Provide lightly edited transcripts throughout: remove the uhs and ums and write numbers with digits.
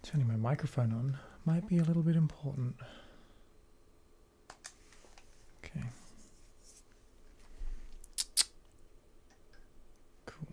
Turning my microphone on might be a little bit important. Okay. Cool.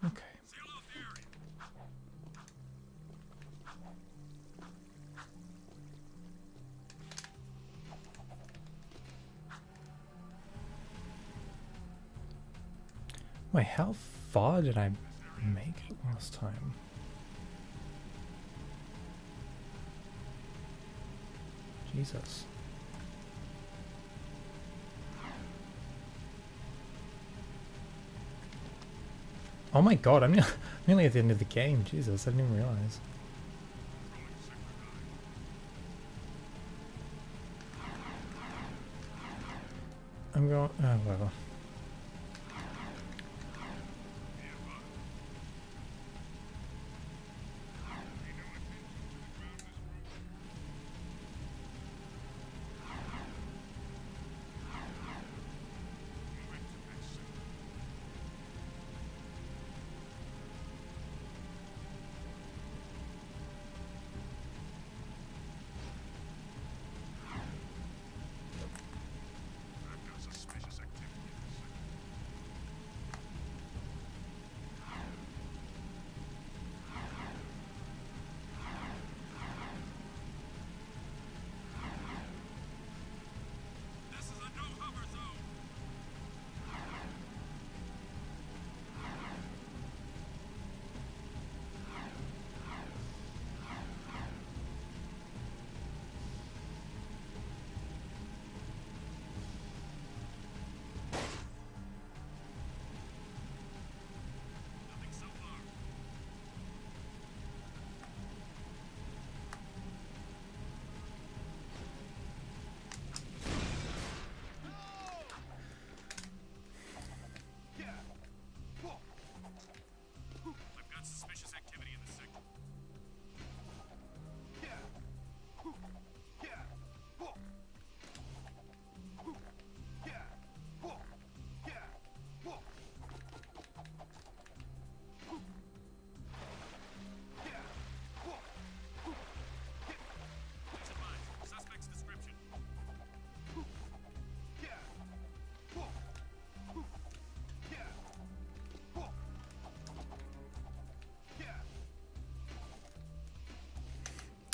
Okay. Wait, how far did I make it last time? Jesus. Oh my god, I'm nearly at the end of the game. Jesus, I didn't even realize. I'm going... oh, whatever.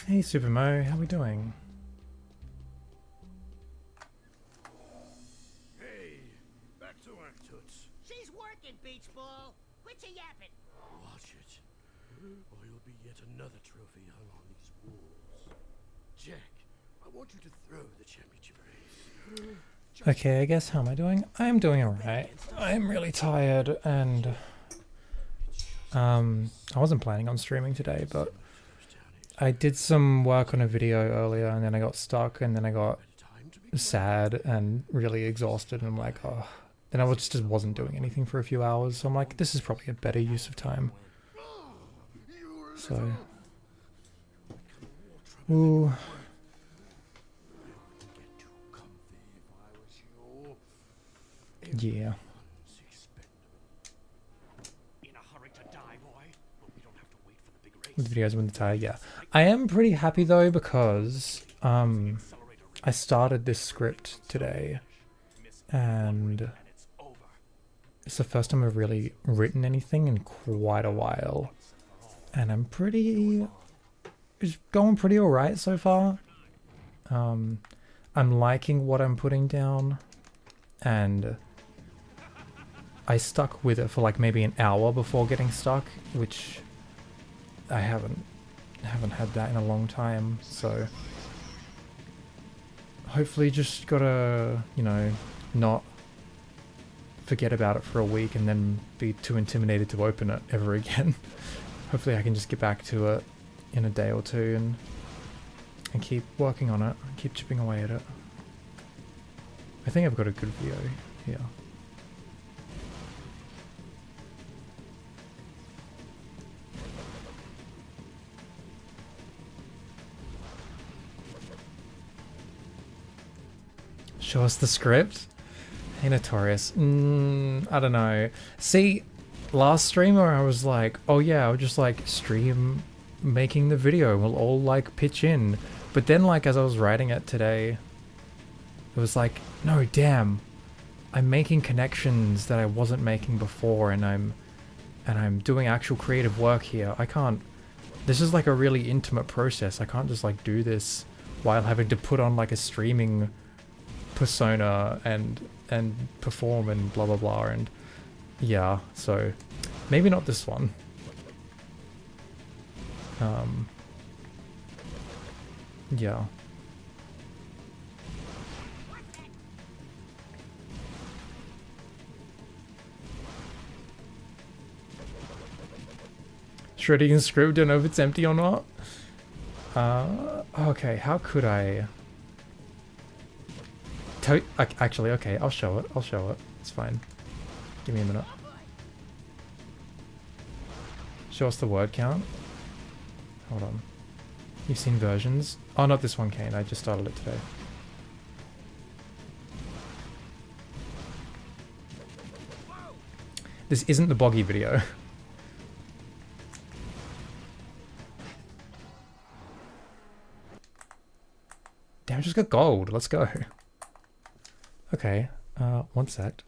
Hey Super Mo, how we doing? Hey, back to work, Toots. She's working, Beach Ball. Quit your yapping. Watch it, or you'll be yet another trophy hung on these walls. Jack, I want you to throw the championship race. Okay, I guess how am I doing? I'm doing alright. I'm really tired and I wasn't planning on streaming today, but I did some work on a video earlier and then I got stuck and then I got sad and really exhausted, and I'm like, oh. Then I was just wasn't doing anything for a few hours, so I'm like, this is probably a better use of time. So, ooh. Yeah. With videos when the tire, yeah. I am pretty happy though because I started this script today and it's the first time I've really written anything in quite a while. And I'm it's going pretty alright so far. I'm liking what I'm putting down, and I stuck with it for like maybe an hour before getting stuck, which I haven't had that in a long time, so hopefully just gotta, you know, not forget about it for a week and then be too intimidated to open it ever again. Hopefully I can just get back to it in a day or two and keep working on it, keep chipping away at it. I think I've got a good video here. Show us the script? Hey, Notorious. I don't know. See, last streamer I was like, oh yeah, I'll just like stream making the video. We'll all like pitch in. But then like as I was writing it today, it was like, no, damn. I'm making connections that I wasn't making before, and I'm doing actual creative work here. I can't. This is like a really intimate process. I can't just like do this while having to put on like a streaming persona and perform and blah blah blah, and yeah, so maybe not this one. Yeah. Shredding and script, don't know if it's empty or not. Okay, how could I tell actually, okay, I'll show it. It's fine. Give me a minute. Show us the word count. Hold on. You've seen versions? Oh, not this one, Kane. I just started it today. This isn't the boggy video. Damn, I just got gold. Let's go. Okay, one second.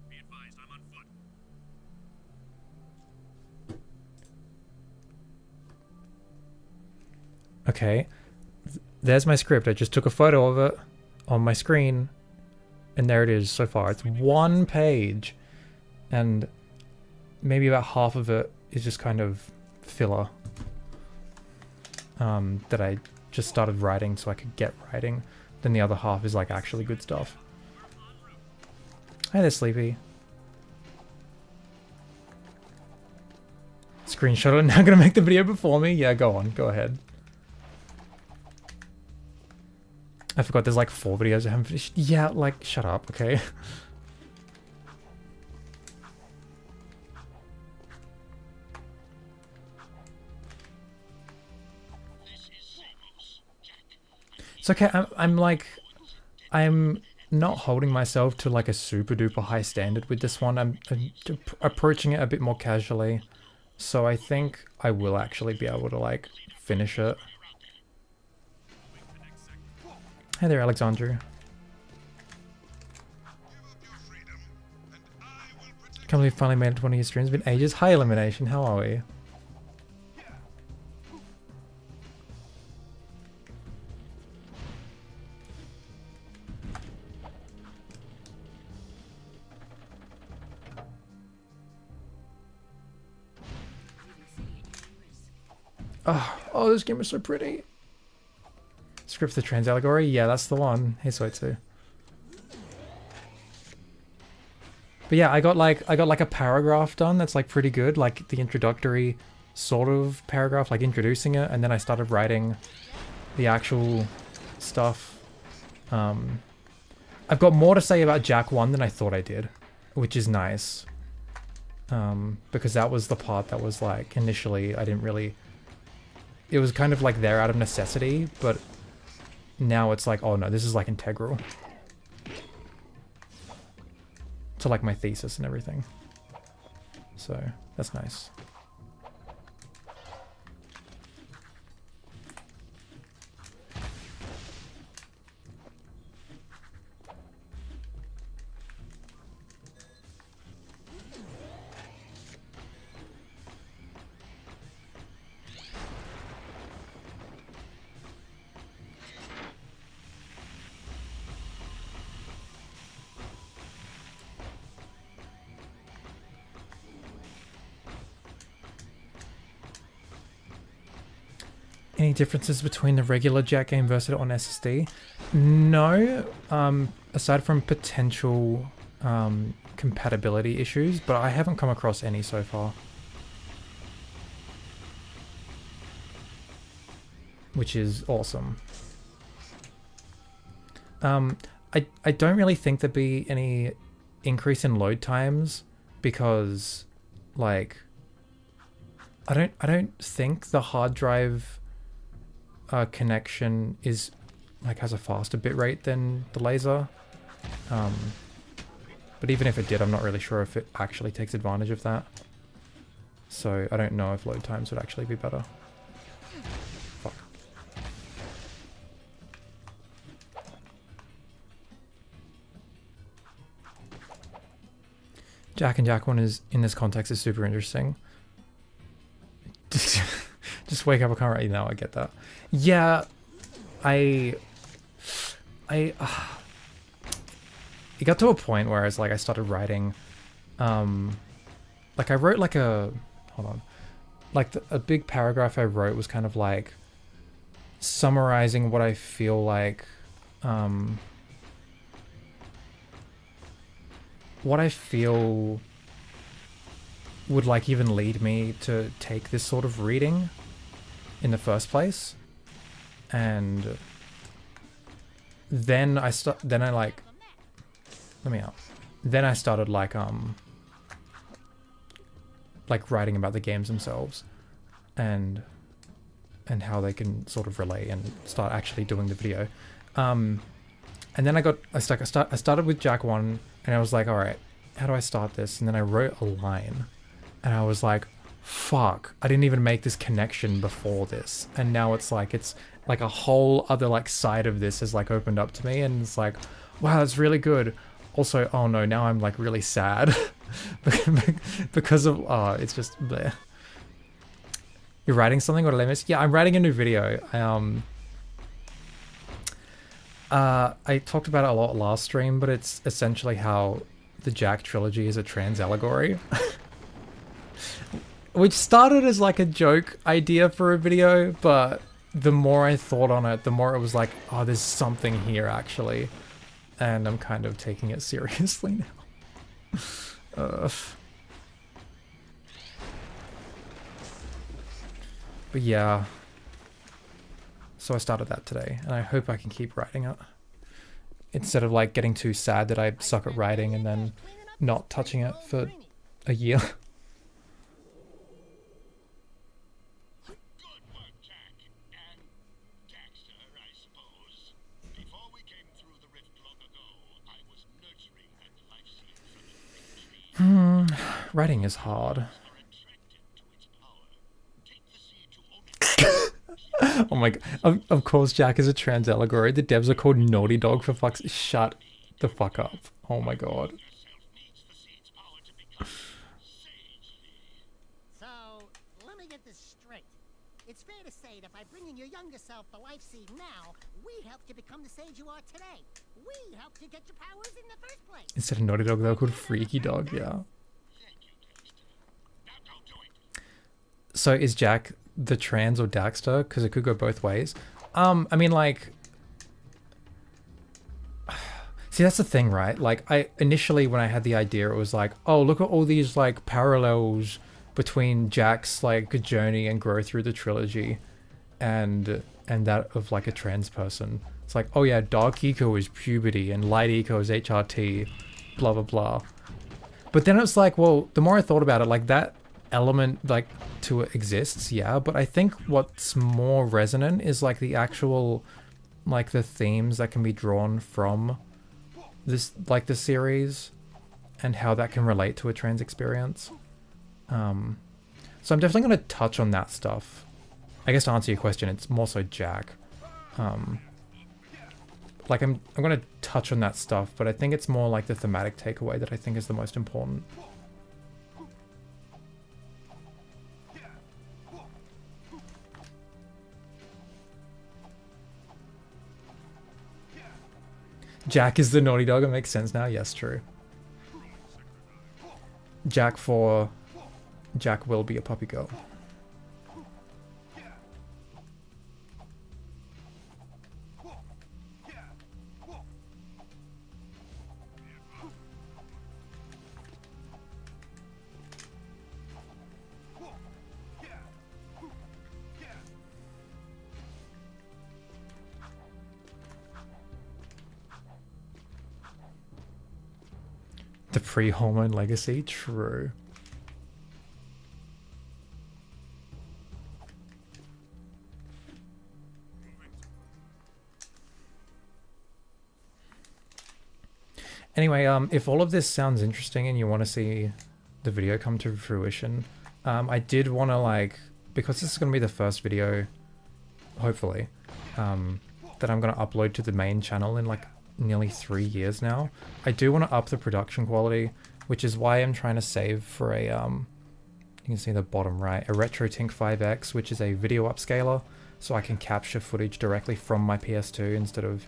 Be advised, I'm on foot. Okay, there's my script. I just took a photo of it on my screen, and there it is so far. It's one page, and maybe about half of it is just kind of filler that I just started writing so I could get writing. Then the other half is like actually good stuff. Hi there, Sleepy. Screenshot it, now gonna make the video before me? Yeah, go on, go ahead. I forgot there's like 4 videos I haven't finished. Yeah, like, shut up, okay? It's okay, I'm not holding myself to like a super duper high standard with this one. I'm approaching it a bit more casually. So I think I will actually be able to like finish it. Hey there, Alexandru. Can't believe we finally made it to one of your streams. It's been ages. Hi, Elimination. How are we? Oh, this game is so pretty. Script the Trans Allegory? Yeah, that's the one. Hey, Soitsu. But yeah, I got like a paragraph done that's like pretty good, like the introductory sort of paragraph, like introducing it, and then I started writing the actual stuff. I've got more to say about Jack 1 than I thought I did, which is nice. Because that was the part that was like, initially, I didn't really... It was kind of like there out of necessity, but now it's like, oh no, this is like integral to like my thesis and everything. So, that's nice. Any differences between the regular Jack game versus on SSD? No, aside from potential compatibility issues, but I haven't come across any so far. Which is awesome. I don't really think there'd be any increase in load times because, like, I don't think the hard drive connection is like has a faster bitrate than the laser. But even if it did, I'm not really sure if it actually takes advantage of that. So I don't know if load times would actually be better. Fuck. Jack and Jack 1 is, in this context, is super interesting. Just wake up, I can't write. No, I get that. Yeah, it got to a point where I started writing, like I wrote like a, hold on, like a big paragraph I wrote was kind of like summarizing what I feel like, what I feel would like even lead me to take this sort of reading in the first place. And then I like, let me out. Then I started like writing about the games themselves and how they can sort of relate and start actually doing the video. And then I started with Jack 1 and I was like, all right, how do I start this? And then I wrote a line and I was like, fuck, I didn't even make this connection before this. And now it's like a whole other like side of this has like opened up to me and it's like, wow, that's really good. Also, oh no, now I'm like really sad because of, oh, it's just bleh. You're writing something? What did I miss? Yeah, I'm writing a new video. I talked about it a lot last stream, but it's essentially how the Jack trilogy is a trans allegory. Which started as like a joke idea for a video, but the more I thought on it, the more it was like, oh, there's something here actually. And I'm kind of taking it seriously now. But yeah. So I started that today, and I hope I can keep writing it. Instead of like getting too sad that I suck at writing and then not touching it for a year. Writing is hard. Oh my god. Of course Jack is a trans allegory. The devs are called Naughty Dog for fuck's... Shut the fuck up. Oh my god. So, let me get this straight. It's fair to say that by bringing your younger self the life seed now, we helped you become the sage you are today. We helped you get your powers in the first place. Instead of Naughty Dog, they're called Freaky Dog, yeah. So is Jack the trans or Daxter? Because it could go both ways. I mean, like... See, that's the thing, right? Like, I initially, when I had the idea, it was like, oh, look at all these like parallels between Jack's like journey and growth through the trilogy, and that of like a trans person. It's like, oh yeah, dark eco is puberty and light eco is HRT, blah blah blah. But then it's like, well, the more I thought about it, like that element like to it exists, yeah. But I think what's more resonant is like the actual, like the themes that can be drawn from this, like the series, and how that can relate to a trans experience. So I'm definitely going to touch on that stuff. I guess to answer your question, it's more so Jack. Like I'm going to touch on that stuff, but I think it's more like the thematic takeaway that I think is the most important. Jack is the naughty dog. It makes sense now. Yes, true. Jack will be a puppy girl. The pre-hormone legacy, true. Anyway, if all of this sounds interesting and you want to see the video come to fruition, I did want to like, because this is going to be the first video, hopefully, that I'm going to upload to the main channel in like nearly 3 years now. I do want to up the production quality, which is why I'm trying to save for a, you can see the bottom right, a RetroTink 5X, which is a video upscaler, so I can capture footage directly from my PS2 instead of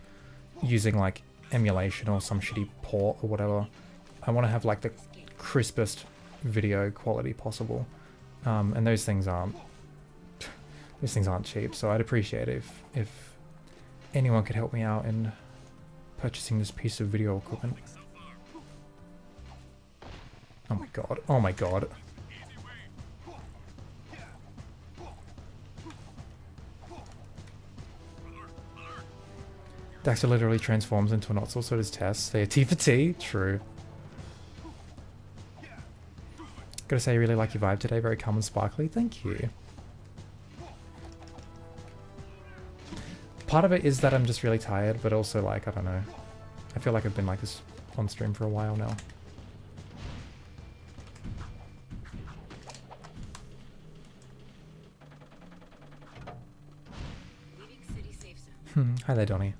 using like emulation or some shitty port or whatever. I want to have like the crispest video quality possible, and those things aren't cheap, so I'd appreciate it if anyone could help me out in purchasing this piece of video equipment. Oh my god, oh my god. Daxter literally transforms into an Otzel, so does Tess. They are T for T, true. Gotta say, I really like your vibe today, very calm and sparkly, thank you. Part of it is that I'm just really tired, but also like, I don't know. I feel like I've been like this on stream for a while now. Hi there, Donnie.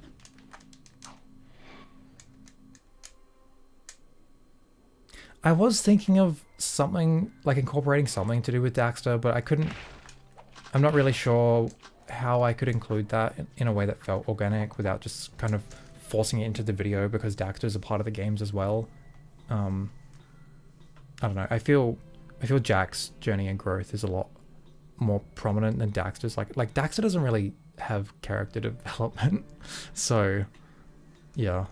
I was thinking of something, like incorporating something to do with Daxter, but I couldn't, I'm not really sure how I could include that in a way that felt organic without just kind of forcing it into the video, because Daxter is a part of the games as well. I don't know, I feel Jack's journey and growth is a lot more prominent than Daxter's. Like Daxter doesn't really have character development, so yeah.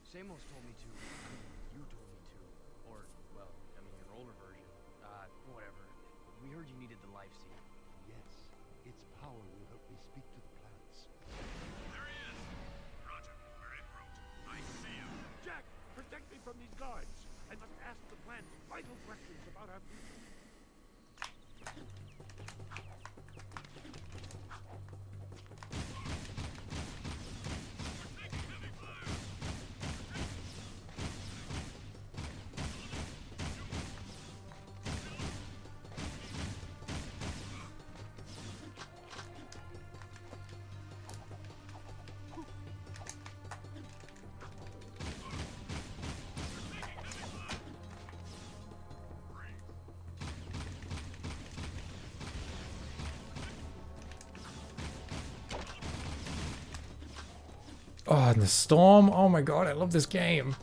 Samos told me to. You told me to. Or, well, I mean your older version. Whatever. We heard you needed the life seed. Yes, its power will help me speak to the plants. There he is! Roger, we're en route. I see him. Jack, protect me from these guards. I must ask the plants vital questions about our future. Oh, and the storm. Oh my god, I love this game.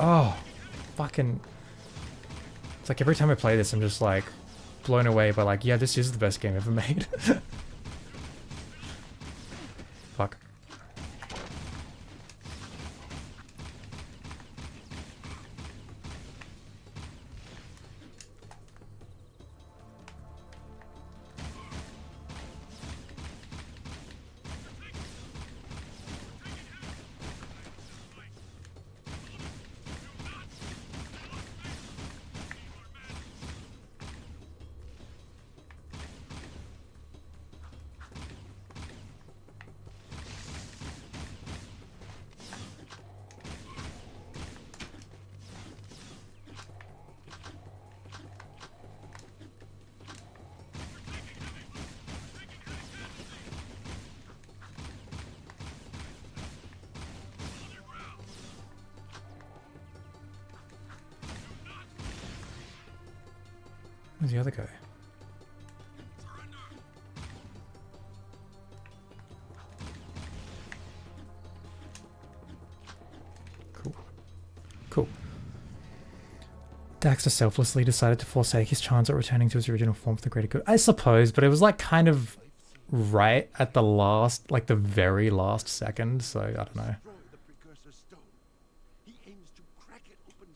Oh, fucking. It's like every time I play this, I'm just like blown away by like, yeah, this is the best game ever made. Fuck. Where's the other guy? Cool. Cool. Daxter selflessly decided to forsake his chance at returning to his original form for the greater good. I suppose, but it was like kind of right at the last, like the very last second, so I don't know.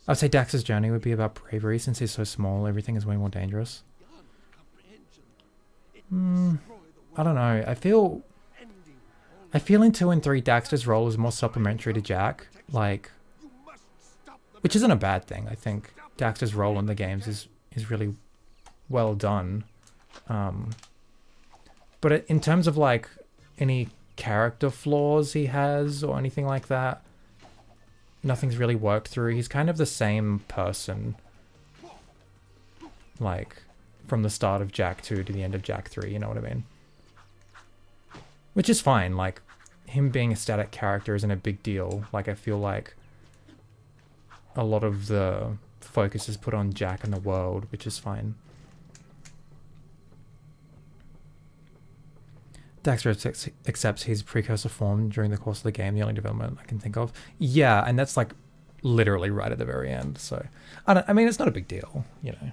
I'd say Dax's journey would be about bravery since he's so small, everything is way more dangerous. I don't know. I feel in 2 and 3 Daxter's role is more supplementary to Jack, like, which isn't a bad thing. I think Daxter's role in the games is really well done. But in terms of like any character flaws he has or anything like that, nothing's really worked through. He's kind of the same person, like, from the start of Jack 2 to the end of Jack 3, you know what I mean? Which is fine, like, him being a static character isn't a big deal. Like, I feel like a lot of the focus is put on Jack and the world, which is fine. Daxter accepts his precursor form during the course of the game, the only development I can think of. Yeah, and that's like literally right at the very end, so I mean, it's not a big deal, you know.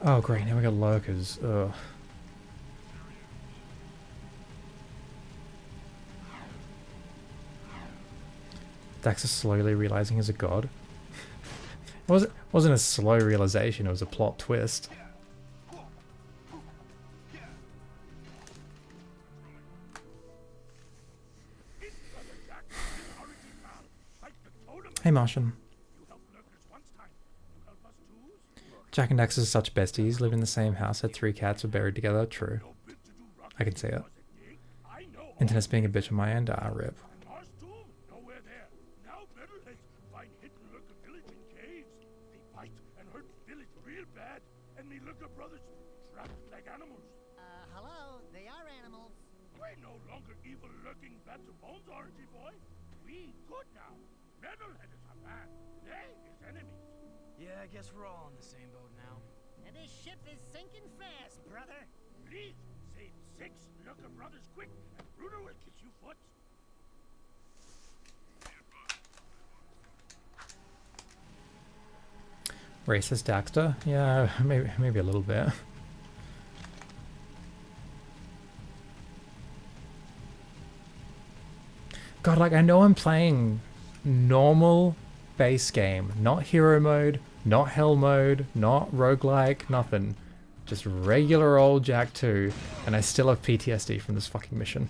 Oh great, now we got lurkers. Ugh. Dax is slowly realizing he's a god. It wasn't a slow realization, it was a plot twist. Hey Martian. Jack and Dax are such besties, live in the same house, had 3 cats, were buried together. True. I can see it. Internet's being a bitch on my end. Ah, rip. Hello? They are animals. We're no longer evil lurking bats of bones, Orangey boy. We good now. Metalhead is our man. They is enemies. Yeah, I guess we're all on the same boat now. And this ship is sinking fast, brother. Please save 6 lurker brothers quick, and Bruno will kiss you foot. Racist Daxter? Yeah, maybe a little bit. God, like, I know I'm playing normal base game, not hero mode, not hell mode, not roguelike, nothing. Just regular old Jak 2, and I still have PTSD from this fucking mission.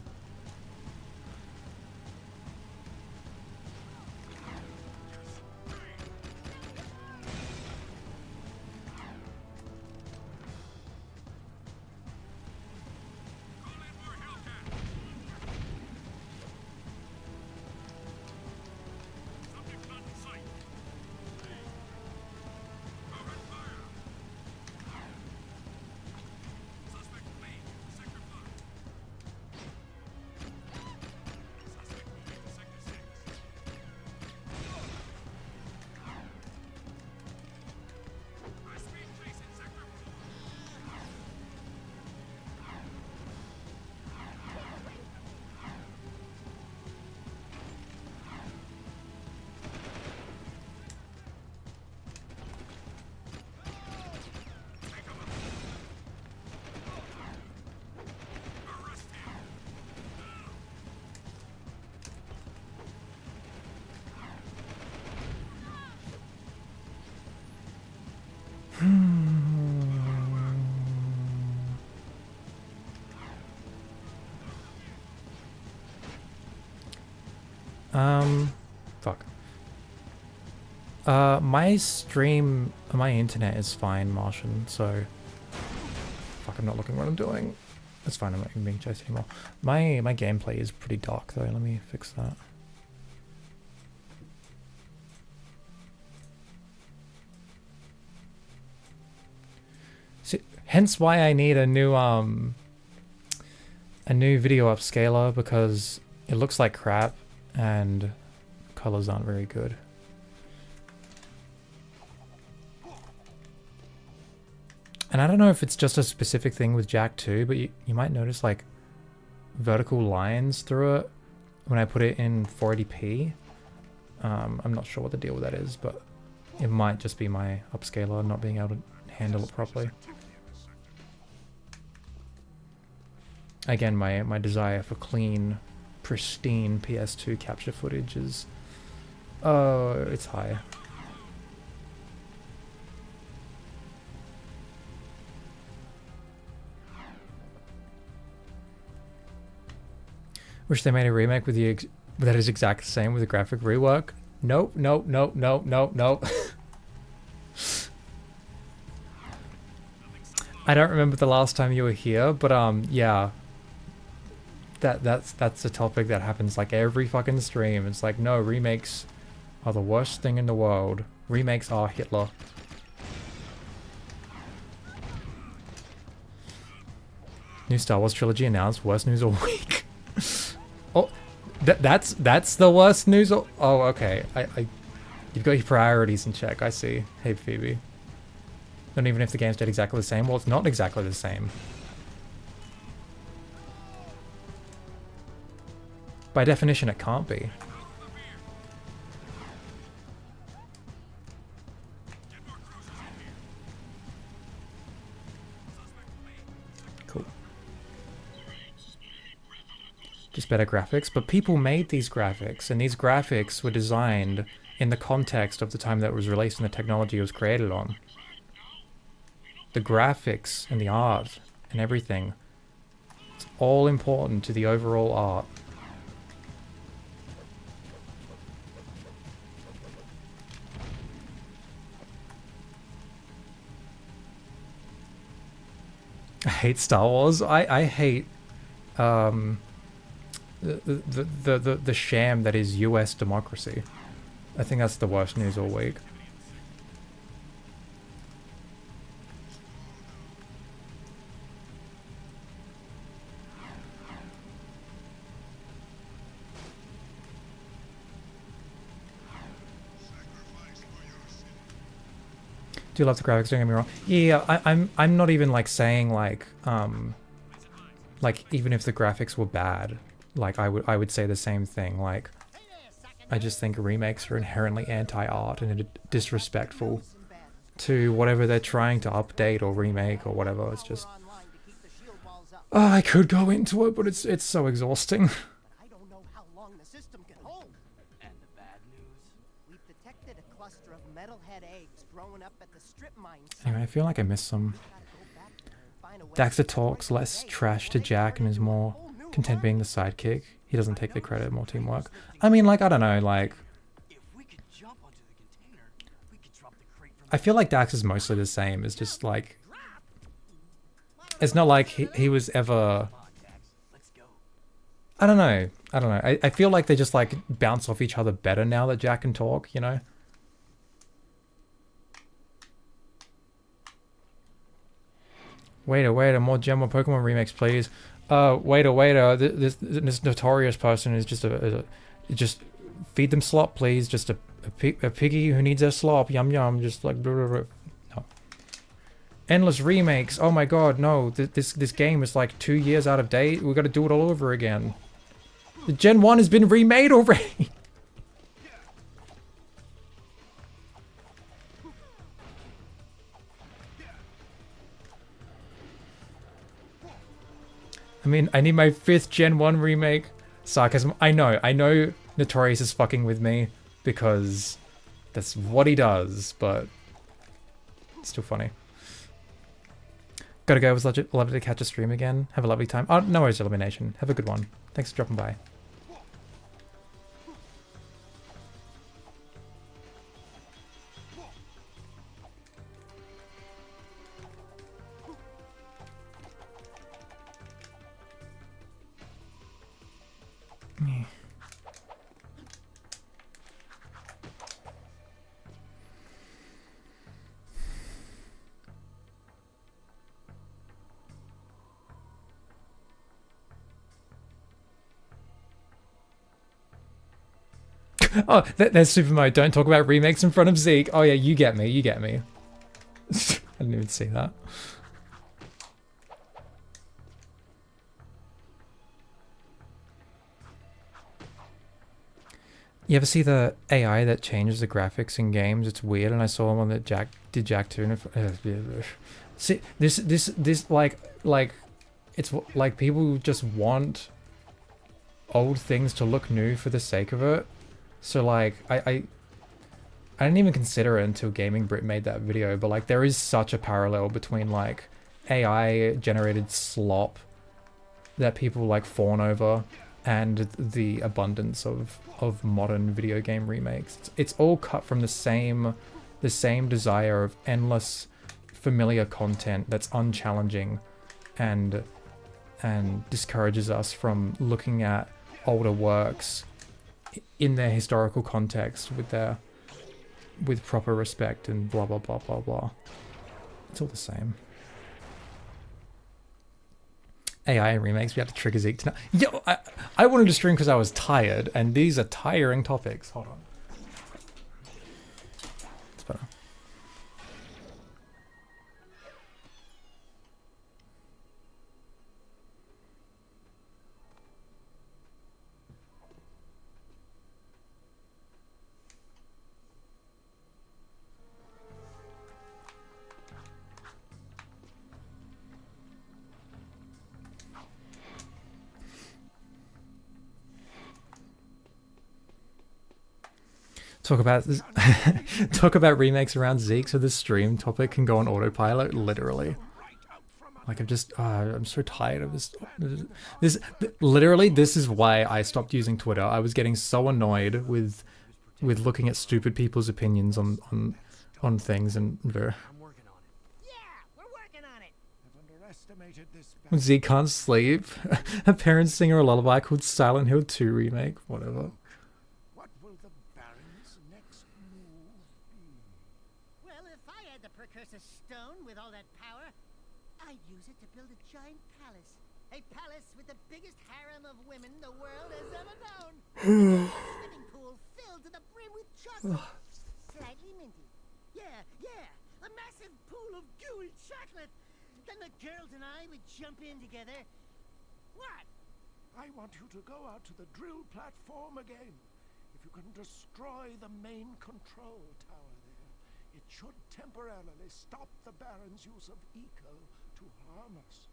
Fuck. My stream, my internet is fine, Martian, so... Fuck, I'm not looking what I'm doing. That's fine, I'm not even being chased anymore. My gameplay is pretty dark though, let me fix that. So, hence why I need a new video upscaler, because it looks like crap and colors aren't very good. And I don't know if it's just a specific thing with Jak 2, but you might notice like vertical lines through it when I put it in 480p. I'm not sure what the deal with that is, but it might just be my upscaler not being able to handle it properly. Again, my desire for clean, pristine PS2 capture footage is... it's high. Wish they made a remake with that is exactly the same with a graphic rework. Nope, nope, nope, nope, nope, nope. I don't remember the last time you were here, but yeah. That's a topic that happens like every fucking stream. It's like, no, remakes are the worst thing in the world. Remakes are Hitler. New Star Wars trilogy announced. Worst news all week. Oh, that's the worst news. Oh, okay. You've got your priorities in check. I see. Hey, Phoebe. Not even if the game's dead exactly the same. Well, it's not exactly the same. By definition, it can't be. Cool. Just better graphics, but people made these graphics, and these graphics were designed in the context of the time that it was released and the technology it was created on. The graphics and the art and everything, it's all important to the overall art. I hate Star Wars. I hate the sham that is US democracy. I think that's the worst news all week. Do love the graphics, don't get me wrong. Yeah, I'm not even like saying like even if the graphics were bad, like I would say the same thing. Like I just think remakes are inherently anti-art and disrespectful to whatever they're trying to update or remake or whatever. It's just I could go into it, but it's so exhausting. I don't know how long the system can hold. And the bad news? We've detected a cluster of metalhead eggs growing up at the strip mine site. Anyway, I feel like I missed some. Daxter talks less trash to Jack and is more content being the sidekick. He doesn't take the credit, more teamwork. I mean, like, I don't know, like, If we could jump onto the container, we could drop the crate from I feel like Dax is mostly the same. It's just like, it's not like he was ever, Let's go. I don't know. I feel like they just like bounce off each other better now that Jack can talk, you know? Waiter, more Gen 1 Pokemon remakes, please. Waiter, this notorious person is just feed them slop, please. Just a piggy who needs their slop. Yum yum. Just like blah, blah, blah. No. Endless remakes. Oh my god, no. This game is like 2 years out of date. We got to do it all over again. The Gen 1 has been remade already. I mean, I need my 5th Gen 1 remake. Sarcasm. I know Notorious is fucking with me because that's what he does, but it's still funny. Gotta go. It was lovely to catch a stream again. Have a lovely time. Oh, no worries, Elimination. Have a good one. Thanks for dropping by. Oh, there's Super Mode. Don't talk about remakes in front of Zeke. Oh yeah, you get me. I didn't even see that. You ever see the AI that changes the graphics in games? It's weird, and I saw one that Jack 2. And see, this like it's like people just want old things to look new for the sake of it. So like I didn't even consider it until Gaming Brit made that video, but like there is such a parallel between like AI generated slop that people like fawn over and the abundance of modern video game remakes. It's all cut from the same desire of endless familiar content that's unchallenging and discourages us from looking at older works in their historical context with proper respect and blah blah blah blah blah. It's all the same. AI remakes, we had to trigger Zeke tonight. Yo, I wanted to stream because I was tired, and these are tiring topics. Hold on. It's better. Talk about this, talk about remakes around Zeke, so this stream topic can go on autopilot, literally. Like I'm so tired of this. Literally, this is why I stopped using Twitter. I was getting so annoyed with looking at stupid people's opinions on things and. I'm working on it. Yeah, we're working on it. I've underestimated this When Zeke can't sleep, her parents sing her a lullaby called Silent Hill 2 remake, whatever. What will the Baron's next move be? Well, if I had the precursor stone with all that power, I'd use it to build a giant palace. A palace with the biggest harem of women the world has ever known. A swimming pool filled to the brim with chocolate. Slightly minty. Yeah. A massive pool of gooey chocolate. Then the girls and I would jump in together. What? I want you to go out to the drill platform again. If you can destroy the main control tower there, it should temporarily stop the Baron's use of eco to harm us.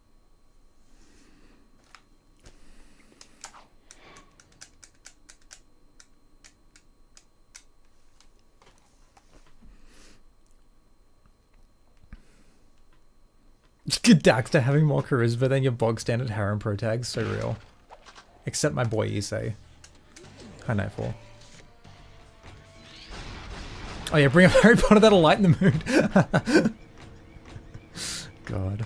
Daxter having more charisma than your bog standard harem pro tags, so real. Except my boy Issei. Hi Nightfall. Oh yeah, bring up Harry Potter, that'll lighten the mood. God.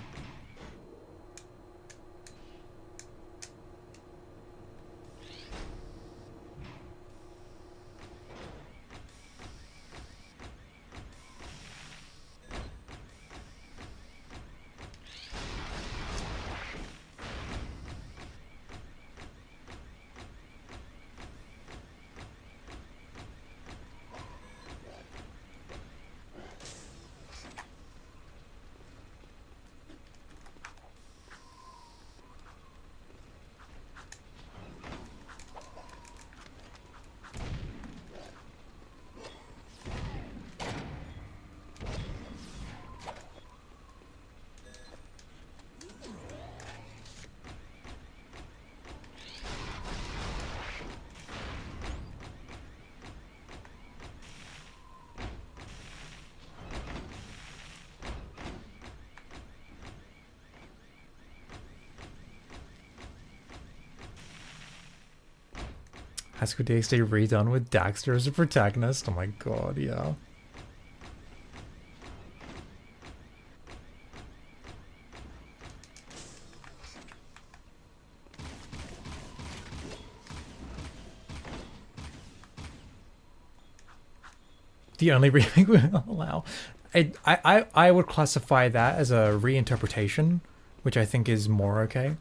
High School DxD redone with Daxter as a protagonist. Oh my god, yeah. The only remake we allow. I would classify that as a reinterpretation, which I think is more okay.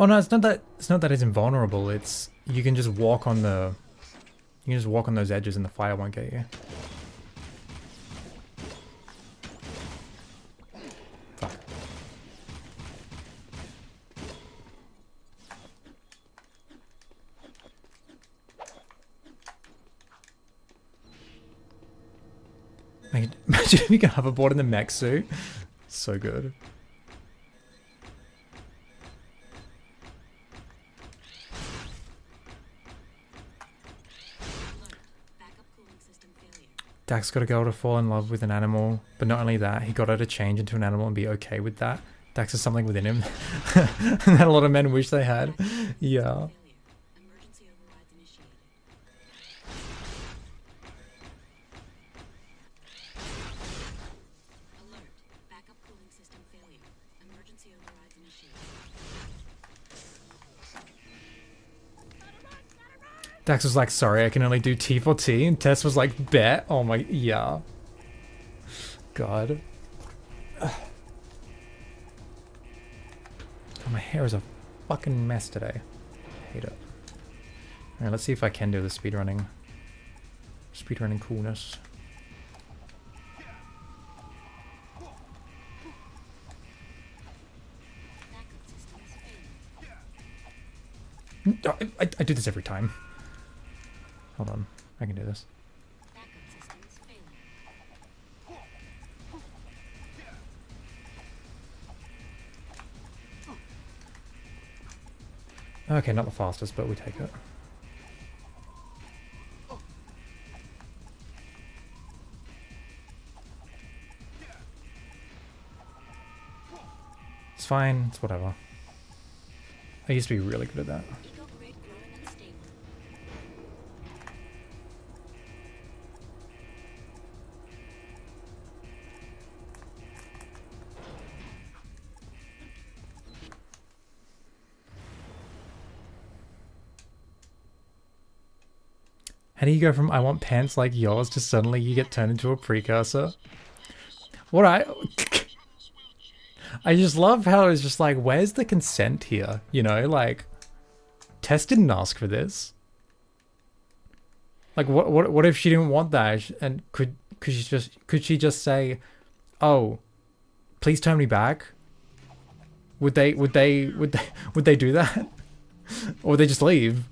Oh no, it's not that it's invulnerable. It's you can just walk on those edges and the fire won't get you. Fuck. Imagine if you can hoverboard in the mech suit. So good. Dax got a girl to fall in love with an animal, but not only that, he got her to change into an animal and be okay with that. Dax has something within him that a lot of men wish they had. Yeah. Dax was like, sorry, I can only do T for T, and Tess was like, bet. Oh my, yeah. God. Oh, my hair is a fucking mess today. I hate it. Alright, let's see if I can do the speedrunning. Speedrunning coolness. I do this every time. Hold on, I can do this. Okay, not the fastest, but we take it. It's fine, it's whatever. I used to be really good at that. How do you go from I want pants like yours to suddenly you get turned into a precursor? What I just love how it's just like, where's the consent here? You know, like, Tess didn't ask for this. Like, what if she didn't want that? And could she just say, "Oh, please turn me back"? Would they do that? Or would they just leave?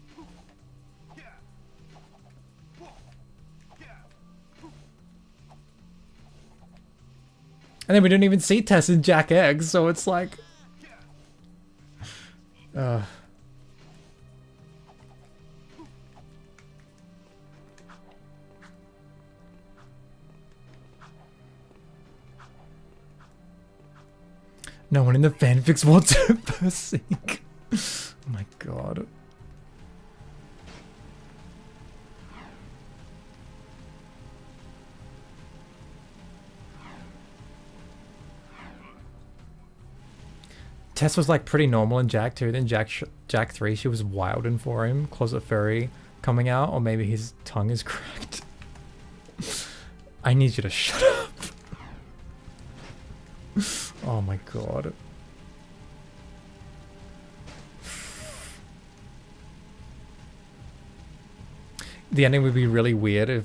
And then we didn't even see Tess and Jack Eggs, so it's like... No one in the fanfics wants her for Zeke. Oh my god. Tess was like pretty normal in Jack 2, then Jack 3 she was wilding for him, closet furry coming out, or maybe his tongue is cracked. I need you to shut up. Oh my god. The ending would be really weird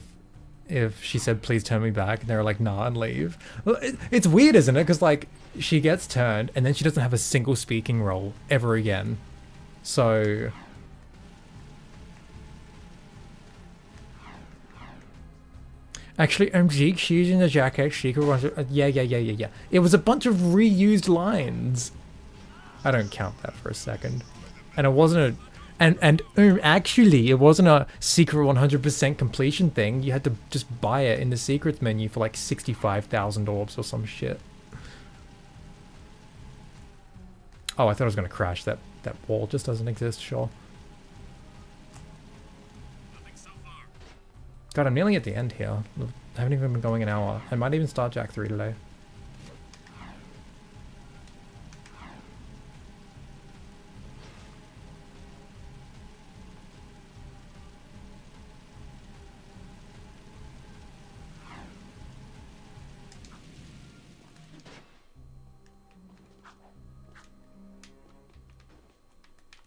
if she said please turn me back and they were like nah and leave. Well, it's weird, isn't it? Because like she gets turned and then she doesn't have a single speaking role ever again. So actually, Zeke, she's in the Jack X secret was yeah. It was a bunch of reused lines. I don't count that for a second. And it wasn't actually, it wasn't a secret 100% completion thing. You had to just buy it in the secrets menu for like 65,000 orbs or some shit. Oh, I thought I was gonna crash. That wall just doesn't exist, sure. God, I'm nearly at the end here. I haven't even been going an hour. I might even start Jack 3 today.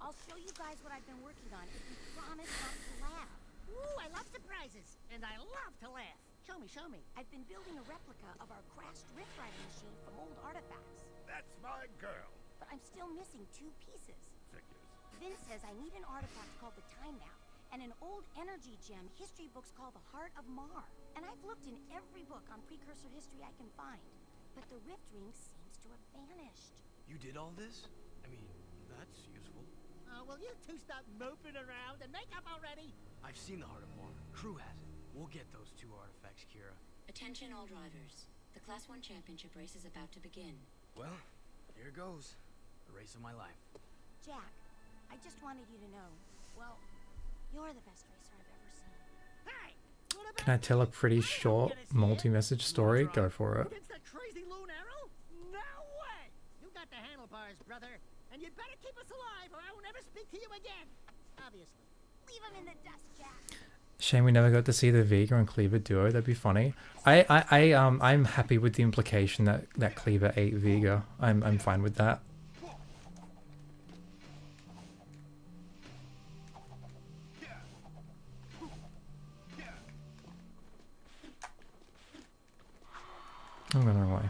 I'll show you guys what I've been working on if you promise not to laugh. Ooh, I love surprises, and I love to laugh. Show me, show me. I've been building a replica of our crashed rift riding machine from old artifacts. That's my girl. But I'm still missing 2 pieces. Figures. Vince says I need an artifact called the Time Map, and an old energy gem history books called the Heart of Mar. And I've looked in every book on precursor history I can find. But the rift ring seems to have vanished. You did all this? I mean, that's useful. Will you two stop moping around and make up already? I've seen the Heart of Mar. Crew has it. We'll get those 2 artifacts, Kira. Attention all drivers. The Class 1 championship race is about to begin. Well, here goes. The race of my life. Jack, I just wanted you to know, well, you're the best racer I've ever seen. Hey! Can I tell a pretty short multi-message story? Go for it. Against that crazy loon arrow? No way! You got the handlebars, brother. And you'd better keep us alive or I will never speak to you again. Obviously. Leave him in the dust, Jack. Shame we never got to see the Vega and Cleaver duo. That'd be funny. I'm happy with the implication that Cleaver ate Vega. I'm fine with that. I'm going the wrong way.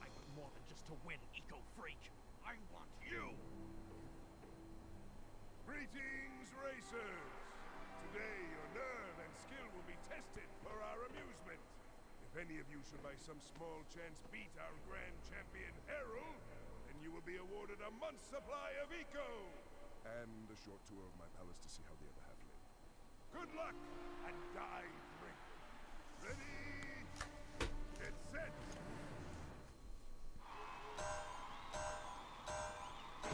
I want more than just to win, eco-freak. I want you. Greetings, racers! Today your nerve and skill will be tested for our amusement. If any of you should by some small chance beat our grand champion Harold, then you will be awarded a month's supply of eco! And a short tour of my palace to see how the other half live. Good luck, and die bravely. Ready? Get set! Go!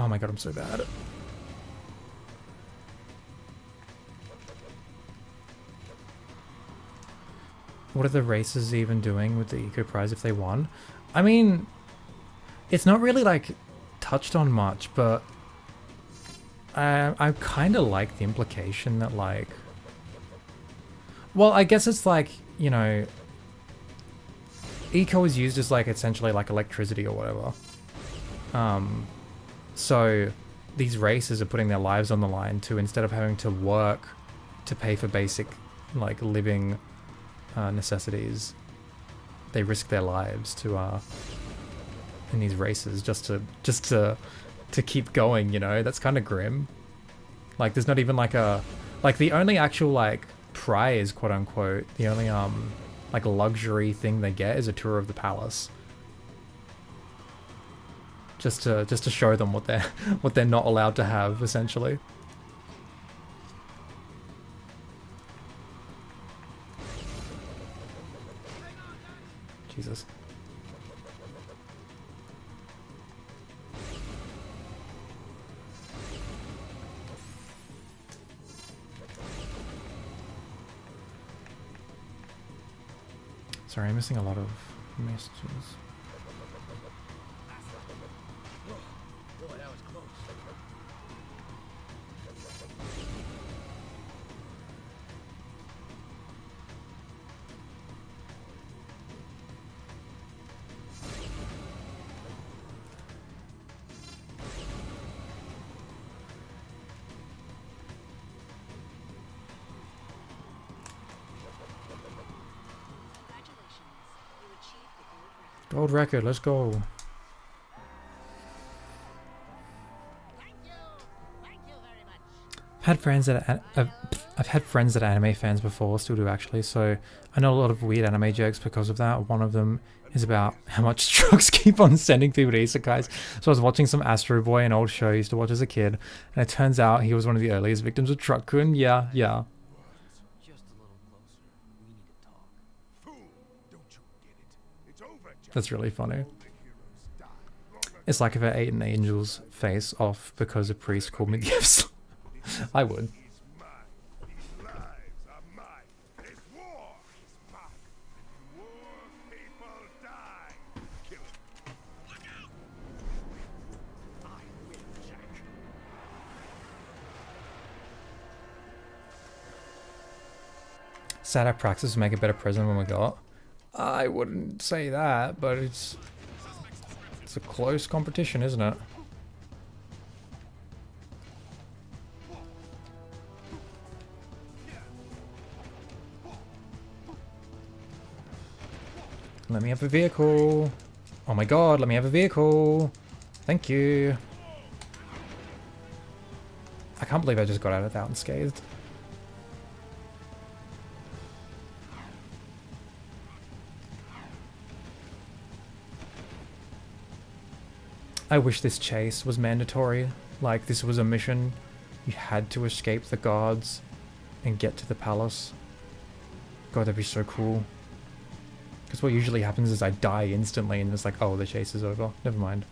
Oh my god, I'm so bad. What are the races even doing with the eco prize if they won? I mean, it's not really like touched on much, but I kind of like the implication that like, well, I guess it's like, you know, eco is used as like essentially like electricity or whatever. So these races are putting their lives on the line to, instead of having to work to pay for basic like living necessities, they risk their lives to in these races just to keep going, you know. That's kind of grim. Like there's not even like a, like the only actual like prize, quote unquote, the only like luxury thing they get is a tour of the palace. Just to show them what they're not allowed to have, essentially. Jesus. Sorry, I'm missing a lot of messages. Boy, that was close. Gold record, let's go. Thank you very much. I've had friends that are anime fans before, still do actually, so I know a lot of weird anime jokes because of that. One of them is about how much trucks keep on sending people to isekais. So I was watching some Astro Boy, an old show I used to watch as a kid, and it turns out he was one of the earliest victims of truck-kun. Yeah. Just a little closer. We need to talk. Fool! Don't you get it? It's over, Jack. That's really funny. All the heroes die. Long ago. It's like if I ate an angel's face off because a priest called me the F. I would. Is mine. These lives are mine. This war is mine. War people die. Kill him. Look out! I win, Jack. Sad our praxis would make a better president when we got. I wouldn't say that, but it's a close competition, isn't it? Let me have a vehicle. Oh my god, let me have a vehicle. Thank you. I can't believe I just got out of that unscathed. I wish this chase was mandatory. Like, this was a mission. You had to escape the guards and get to the palace. God, that'd be so cool. Because what usually happens is I die instantly and it's like, oh, the chase is over. Never mind.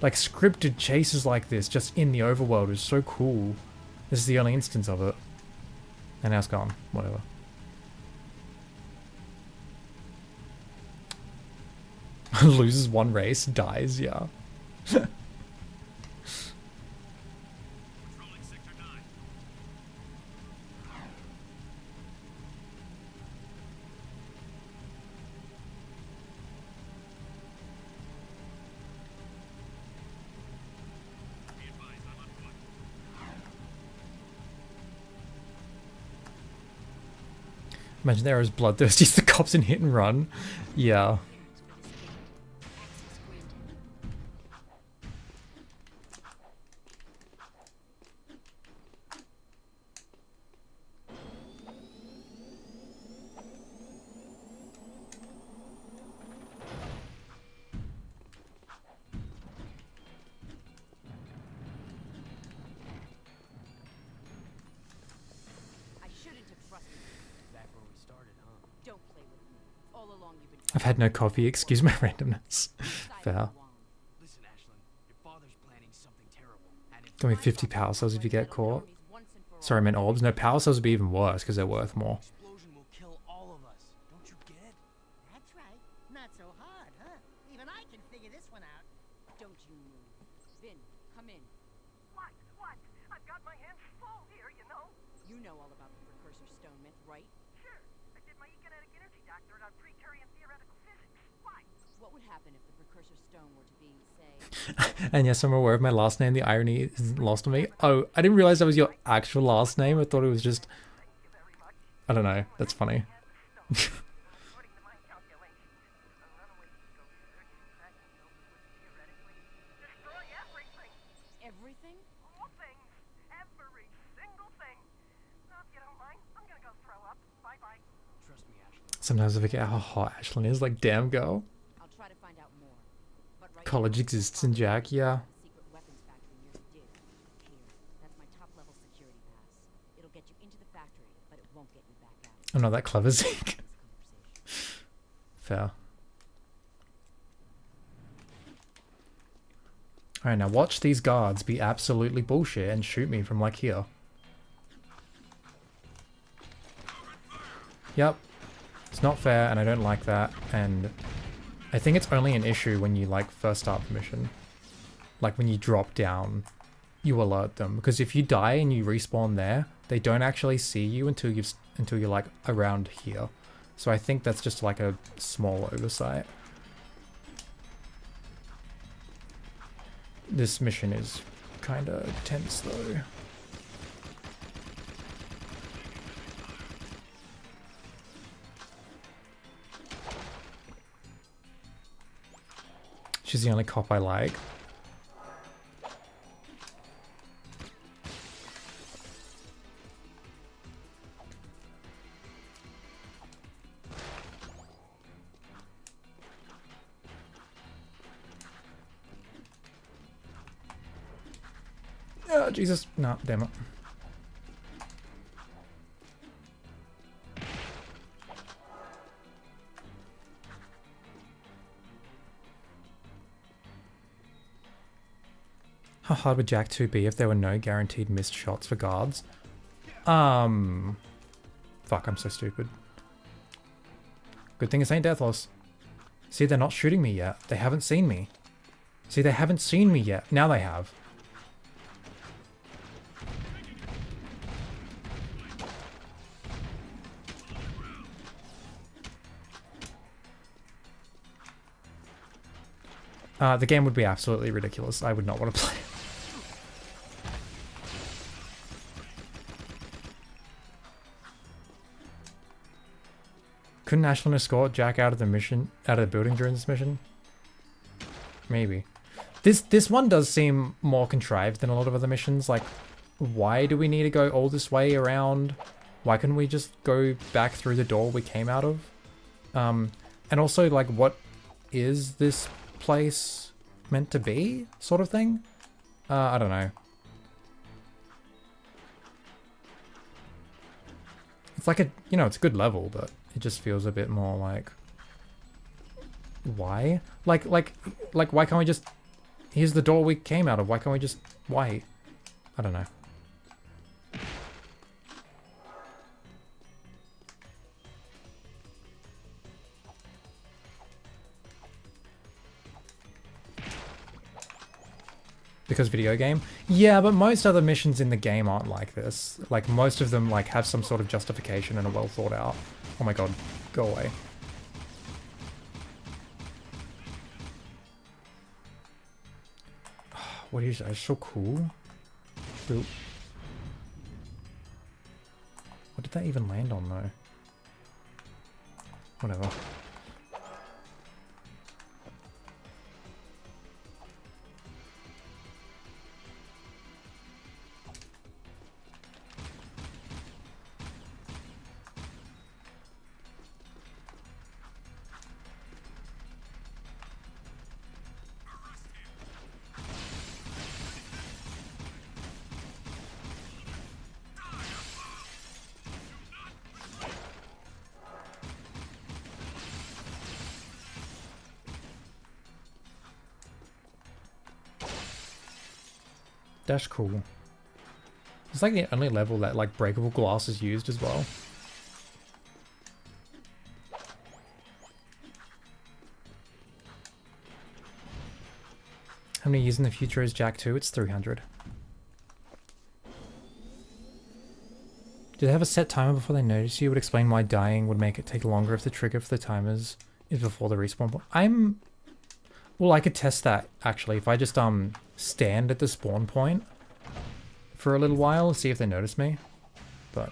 Like, scripted chases like this, just in the overworld, is so cool. This is the only instance of it. And now it's gone. Whatever. Loses one race, dies, yeah. Controlling Sector 9. Be advised, I'm on foot. Imagine they're as bloodthirsty as the cops in Hit and Run. Yeah. Access granted. I shouldn't have trusted you. Back where we started, huh? Don't play with me. All along you've been I've had no coffee, excuse my randomness. trying to Fair. side with Juan. Listen, Ashlyn. Your father's plan Give me 50 power cells if you get caught. Enemies once and for all. Sorry, I meant orbs. No, power cells would be even worse because they're worth more. Explosion will kill all of us. Don't you get? That's right. Not so hard, huh? Even I can figure this one out. Don't you move. Vin, come in. What? What? I've got my hands full here, you know? You know all about the precursor stone myth, right? Sure. I did my economic energy doctorate on precarious theoretical physics. Why? What would happen if the precursor stone were to be, say, And yes, I'm aware of my last name. The irony isn't lost on me. Oh, I didn't realize that was your actual last name. I thought it was just... I don't know. That's funny. According to my calculations, a runaway ego surge in cracking those would theoretically destroy everything. everything? All things. Every single thing. Now, if you don't mind, I'm gonna go throw up. Bye-bye. Trust me, Ashley. Sometimes I forget how hot Ashlyn is. Like, damn, girl. I'll try to find out more. But right College now, exists in Jack, yeah. the secret weapons factory near the dig. Here, that's my top level security pass. It'll get you into the factory, but it won't get you back out. I'm not that clever, Zeke. This conversation. Fair. Alright, now watch these guards be absolutely bullshit and shoot me from like here. Yep. It's not fair and I don't like that, and I think it's only an issue when you like first start the mission. Like when you drop down, you alert them, because if you die and you respawn there, they don't actually see you until you're like around here. So I think that's just like a small oversight. This mission is kind of tense though. She's the only cop I like. Oh, Jesus. No, damn it. How hard would Jack 2 be if there were no guaranteed missed shots for guards? Fuck, I'm so stupid. Good thing it's ain't Deathloss. See, they're not shooting me yet. They haven't seen me. See, they haven't seen me yet. Now they have. The game would be absolutely ridiculous. I would not want to play it. Couldn't Ashlyn escort Jack out of the building during this mission? Maybe. This one does seem more contrived than a lot of other missions. Like, why do we need to go all this way around? Why couldn't we just go back through the door we came out of? And also, like, what is this place meant to be, sort of thing? I don't know. It's like it's a good level, but it just feels a bit more like, why? Like why can't we just, here's the door we came out of, why can't we just, why? I don't know. Because video game? Yeah, but most other missions in the game aren't like this. Like, most of them, like, have some sort of justification and are well thought out. Oh my god, go away. What is that? It's so cool. Boop. What did that even land on, though? Whatever. That's cool. It's like the only level that like breakable glass is used as well. How many years in the future is Jack 2? It's 300. Do they have a set timer before they notice you? Would explain why dying would make it take longer if the trigger for the timers is before the respawn point. Well, I could test that actually. If I just stand at the spawn point for a little while, see if they notice me. But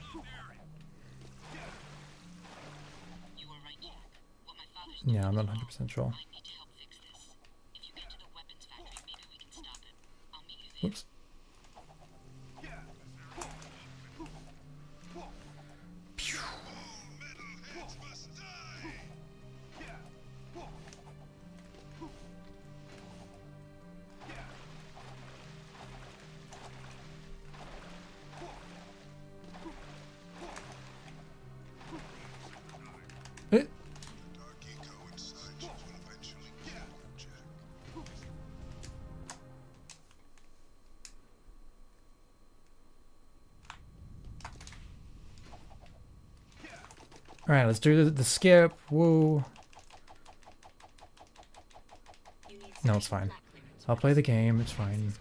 yeah, I'm not 100% sure. Oops. Alright, let's do the skip. Woo. No, it's fine. I'll play the game, it's fine.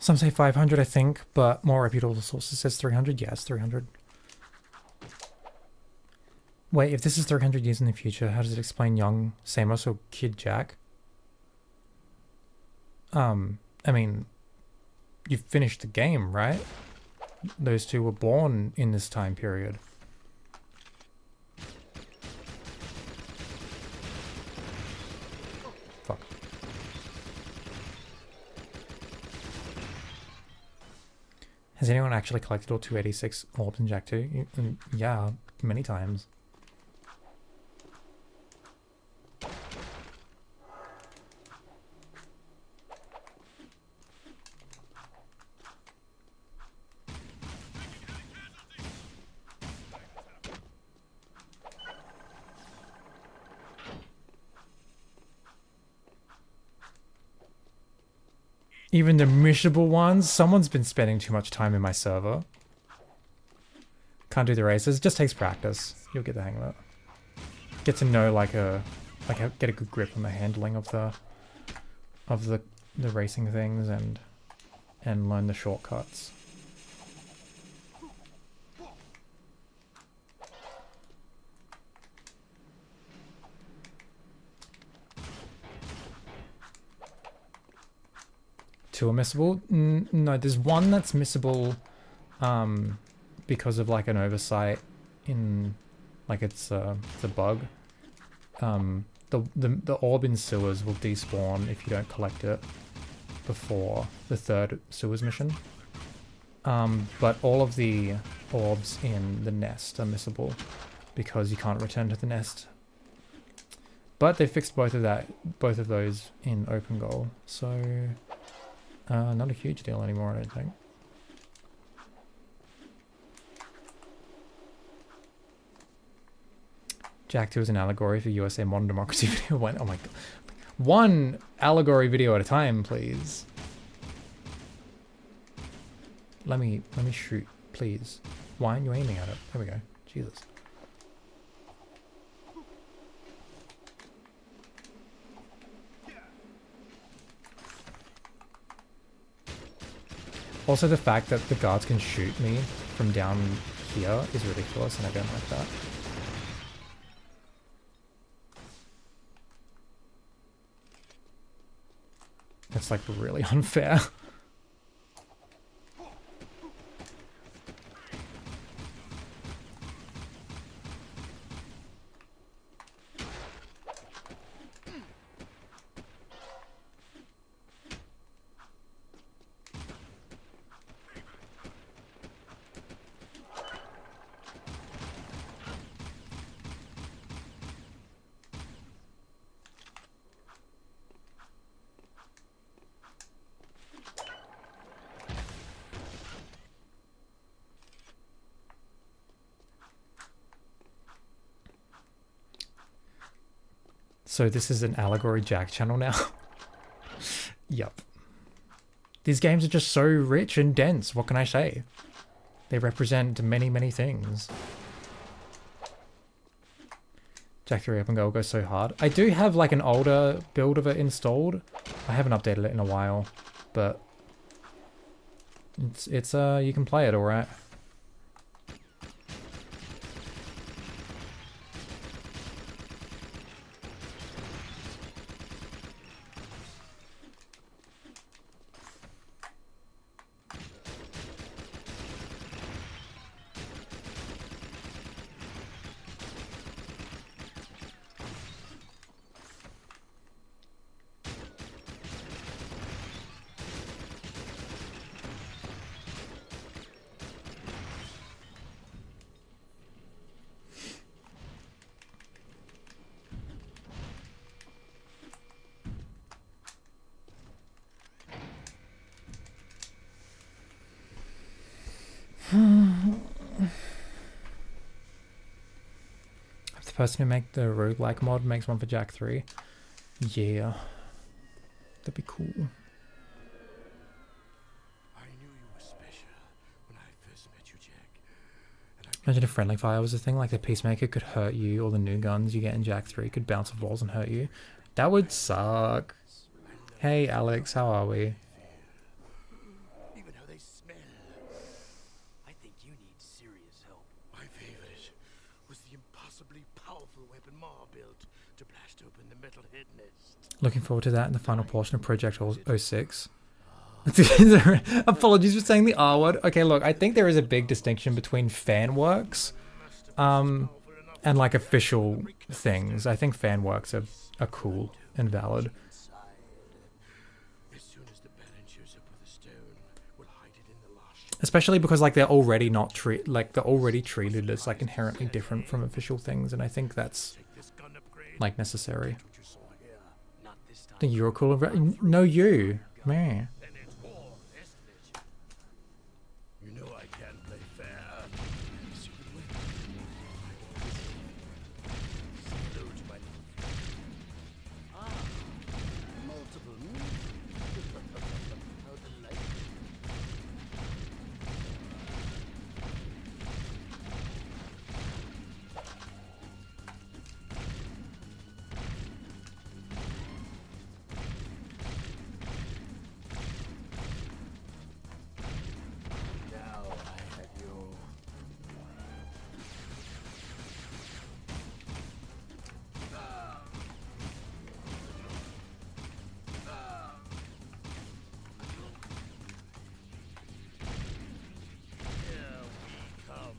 Some say 500, I think, but more reputable sources says 300. Yes, 300. Wait, if this is 300 years in the future, how does it explain young Samus or Kid Jack? I mean, you've finished the game, right? Those two were born in this time period. Fuck. Has anyone actually collected all 286 orbs in Jak 2? Yeah, many times. Even the mishable ones? Someone's been spending too much time in my server. Can't do the races. It just takes practice. You'll get the hang of it. Get to know get a good grip on the handling of the racing things and learn the shortcuts. Two are missable? No, there's one that's missable because of like an oversight in like it's a bug. The orb in sewers will despawn if you don't collect it before the third sewers mission. But all of the orbs in the nest are missable because you can't return to the nest. But they fixed both of those in open goal, so not a huge deal anymore, I don't think. Jak 2 is an allegory for USA modern democracy video. Oh my god. One allegory video at a time, please. Let me shoot, please. Why aren't you aiming at it? There we go. Jesus. Also, the fact that the guards can shoot me from down here is ridiculous, and I don't like that. It's like really unfair. So this is an allegory Jack channel now. Yup. These games are just so rich and dense, what can I say? They represent many, many things. Jack 3 Up and Go goes so hard. I do have like an older build of it installed. I haven't updated it in a while, but it's you can play it alright. If the person who make the roguelike mod makes one for Jack 3, yeah, that'd be cool. I knew you were special when I first met you, Jack. Imagine if friendly fire was a thing, like the Peacemaker could hurt you, or the new guns you get in Jack 3 could bounce off walls and hurt you. That would suck. Hey Alex, how are we? Even how they smell. I think you need serious help. My favorite was the impossibly powerful weapon Ma built to blast open the metal head nest. Looking forward to that in the final portion of Project 06. Apologies for saying the R word. Okay, look, I think there is a big distinction between fan works and like official things. I think fan works are cool and valid. As soon as the Baron shows up with a stone, we'll hide it in the lost. Especially because like they're already not they're already treated as like inherently different from official things, and I think that's like necessary. Not this time. I think you're cool. No, you, man. Then it's war, isn't it? You know I can't play fair. Stupid weapon. Hello to my little friend. Multiple. How delightful. Now I have you. Here we come.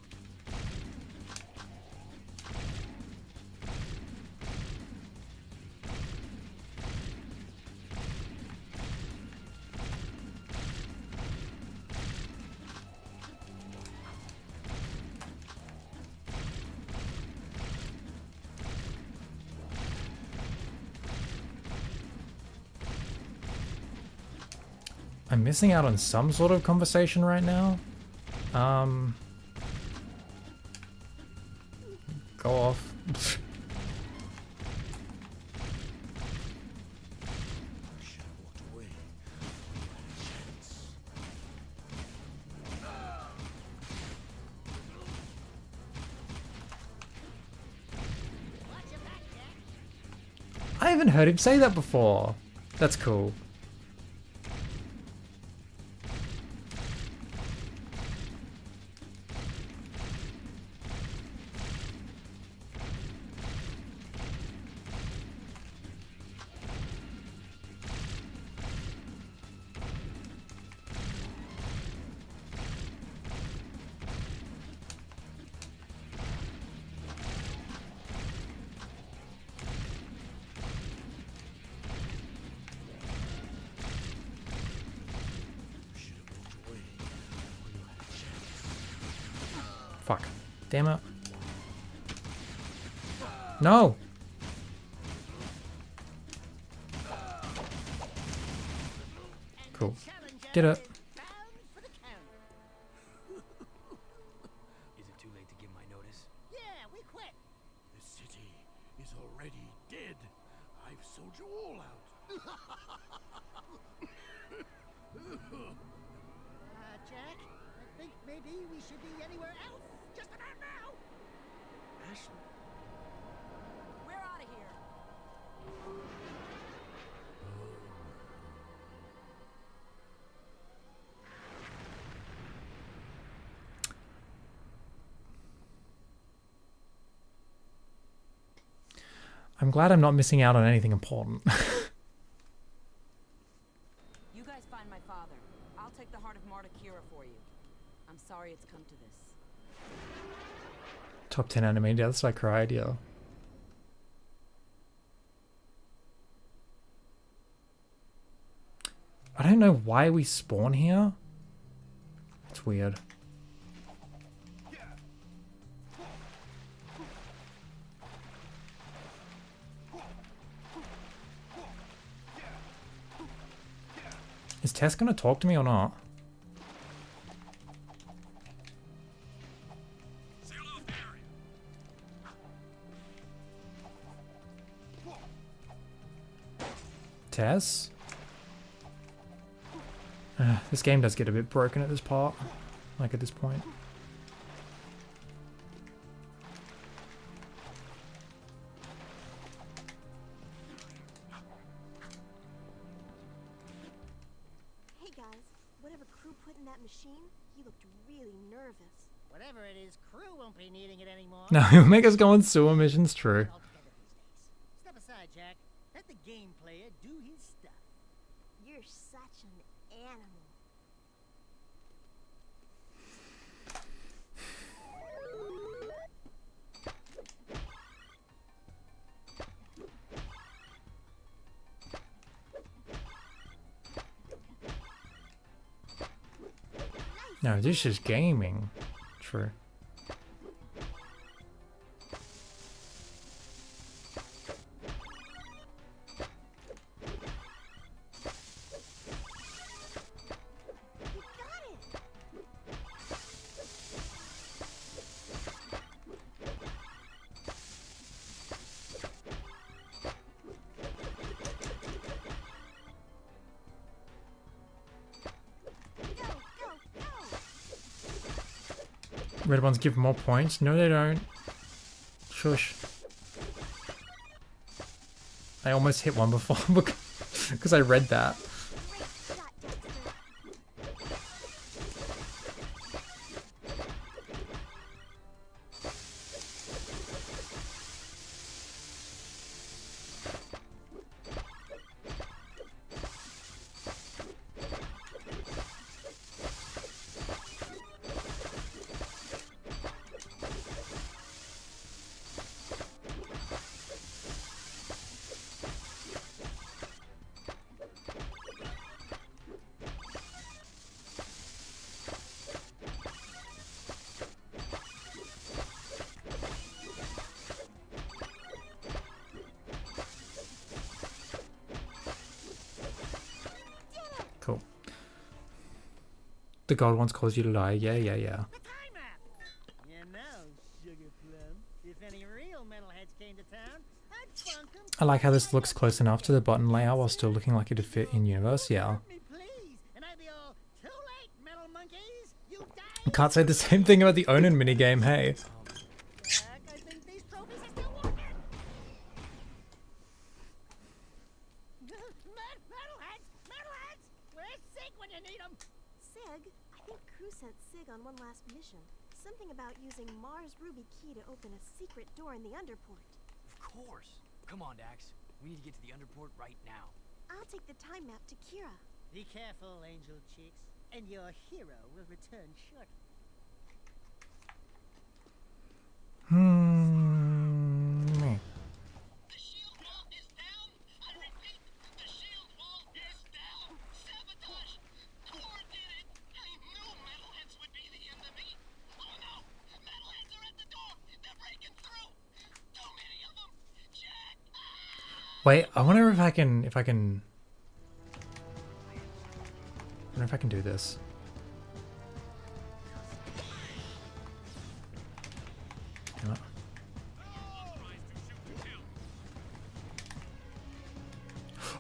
I'm missing out on some sort of conversation right now. Go off. I should have walked away. I haven't heard him say that before. That's cool. Fuck. Damn it. No! Cool. Did it. Is it too late to give my notice? Yeah, we quit. The city is already dead. sold you all out. Jack, I think maybe we should be anywhere else just about now. Ashley, We're out of here. I'm glad I'm not missing out on anything important. You guys find my father. I'll take the heart of Marta Kira for you. I'm sorry it's come to this. Top 10 anime deaths, I cried, yeah. I don't know why we spawn here. It's weird. Is Tess gonna talk to me or not? Seal off the area. Tess? This game does get a bit broken at this part. Like at this point. Hey guys, whatever Crew put in that machine, he looked really nervous. Whatever it is, Crew won't be needing it anymore. No, he'll make us go on sewer missions, true. All together these days. Step aside, Jack. Let the game player do his stuff. You're such an animal. No, this is gaming. True. You got it! Go, go, go! Red ones give more points. No, they don't. Shush. I almost hit one before because I read that. Great shot, Dexter. Cool. The gold ones cause you to lie. Yeah, yeah, yeah. The time map! You know, Sugar Plum, if any real metalheads came to town, I'd funk them. I like how this looks close enough to the button layout while still looking like it'd fit in universe. Yeah. Me, please, and I'd be all, too late, metal monkeys! You I died! can't say the same thing about the Onin minigame, hey. Jack, I think these trophies are still working! Metalheads! Metalheads! Where's Zeke when you need him? Sig, I think Crew sent Sig on one last mission. Something about using Mars Ruby key to open a secret door in the underport. Of course. Come on, Dax. We need to get to the underport right now. I'll take the time map to Kira. Be careful, Angel Chicks, and your hero will return shortly. The shield wall is down. I repeat, the shield wall is down. Sabotage. Thor did it. I knew metalheads would be the enemy. Oh no! Metalheads are at the door. They're breaking through. Too many of them. Jack. Wait, I wonder if I can I wonder if I can do this. You know what?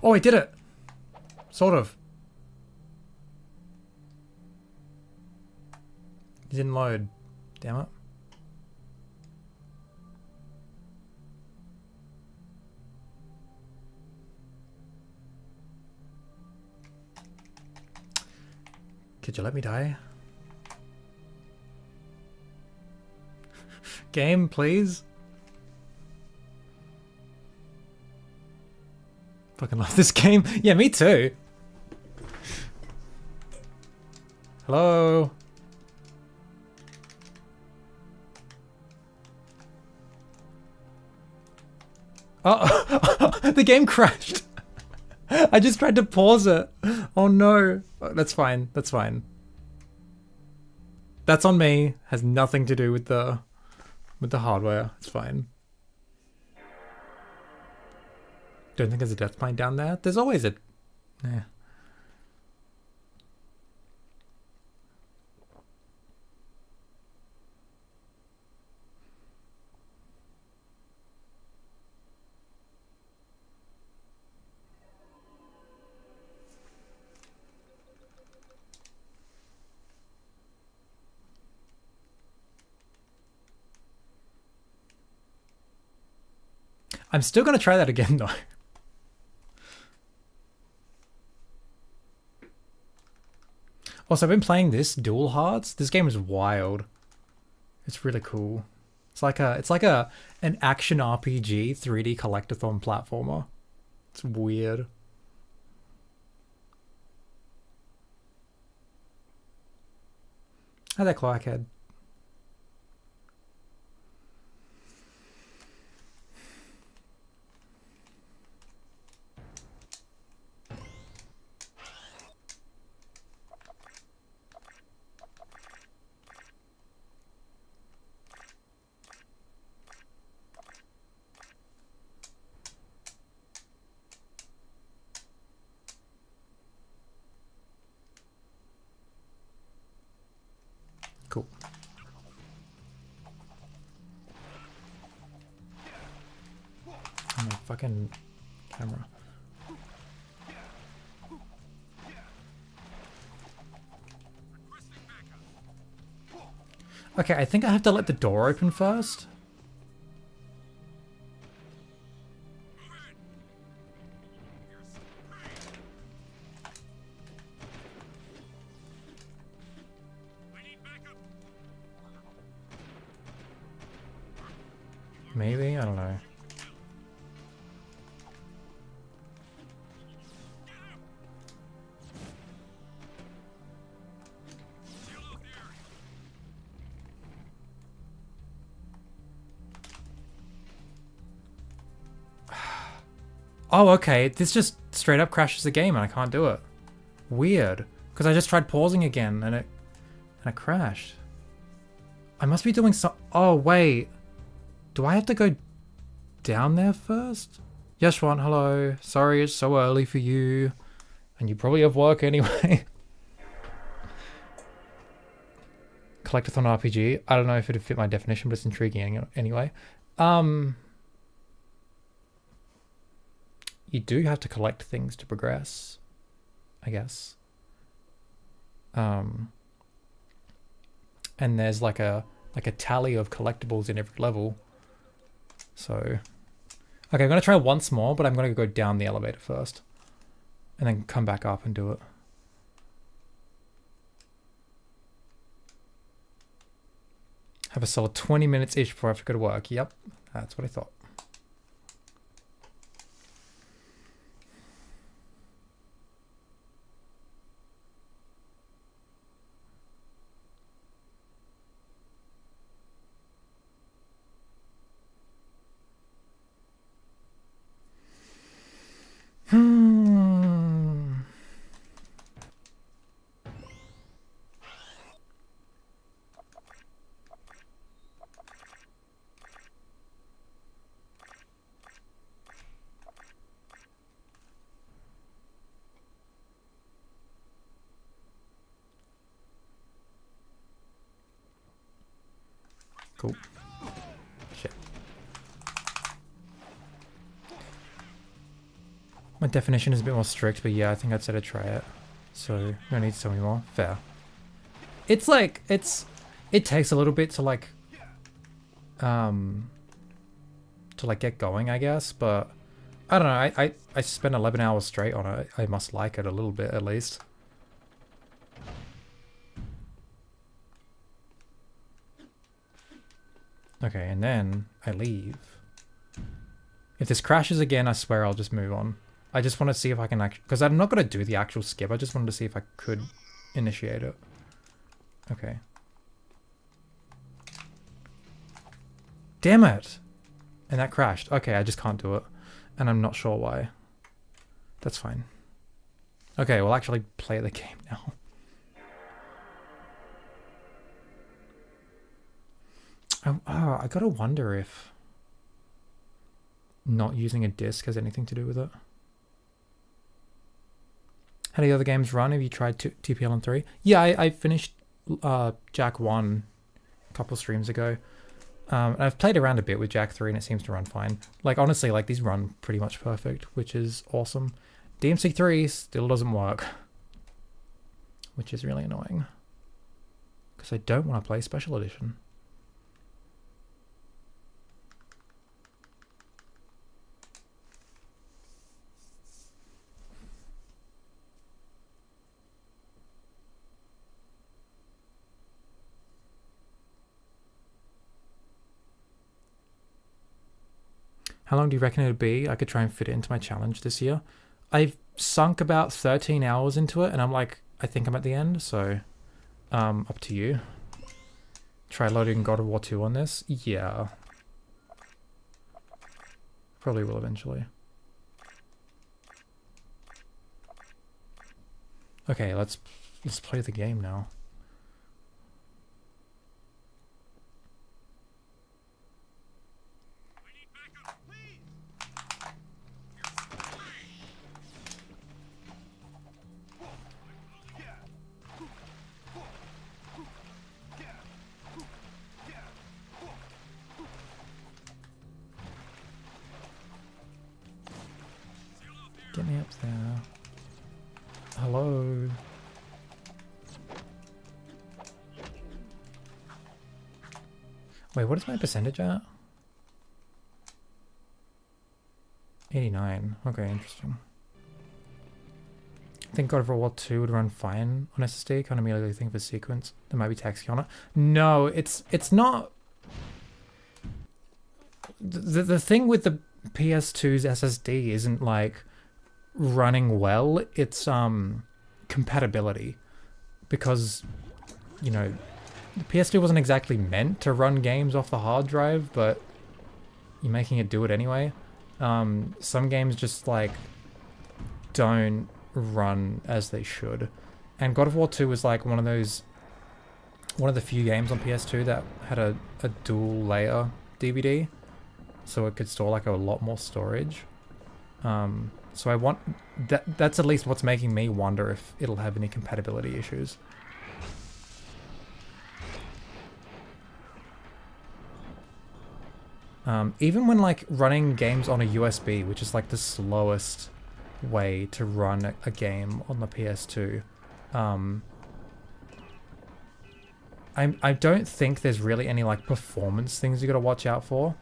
Oh, I did it! Sort of. It didn't load. Damn it. Could you let me die? Game, please? Fucking love this game. Yeah, me too. Hello? Oh, the game crashed. I just tried to pause it. Oh no. Oh, that's fine. That's fine. That's on me. Has nothing to do with the hardware. It's fine. Don't think there's a death plane down there. There's always a... Yeah. I'm still gonna try that again though. Also, I've been playing this Dual Hearts. This game is wild. It's really cool. It's like an action RPG 3D collectathon platformer. It's weird. Hi there, Clarkhead. Cool. Oh, my fucking camera. Okay, I think I have to let the door open first. Maybe? I don't know. Oh, okay. This just straight up crashes the game and I can't do it. Weird. Because I just tried pausing again and it crashed. I must be doing some... Oh, wait. Do I have to go down there first? Yeshwan, hello. Sorry it's so early for you. And you probably have work anyway. Collectathon RPG. I don't know if it'd fit my definition, but it's intriguing anyway. You do have to collect things to progress, I guess. And there's like a tally of collectibles in every level. So, okay, I'm gonna try once more, but I'm gonna go down the elevator first, and then come back up and do it. Have a solid 20 minutes each before I have to go to work. Yep, that's what I thought. Cool. Shit. My definition is a bit more strict, but yeah, I think I'd say to try it. So, no need to tell me more. Fair. It's like, it takes a little bit to like get going, I guess, but I don't know, I spent 11 hours straight on it. I must like it a little bit, at least. Okay, and then I leave. If this crashes again, I swear I'll just move on. I just want to see if I can actually... Because I'm not going to do the actual skip. I just wanted to see if I could initiate it. Okay. Damn it! And that crashed. Okay, I just can't do it. And I'm not sure why. That's fine. Okay, we'll actually play the game now. I gotta wonder if not using a disc has anything to do with it. How do the other games run? Have you tried TPL and 3? Yeah, I finished Jack 1 a couple streams ago. And I've played around a bit with Jack 3 and it seems to run fine. Like, honestly, like, these run pretty much perfect, which is awesome. DMC 3 still doesn't work, which is really annoying. Because I don't want to play Special Edition. How long do you reckon it'd be? I could try and fit it into my challenge this year. I've sunk about 13 hours into it, and I'm like, I think I'm at the end, so up to you. Try loading God of War 2 on this? Yeah. Probably will eventually. Okay, let's play the game now. Get me up there. Hello. Wait, what is my percentage at? 89. Okay, interesting. I think God of War 2 would run fine on SSD. Can't immediately think of a sequence. There might be taxi on it. No, it's not. The thing with the PS2's SSD isn't like running well, it's compatibility, because, you know, the PS2 wasn't exactly meant to run games off the hard drive, but you're making it do it anyway. Some games just like don't run as they should, and God of War 2 was like one of the few games on PS2 that had a dual layer DVD, so it could store like a lot more storage. So I want that's at least what's making me wonder if it'll have any compatibility issues. Even when like running games on a USB, which is like the slowest way to run a game on the PS2, I don't think there's really any like performance things you gotta watch out for.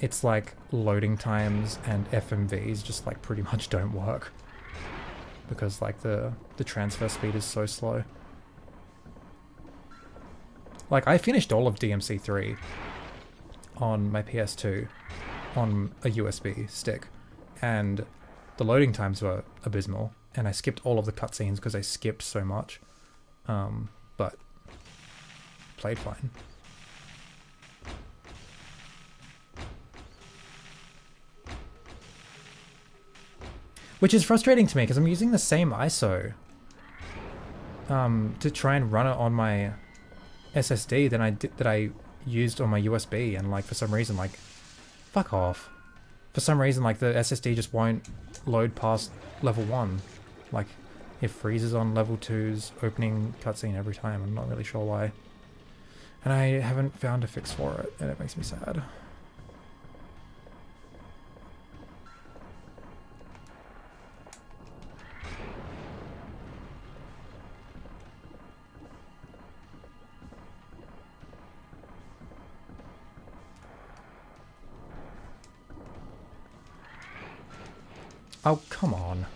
It's like loading times and FMVs just like pretty much don't work because like the transfer speed is so slow. Like I finished all of DMC 3 on my PS2 on a USB stick, and the loading times were abysmal, and I skipped all of the cutscenes because I skipped so much, but played fine. Which is frustrating to me because I'm using the same ISO to try and run it on my SSD that I used on my USB, and like for some reason, like, fuck off. For some reason, like the SSD just won't load past level 1. Like it freezes on level 2's opening cutscene every time. I'm not really sure why. And I haven't found a fix for it, and it makes me sad. Oh, come on.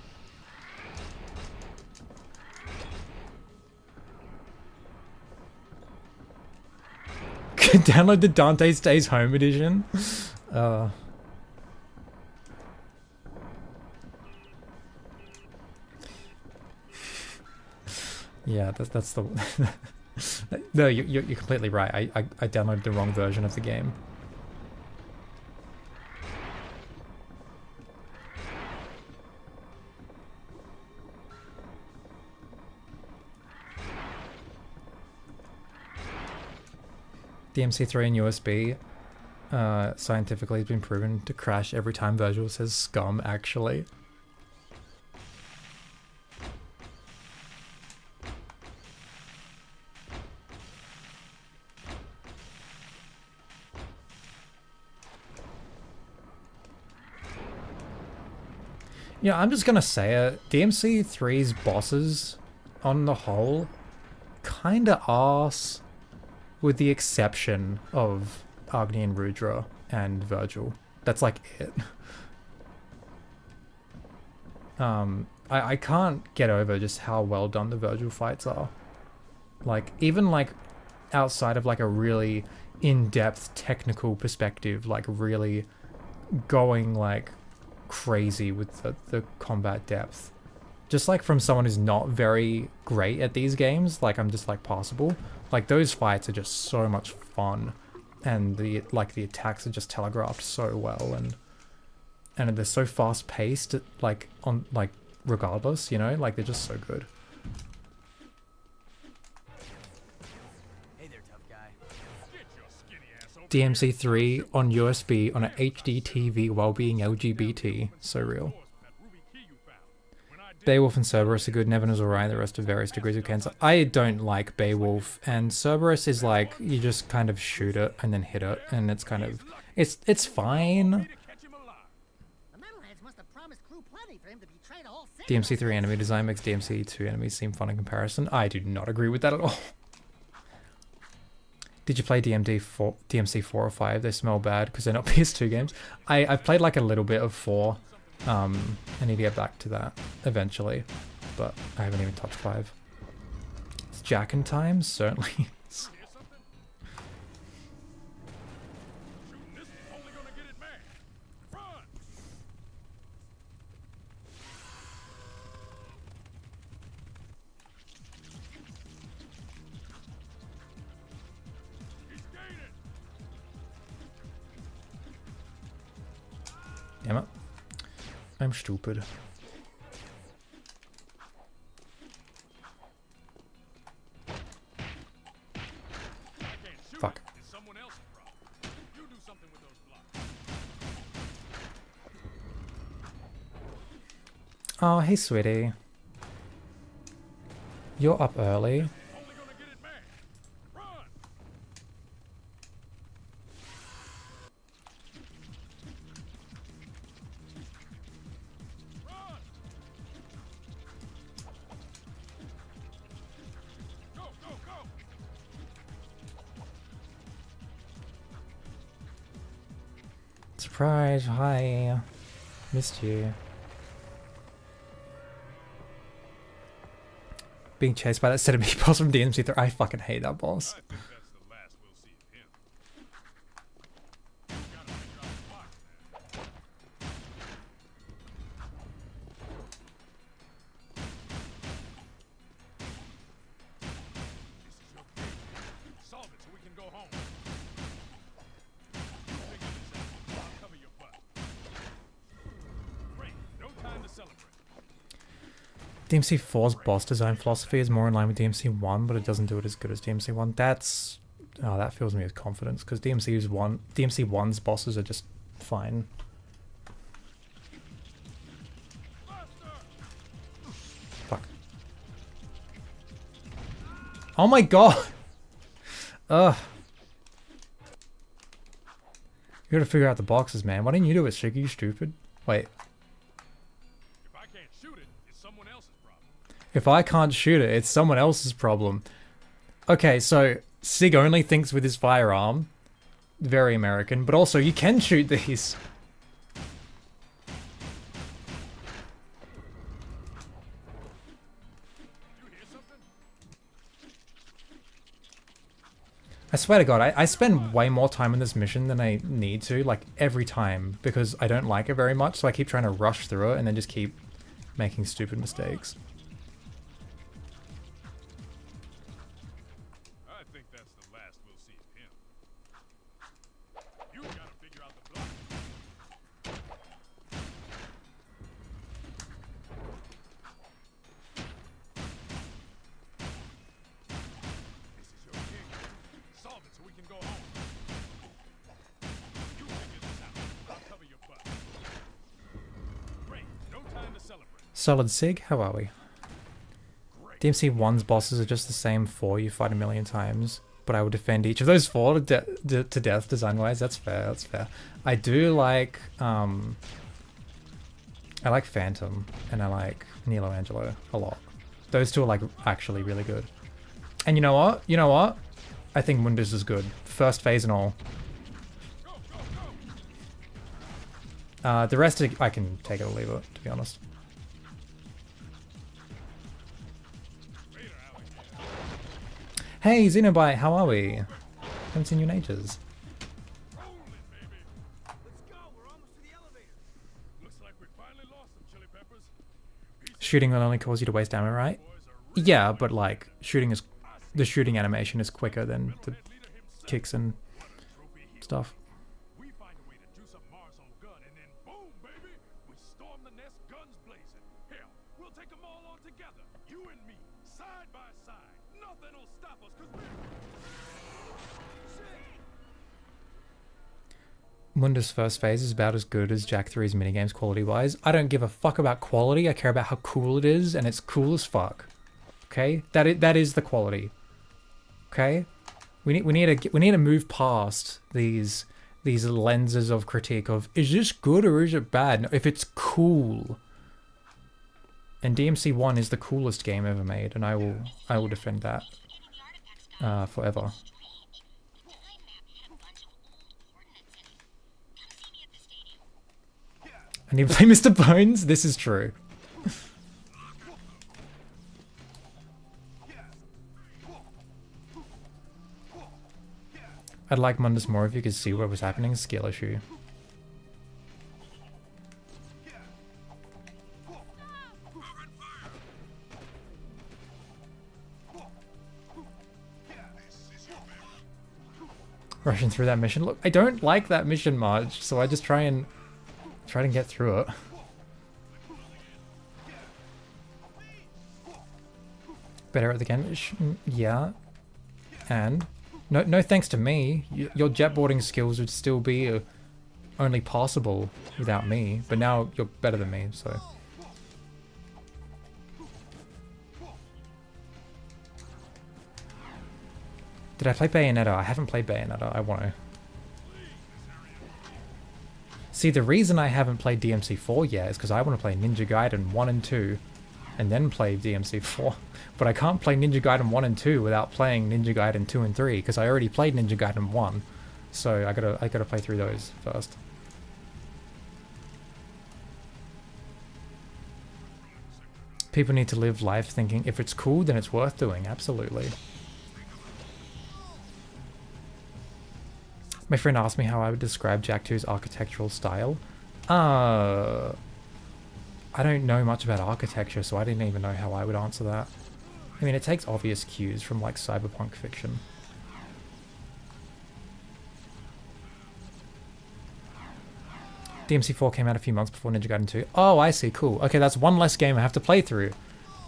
Download the Dante Stays Home edition. Yeah, that's the. No, you're completely right. I downloaded the wrong version of the game. DMC3 and USB scientifically has been proven to crash every time Virgil says scum, actually. Yeah, I'm just gonna say it. DMC3's bosses, on the whole, kinda arse. With the exception of Agni and Rudra and Virgil. That's like it. I can't get over just how well done the Virgil fights are. Like, even like outside of like a really in-depth technical perspective, like really going like crazy with the combat depth. Just like from someone who's not very great at these games, like I'm just like passable. Like those fights are just so much fun, and the attacks are just telegraphed so well, and they're so fast paced. Like regardless, you know, like they're just so good. Hey there, tough guy. DMC3 on USB on an HD TV while being LGBT, so real. Beowulf and Cerberus are good, Nevin is alright, the rest are various degrees of cancer. I don't like Beowulf, and Cerberus is like, you just kind of shoot it and then hit it, and it's kind of, it's fine. The metalheads must have promised Clue plenty for him to betray the whole city. DMC3 enemy design makes DMC2 enemies seem fun in comparison. I do not agree with that at all. Did you play DMC4 or 5? They smell bad because they're not PS2 games. I've played like a little bit of 4. I need to get back to that eventually, but I haven't even touched 5. It's Jack in time, certainly. Damn it. I'm stupid. Fuck. Oh, hey, sweetie. You're up early. Surprise, hi. Missed you. Being chased by that set of meatballs from DMC3. I fucking hate that boss. DMC4's boss design philosophy is more in line with DMC1, but it doesn't do it as good as DMC1. That's... oh, that fills me with confidence, because DMC1's bosses are just fine. Fuck. Oh my god! Ugh. You gotta figure out the boxes, man. Why didn't you do it, Shiggy, you stupid? Wait. If I can't shoot it, it's someone else's problem. Okay, so Sig only thinks with his firearm. Very American, but also you can shoot these. I swear to God, I spend way more time in this mission than I need to, like every time, because I don't like it very much, so I keep trying to rush through it and then just keep making stupid mistakes. I think that's the last we'll see of him. You gotta figure out the block. This is your king. Solve it so we can go home. You figure this out. I'll cover your butt. Great. No time to celebrate. Solid Sig, how are we? DMC 1's bosses are just the same 4 you fight a million times, but I will defend each of those 4 to death design-wise. That's fair, that's fair. I do like, I like Phantom, and I like Nilo Angelo a lot. Those 2 are like actually really good. And you know what? You know what? I think Mundus is good. First phase and all. The rest I can take it or leave it, to be honest. Hey, Xenobite, how are we? Haven't seen you in ages. Shooting will only cause you to waste ammo, right? Yeah, but like, the shooting animation is quicker than the kicks and stuff. We find a way to juice up Mars on gun, and then boom, baby, we storm the nest, guns blazing. Hell, we'll take them all on together, you and me, side by side. Nothing'll stop us, 'cause we're... Mundus' first phase is about as good as Jack 3's minigames quality-wise. I don't give a fuck about quality, I care about how cool it is, and it's cool as fuck. Okay? That is the quality. Okay? We need to move past these lenses of critique of, is this good or is it bad? No, if it's cool. And DMC 1 is the coolest game ever made, and I will defend that forever. I need to play Mr. Bones? This is true. I'd like Mundus more if you could see what was happening. Skill issue. Rushing through that mission. Look, I don't like that mission much, so I just try and get through it. Better at the game? Yeah. And no thanks to me. Your jetboarding skills would still be only passable without me, but now you're better than me, so. Did I play Bayonetta? I haven't played Bayonetta. I want to. See, the reason I haven't played DMC 4 yet is because I want to play Ninja Gaiden 1 and 2 and then play DMC 4. But I can't play Ninja Gaiden 1 and 2 without playing Ninja Gaiden 2 and 3 because I already played Ninja Gaiden 1. So I gotta play through those first. People need to live life thinking if it's cool, then it's worth doing. Absolutely. My friend asked me how I would describe Jak 2's architectural style. I don't know much about architecture, so I didn't even know how I would answer that. I mean, it takes obvious cues from like cyberpunk fiction. DMC 4 came out a few months before Ninja Gaiden 2. Oh, I see, cool. Okay, that's one less game I have to play through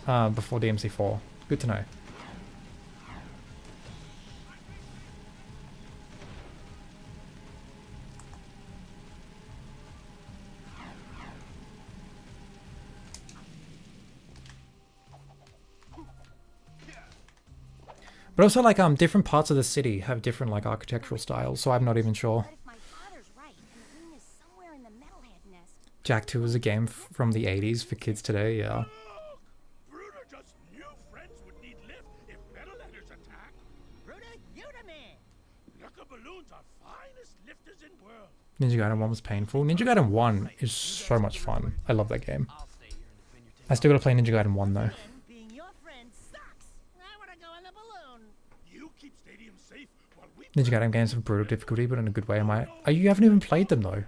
before DMC 4. Good to know. But also, like, different parts of the city have different, like, architectural styles, so I'm not even sure. Jak 2 was a game from the 80s for kids today, yeah. Bruder just knew friends would need lift if metalheaders attack. Bruder, you the man. Yucca balloons are finest lifters in world. Ninja Gaiden 1 was painful. Ninja Gaiden 1 is so much fun. I love that game. I still gotta play Ninja Gaiden 1 though. Being your friend sucks. I want to go in the balloon. You keep stadium safe while we Ninja Gaiden games have brutal difficulty, but in a good way. Am I? Oh, you haven't even played them though.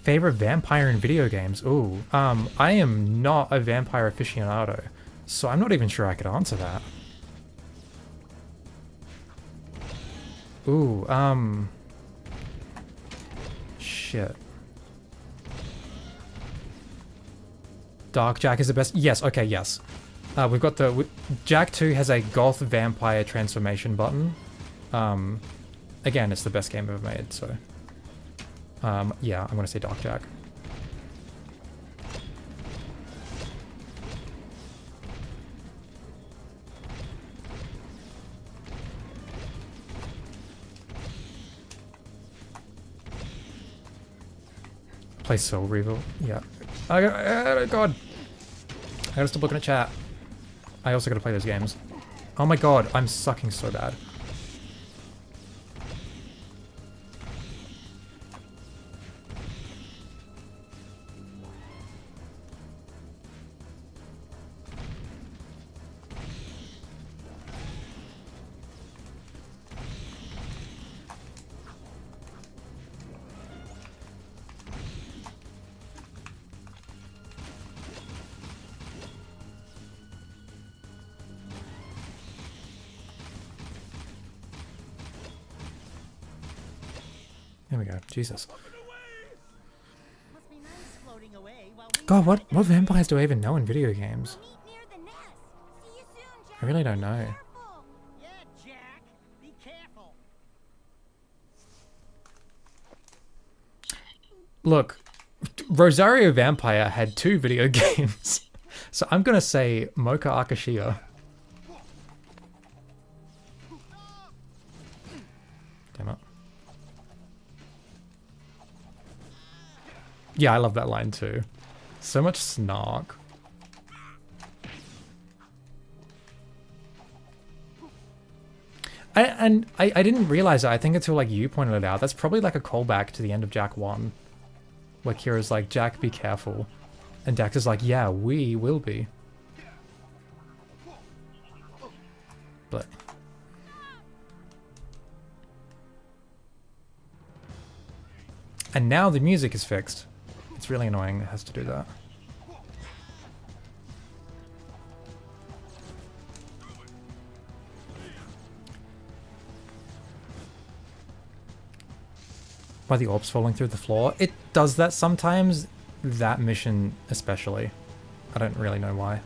Favorite vampire in video games? Ooh, I am not a vampire aficionado, so I'm not even sure I could answer that. Ooh, shit. Dark Jack is the best. Yes, okay, yes. We've got the Jack 2 has a goth vampire transformation button. Again, it's the best game ever made, so yeah, I'm gonna say Dark Jack. Play Soul Reveal. Yeah. God. I gotta stop looking at chat. I also gotta play those games. Oh my god, I'm sucking so bad. There we go. Jesus. Must be nice floating away while we God, what vampires do I even know in video games? I really don't know. Yeah, Jack. Be careful. Look, Rosario Vampire had 2 video games. So I'm gonna say Mocha Akashiya. Damn it. Yeah, I love that line too. So much snark. I didn't realize it, I think until like you pointed it out. That's probably like a callback to the end of Jack 1. Where Kira's like, Jack, be careful. And Dax is like, yeah, we will be. But... And now the music is fixed. It's really annoying, it has to do that. Why the orbs falling through the floor? It does that sometimes, that mission especially. I don't really know why.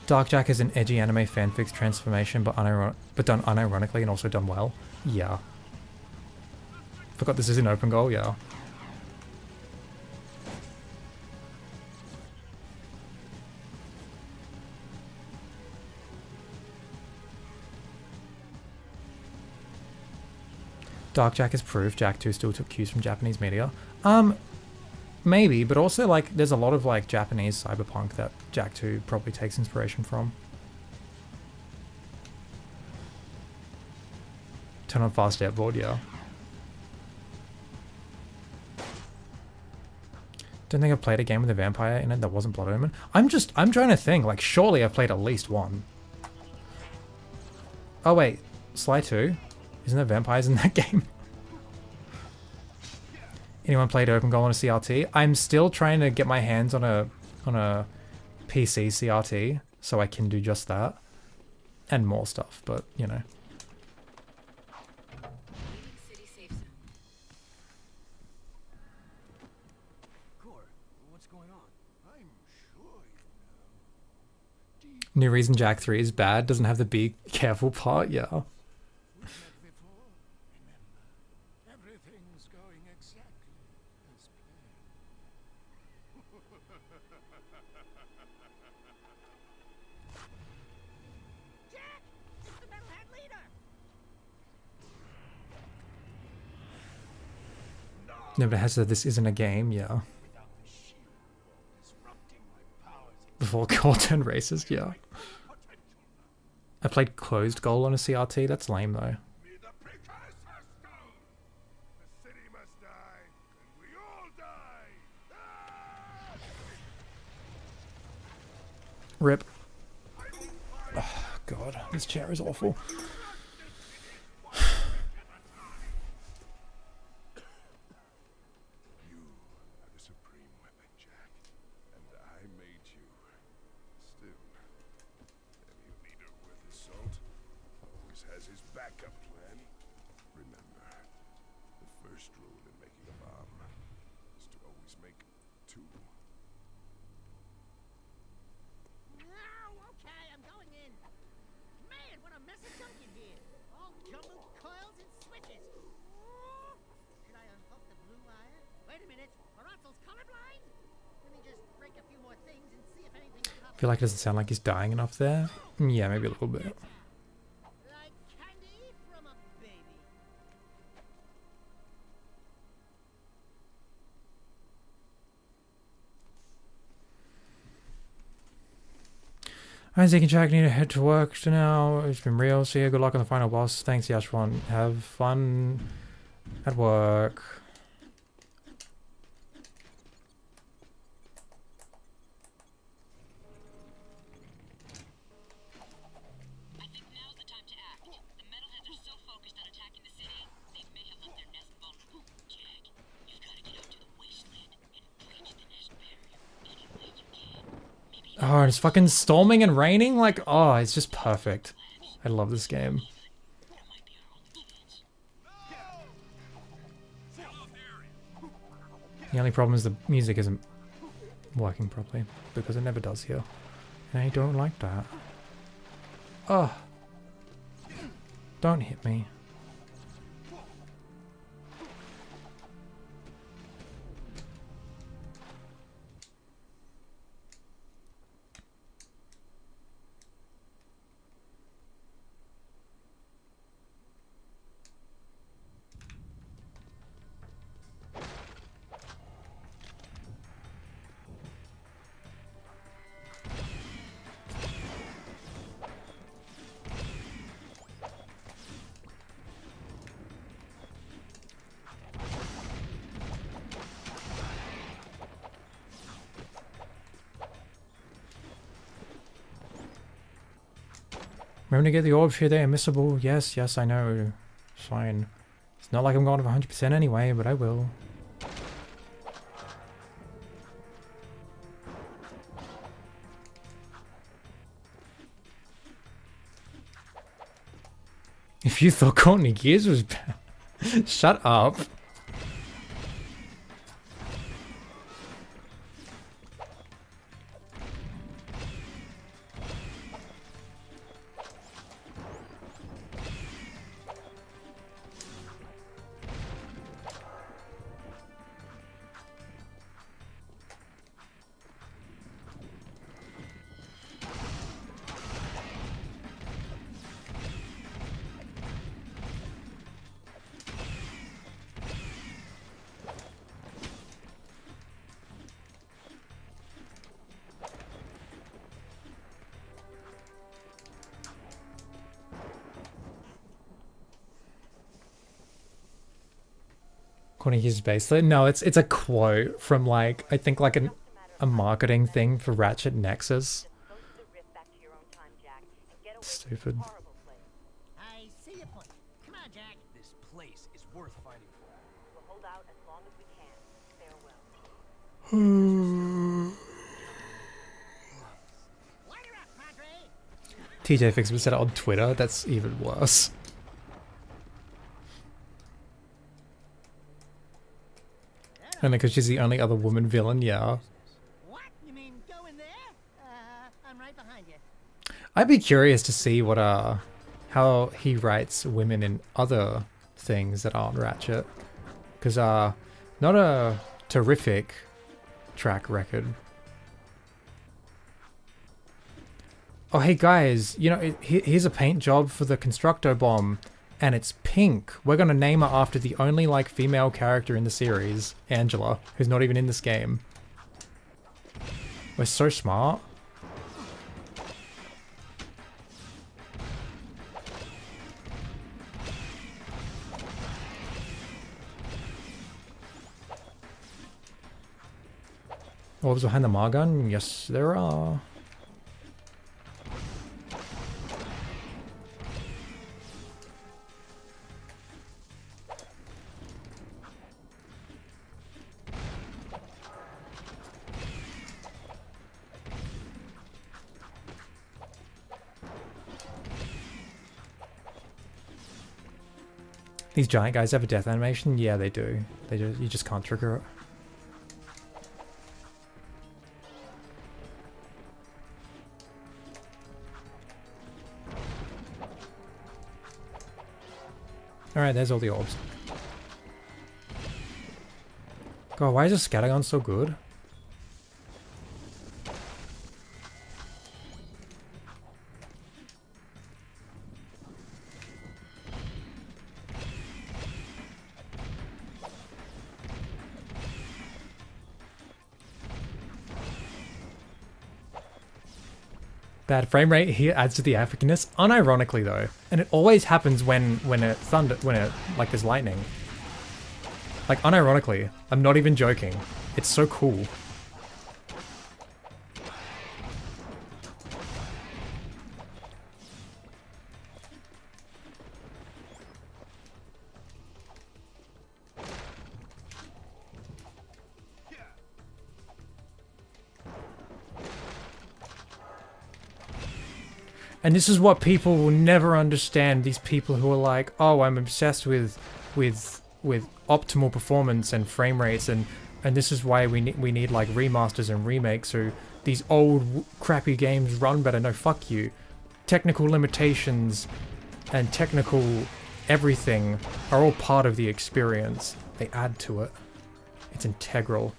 Dark Jack is an edgy anime fanfic transformation, but done unironically and also done well. Yeah. Forgot this is an open goal, yeah. Dark Jack is proof Jack 2 still took cues from Japanese media. Maybe, but also like there's a lot of like Japanese cyberpunk that Jack 2 probably takes inspiration from. Turn on fast airboard, yeah. Don't think I've played a game with a vampire in it that wasn't Blood Omen. I'm trying to think, like surely I've played at least one. Oh wait, Sly 2? Isn't there vampires in that game? Anyone played Open Goal on a CRT? I'm still trying to get my hands on a PC CRT so I can do just that. And more stuff, but you know. What's going on? I'm sure you know. New reason Jack 3 is bad, doesn't have the be careful part, yeah. We met before, remember? Everything's going exactly as planned. Jack! It's the metalhead leader! No, but it has said this isn't a game, yeah. Before Core turned racist, yeah. I played Closed Goal on a CRT, that's lame though. The city Rip. Oh, God, this chair is awful. You are the supreme weapon, Jack. And I made you. Still, any leader worth his salt always has his backup plan. Remember, the first rule in making a bomb is to always make two. Oh, okay, I'm going in. Man, what a mess of junk in here. All jumbled coils and switches. Should I unhook the blue wire? Wait a minute. Powercell's colorblind? Let me just break a few more things and see if anything I feel like it doesn't sound like he's dying enough there. Yeah, maybe a little bit. like candy from a baby. Alright, Zeke and Jack need to head to work now. It's been real. See ya. Good luck on the final boss. Thanks, Yashwan. Have fun at work. I think now's the time to act. The metalheads are so focused on attacking the city, they may have left their nest vulnerable. Jack, you've got to get out to the wasteland and breach the nest barrier any way you can. Maybe Oh, it's fucking storming and raining? Like, oh, it's just perfect. I love this game. it might be our only chance. The only problem is the music isn't working properly, because it never does here. And I don't like that. Oh. Don't hit me. Remember to get the orbs here, they're missable. Yes, yes, I know. It's fine. It's not like I'm going to 100% anyway, but I will. If you thought Courtney Gears was bad, shut up. Courtney Gears based. No, it's a quote from like I think like a marketing thing for Ratchet Nexus. Stupid. I see your point. Come on, Jack. This place is worth fighting for. We'll hold out as long as we can. Farewell. Light her up, Padre. TJ Fix said it on Twitter. That's even worse. Only because she's the only other woman villain, yeah. What? You mean go in there? I'm right behind you. I'd be curious to see what how he writes women in other things that aren't Ratchet. Because not a terrific track record. Oh hey guys, you know, here's a paint job for the Constructo bomb. And it's pink. We're gonna name her after the only like female character in the series, Angela, who's not even in this game. We're so smart. Orbs behind the Margun? Yes, there are. These giant guys have a death animation? Yeah, they do. They do. You just can't trigger it. Alright, there's all the orbs. God, why is this Scattergun so good? Bad frame rate here adds to the epicness, unironically though, and it always happens when like there's lightning. Like unironically, I'm not even joking. It's so cool. And this is what people will never understand. These people who are like, "Oh, I'm obsessed with optimal performance and frame rates, and this is why we need like remasters and remakes so these old crappy games run better." No, fuck you. Technical limitations and technical everything are all part of the experience. They add to it. It's integral.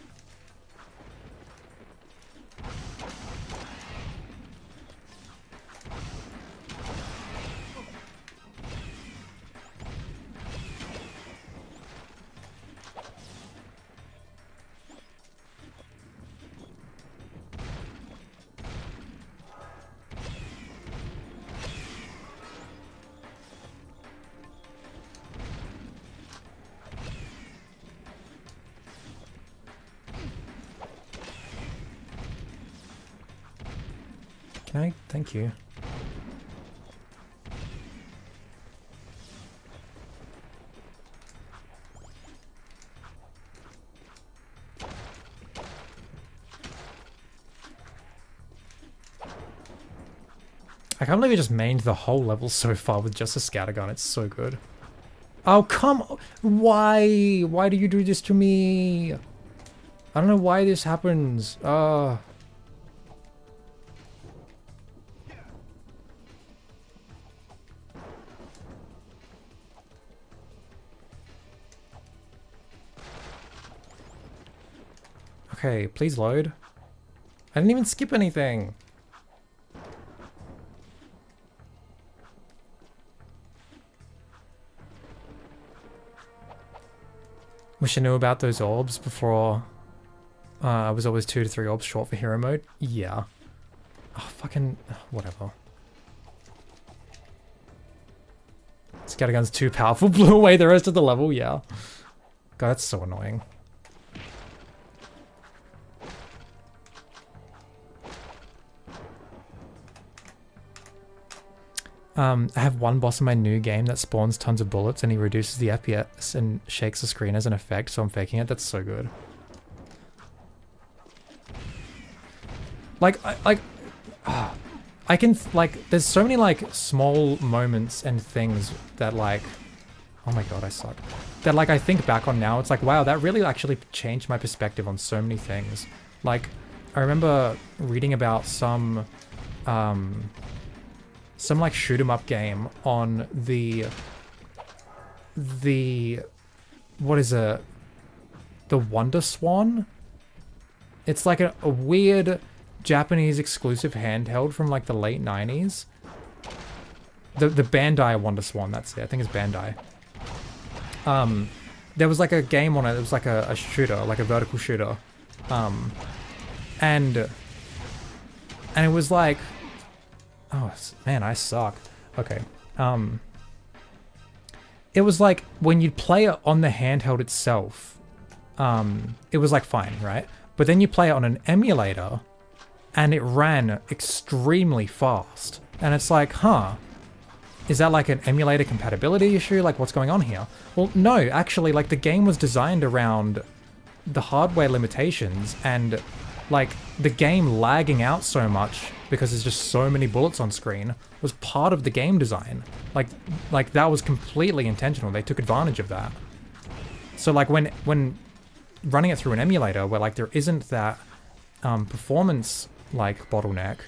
Can I? Thank you. I can't believe I just mained the whole level so far with just a scattergun. It's so good. Oh, come on. Why? Why do you do this to me? I don't know why this happens. Okay, please load. I didn't even skip anything. Wish I knew about those orbs before. I was always 2 to 3 orbs short for hero mode. Yeah. Oh, fucking whatever. Scattergun's too powerful. Blew away the rest of the level. Yeah. God, that's so annoying. I have one boss in my new game that spawns tons of bullets and he reduces the FPS and shakes the screen as an effect, so I'm faking it. That's so good. Like, I can, like, there's so many, like, small moments and things that, like, oh my god, I suck. That, like, I think back on now, it's like, wow, that really actually changed my perspective on so many things. Like, I remember reading about some like shoot 'em up game on the what is it? The Wonder Swan? It's like a weird Japanese exclusive handheld from like the late 90s. The Bandai Wonder Swan, that's it. I think it's Bandai. There was like a game on it. It was like a shooter, like a vertical shooter. And it was like, oh man, I suck. Okay. It was like when you'd play it on the handheld itself, it was like fine, right? But then you play it on an emulator and it ran extremely fast. And it's like, huh, is that like an emulator compatibility issue? Like what's going on here? Well, no, actually, like the game was designed around the hardware limitations and like the game lagging out so much because there's just so many bullets on screen was part of the game design. Like that was completely intentional. They took advantage of that. So like when running it through an emulator where like there isn't that performance like bottleneck,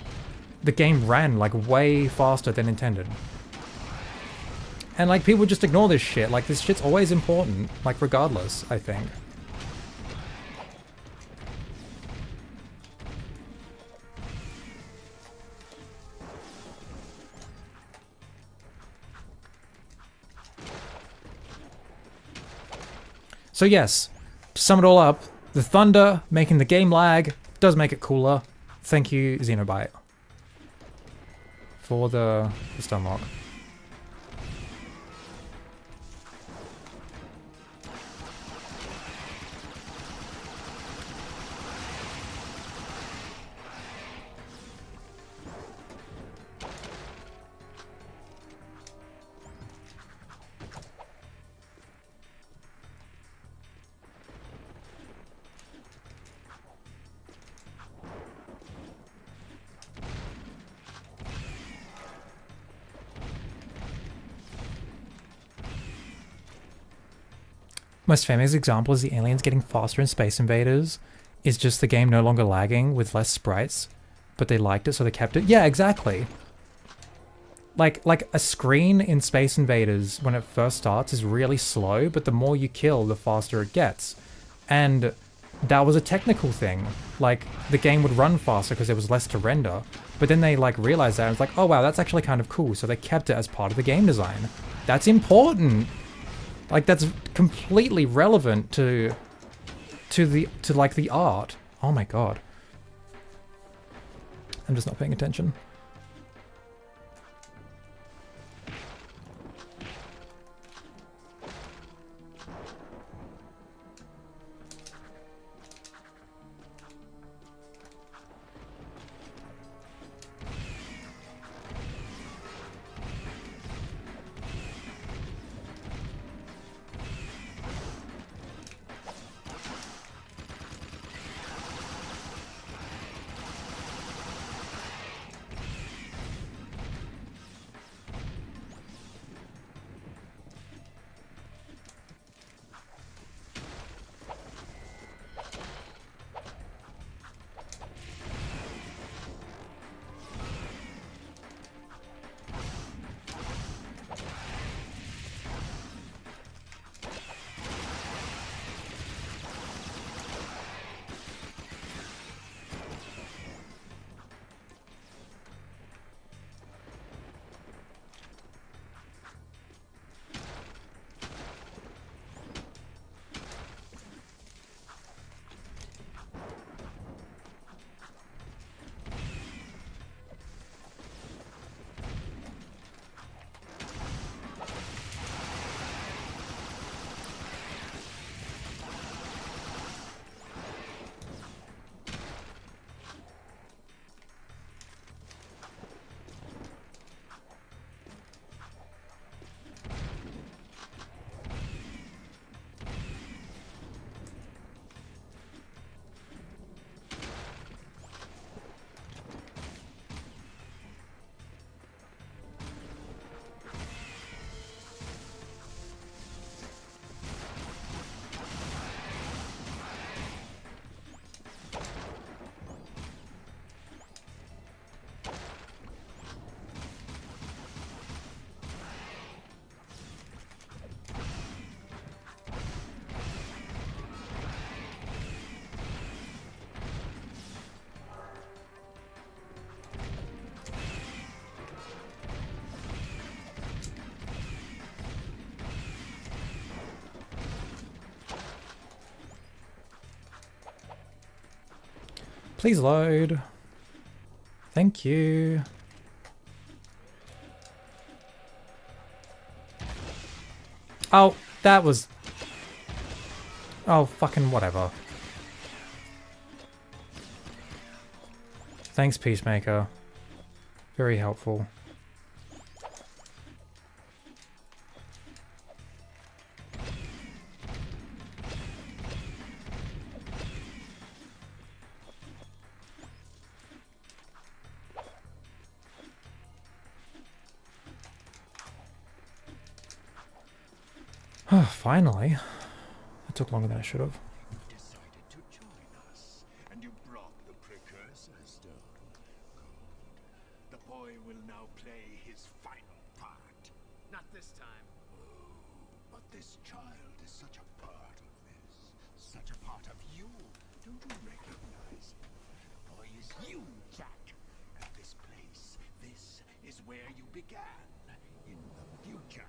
the game ran like way faster than intended. And like people just ignore this shit. Like this shit's always important, like regardless, I think. So yes, to sum it all up, the thunder making the game lag does make it cooler. Thank you, Xenobite, for the stunlock. Most famous example is the aliens getting faster in Space Invaders. Is just the game no longer lagging with less sprites, but they liked it so they kept it. Yeah, exactly. Like a screen in Space Invaders when it first starts is really slow, but the more you kill, the faster it gets. And that was a technical thing. Like the game would run faster because there was less to render. But then they like realized that and it's like, oh wow, that's actually kind of cool. So they kept it as part of the game design. That's important. Like that's completely relevant to like the art. Oh my god. I'm just not paying attention. Please load. Thank you. Oh, that was... Oh, fucking whatever. Thanks, Peacemaker. Very helpful. Oh, finally. It took longer than I should have. Decided to join us, and you brought the precursor stone. Good. The boy will now play his final part. Not this time. But this child is such a part of this, such a part of you. Don't you recognize him? The boy is you, Jack. At this place, this is where you began, in the future.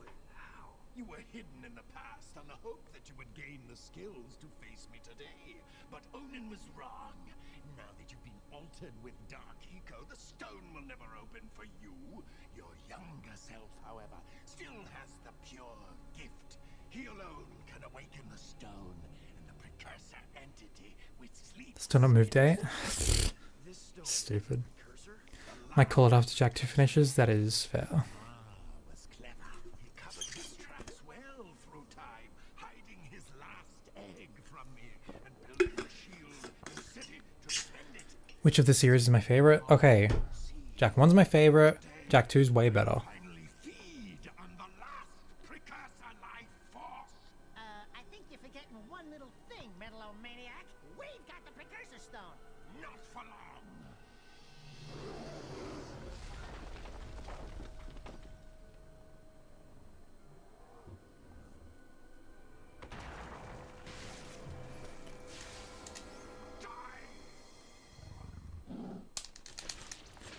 But how? You were hidden in the past on the hope that you would gain the skills to face me today. But Onin was wrong. Now that you've been altered with Dark Eco, the stone will never open for you. Your younger self, however, still has the pure gift. He alone can awaken the stone and the precursor entity which sleeps. Still not move date. Stupid. Might call it after Jack 2 finishes. That is fair. Was clever. He covered his tracks well through time, hiding his last egg from me and building a shield in the city to defend it. Which of the series is my favorite? Okay. Jack 1's my favorite. Jack 2's way better. Finally feed on the last precursor life force. I think you're forgetting one little thing, Metalomaniac. We've got the precursor stone. Not for long.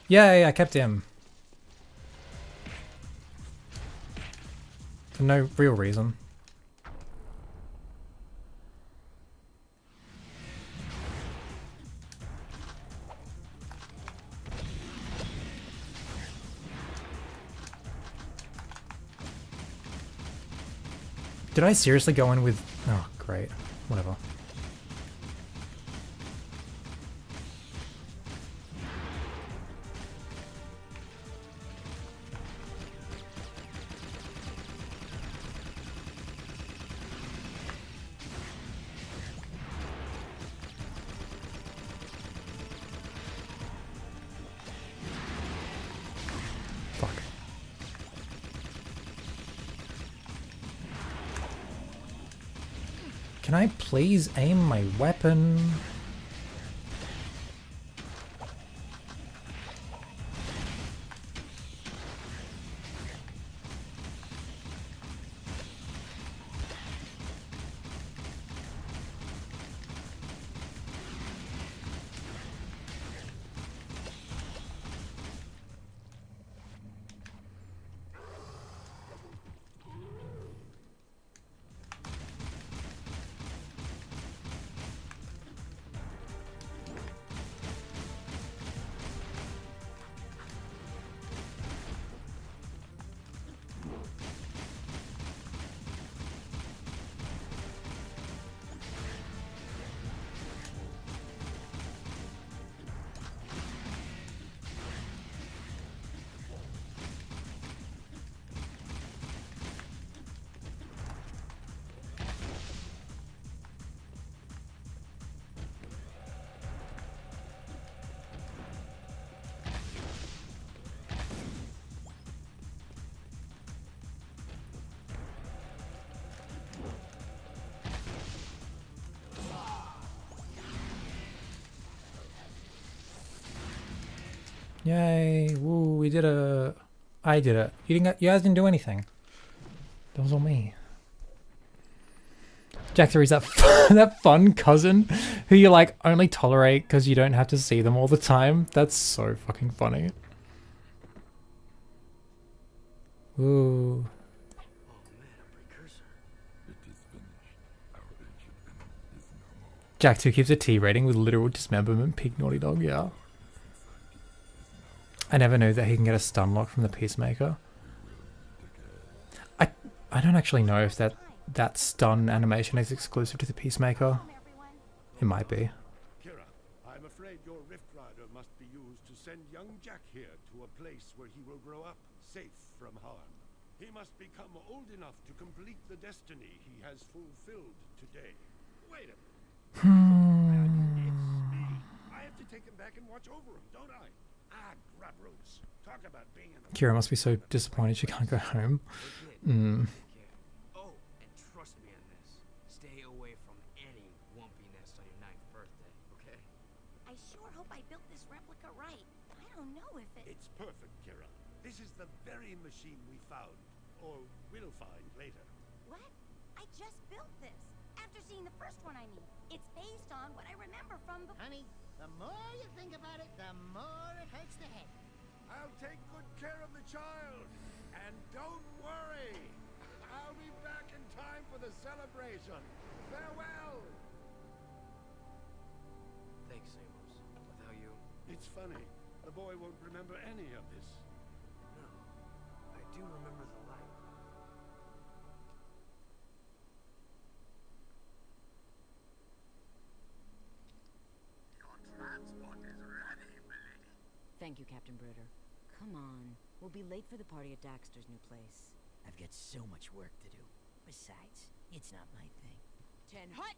Yay, I kept him. For no real reason. Did I seriously go in with... Oh, great. Whatever. Fuck. Can I please aim my weapon? Yay! Woo! We did a. I did it. You didn't. You guys didn't do anything. That was all me. Jack 3's that that fun cousin who you like only tolerate because you don't have to see them all the time. That's so fucking funny. Ooh. Jack 2 keeps a T rating with literal dismemberment. Peak naughty dog. Yeah. I never knew that he can get a stun lock from the Peacemaker. I don't actually know if that stun animation is exclusive to the Peacemaker. It might be. Kira, I'm afraid your Rift Rider must be used to send young Jack here to a place where he will grow up safe from harm. He must become old enough to complete the destiny he has fulfilled today. Wait a minute. It's me. I have to take him back and watch over him, don't I? Ah, grub roots. Talk about being in the... Kira must be so disappointed she can't go home. Mm. Oh, with it? It's perfect, Kira. This is the very machine we found, or will find later. What? I just built this. After seeing the first one, I mean. It's based on what I remember from the... Honey, the more you think about it, the more it hurts the head. I'll take good care of the child. And don't worry. I'll be back in time for the celebration. Farewell. Thanks, Amos. Without you... It's funny. The boy won't remember any of this. No. I do remember the light. Transport is ready, milady. Thank you, Captain Britter. Come on. We'll be late for the party at Daxter's new place. I've got so much work to do. Besides, it's not my thing. Hut!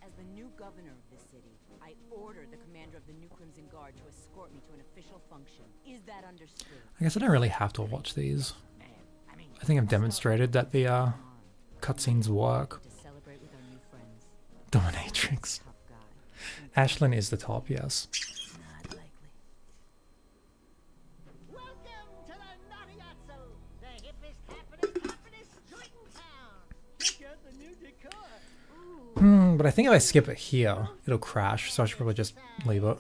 As the new governor of this city, I ordered the commander of the New Crimson Guard to escort me to an official function. Is that understood? I guess I don't really have to watch these. I think I've demonstrated that the cutscenes work. To celebrate with our new friends. Dominatrix. Ashlyn is the top, yes. Not likely. Welcome to the Naughtyazzo, the hippest, happiest joint in town. Check out the new decor. But I think if I skip it here, it'll crash, so I should probably just leave it.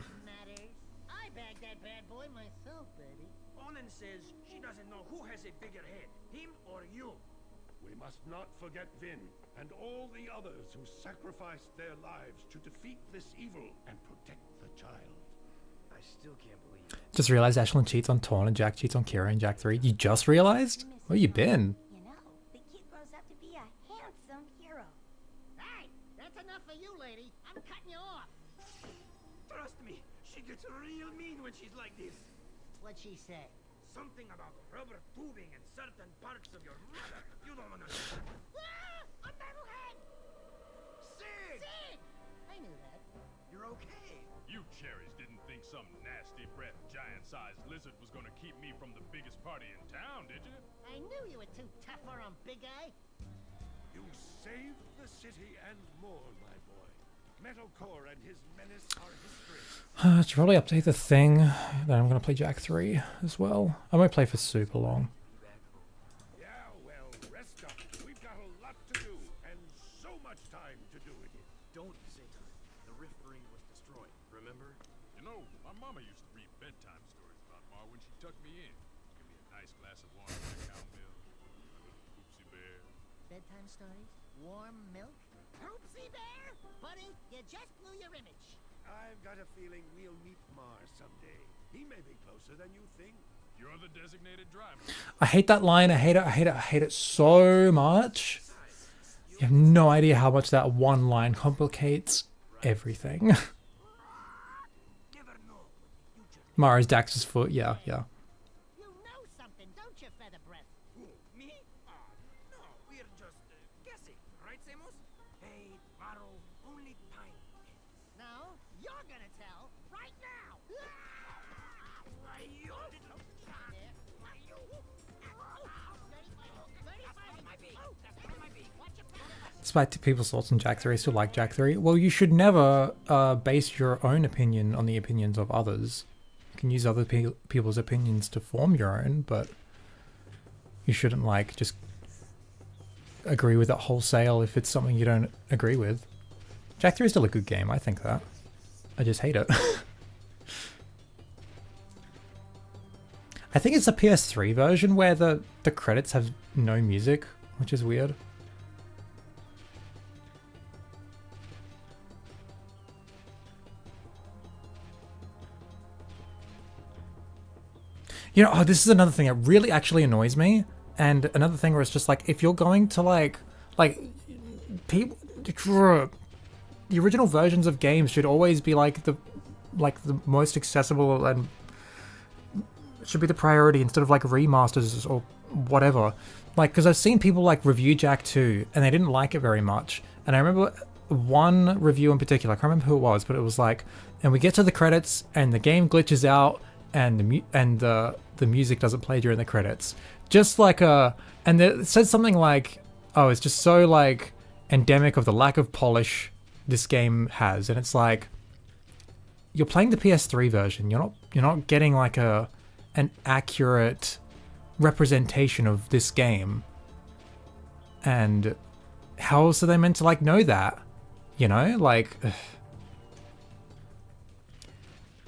I bagged that bad boy myself, baby. Onan says she doesn't know who has a bigger head, him or you. We must not forget Vin and all the others who sacrificed their lives to defeat this evil and protect the child. I still can't believe it. Just realized Ashlyn cheats on Torn and Jack cheats on Kira in Jack 3. You just realized? Where you been? You know, the kid grows up to be a handsome hero. Hey, that's enough for you, lady. I'm cutting you off. Trust me, she gets real mean when she's like this. What'd she say? Something about rubber tubing and certain parts of your mother. You don't understand. Ah! A metalhead! Zeke! Zeke! I knew that. You're okay. You cherries didn't think some nasty breath, giant-sized lizard was gonna keep me from the biggest party in town, did you? I knew you were too tough for him, big guy. You saved the city and more, my boy. Metalcore and his menace are history. I should probably update the thing. Then I'm going to play Jack 3 as well. I might play for super long. Yeah, well, rest up. We've got a lot to do and so much time to do it in. Don't say time. The Rift Ring was destroyed, remember? You know, my mama used to read bedtime stories about Ma when she tucked me in. Give me a nice glass of warm cow milk, a little poopsie bear. Bedtime stories? Warm milk? Poopsie bear? Buddy, you just blew your image. I've got a feeling we'll meet Mars someday. He may be closer than you think. You're the designated driver. I hate that line. I hate it. I hate it. I hate it so much. You have no idea how much that one line complicates everything. Mara's Dax's foot. Yeah, yeah. You know something, don't you, Feather Breath? Who? Me? No, we're just guessing, right, Amos? Hey, Maro, only time. No, you're gonna tell right now. Why, you little There. Why, you? Despite people's thoughts on Jack 3, I still like Jack 3. Well, you should never base your own opinion on the opinions of others. You can use other people's opinions to form your own, but you shouldn't, like, just agree with it wholesale if it's something you don't agree with. Jack 3 is still a good game, I think that. I just hate it. I think it's the PS3 version where the credits have no music, which is weird. You know, oh, this is another thing that really actually annoys me. And another thing where it's just like, if you're going to like people, the original versions of games should always be like the most accessible and should be the priority instead of like remasters or whatever. Like, because I've seen people like review Jack 2 and they didn't like it very much. And I remember one review in particular, I can't remember who it was, but it was like, and we get to the credits and the game glitches out and the music doesn't play during the credits. Just like and it said something like, oh, it's just so like endemic of the lack of polish this game has. And it's like, you're playing the PS3 version. You're not getting like a an accurate representation of this game. And how else are they meant to like know that? You know, like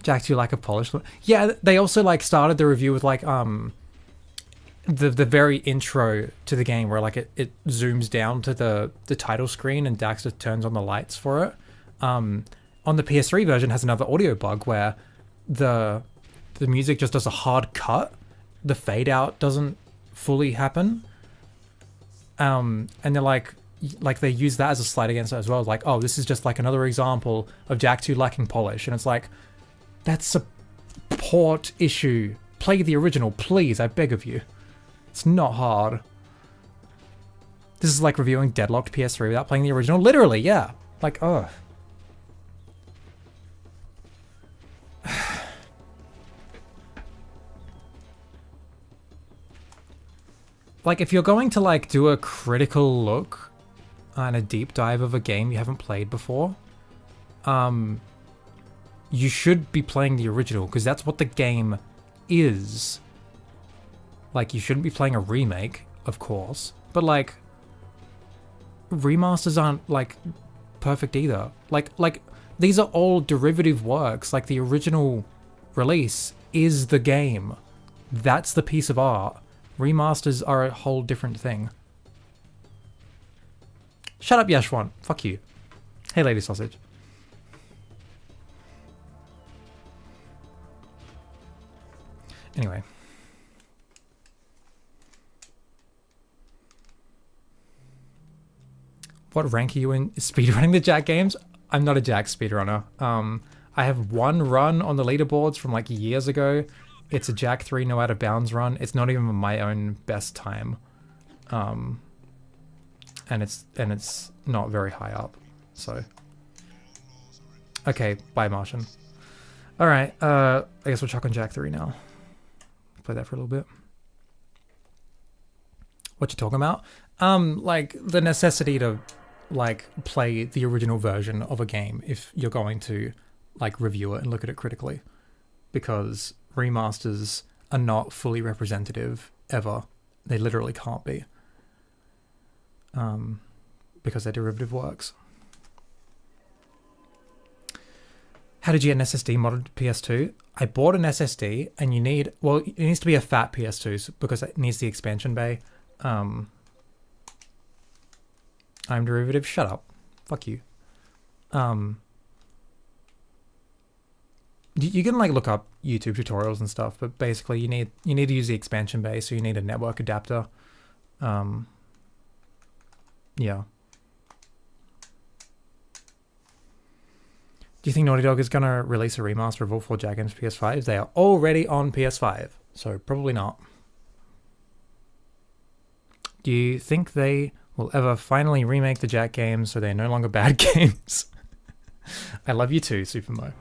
Jak 2 lack of polish. Yeah, they also like started the review with like the very intro to the game where like it zooms down to the title screen and Dax just turns on the lights for it. On the PS3 version has another audio bug where the music just does a hard cut. The fade out doesn't fully happen. And they're like they use that as a slight against it as well. Like, oh, this is just like another example of Jak 2 lacking polish. And it's like, that's a port issue. Play the original, please, I beg of you. It's not hard. This is like reviewing deadlocked PS3 without playing the original. Literally, yeah. Like, ugh. Like, if you're going to like do a critical look and a deep dive of a game you haven't played before, you should be playing the original because that's what the game is. Like, you shouldn't be playing a remake, of course, but like remasters aren't like perfect either. Like these are all derivative works. Like, the original release is the game. That's the piece of art. Remasters are a whole different thing. Shut up, Yashwan. Fuck you. Hey, Lady Sausage. Anyway. What rank are you in speedrunning the Jak games? I'm not a Jak speedrunner. I have one run on the leaderboards from like years ago. It's a Jak 3 no out of bounds run. It's not even my own best time. And it's not very high up. So okay, bye Martian. Alright, I guess we'll chuck on Jak 3 now. Play that for a little bit. What you talking about? Like the necessity to like play the original version of a game if you're going to like review it and look at it critically, because remasters are not fully representative ever. They literally can't be, because they're derivative works. How did you get an SSD modded to PS2? I bought an SSD, and you need, well, it needs to be a fat PS2 because it needs the expansion bay. I'm derivative. Shut up. Fuck you. You can like look up YouTube tutorials and stuff, but basically you need to use the expansion bay, so you need a network adapter. Yeah. Do you think Naughty Dog is gonna release a remaster of all 4 Jak games for PS5? They are already on PS5, so probably not. Do you think they will ever finally remake the Jak games so they're no longer bad games? I love you too, Supermo.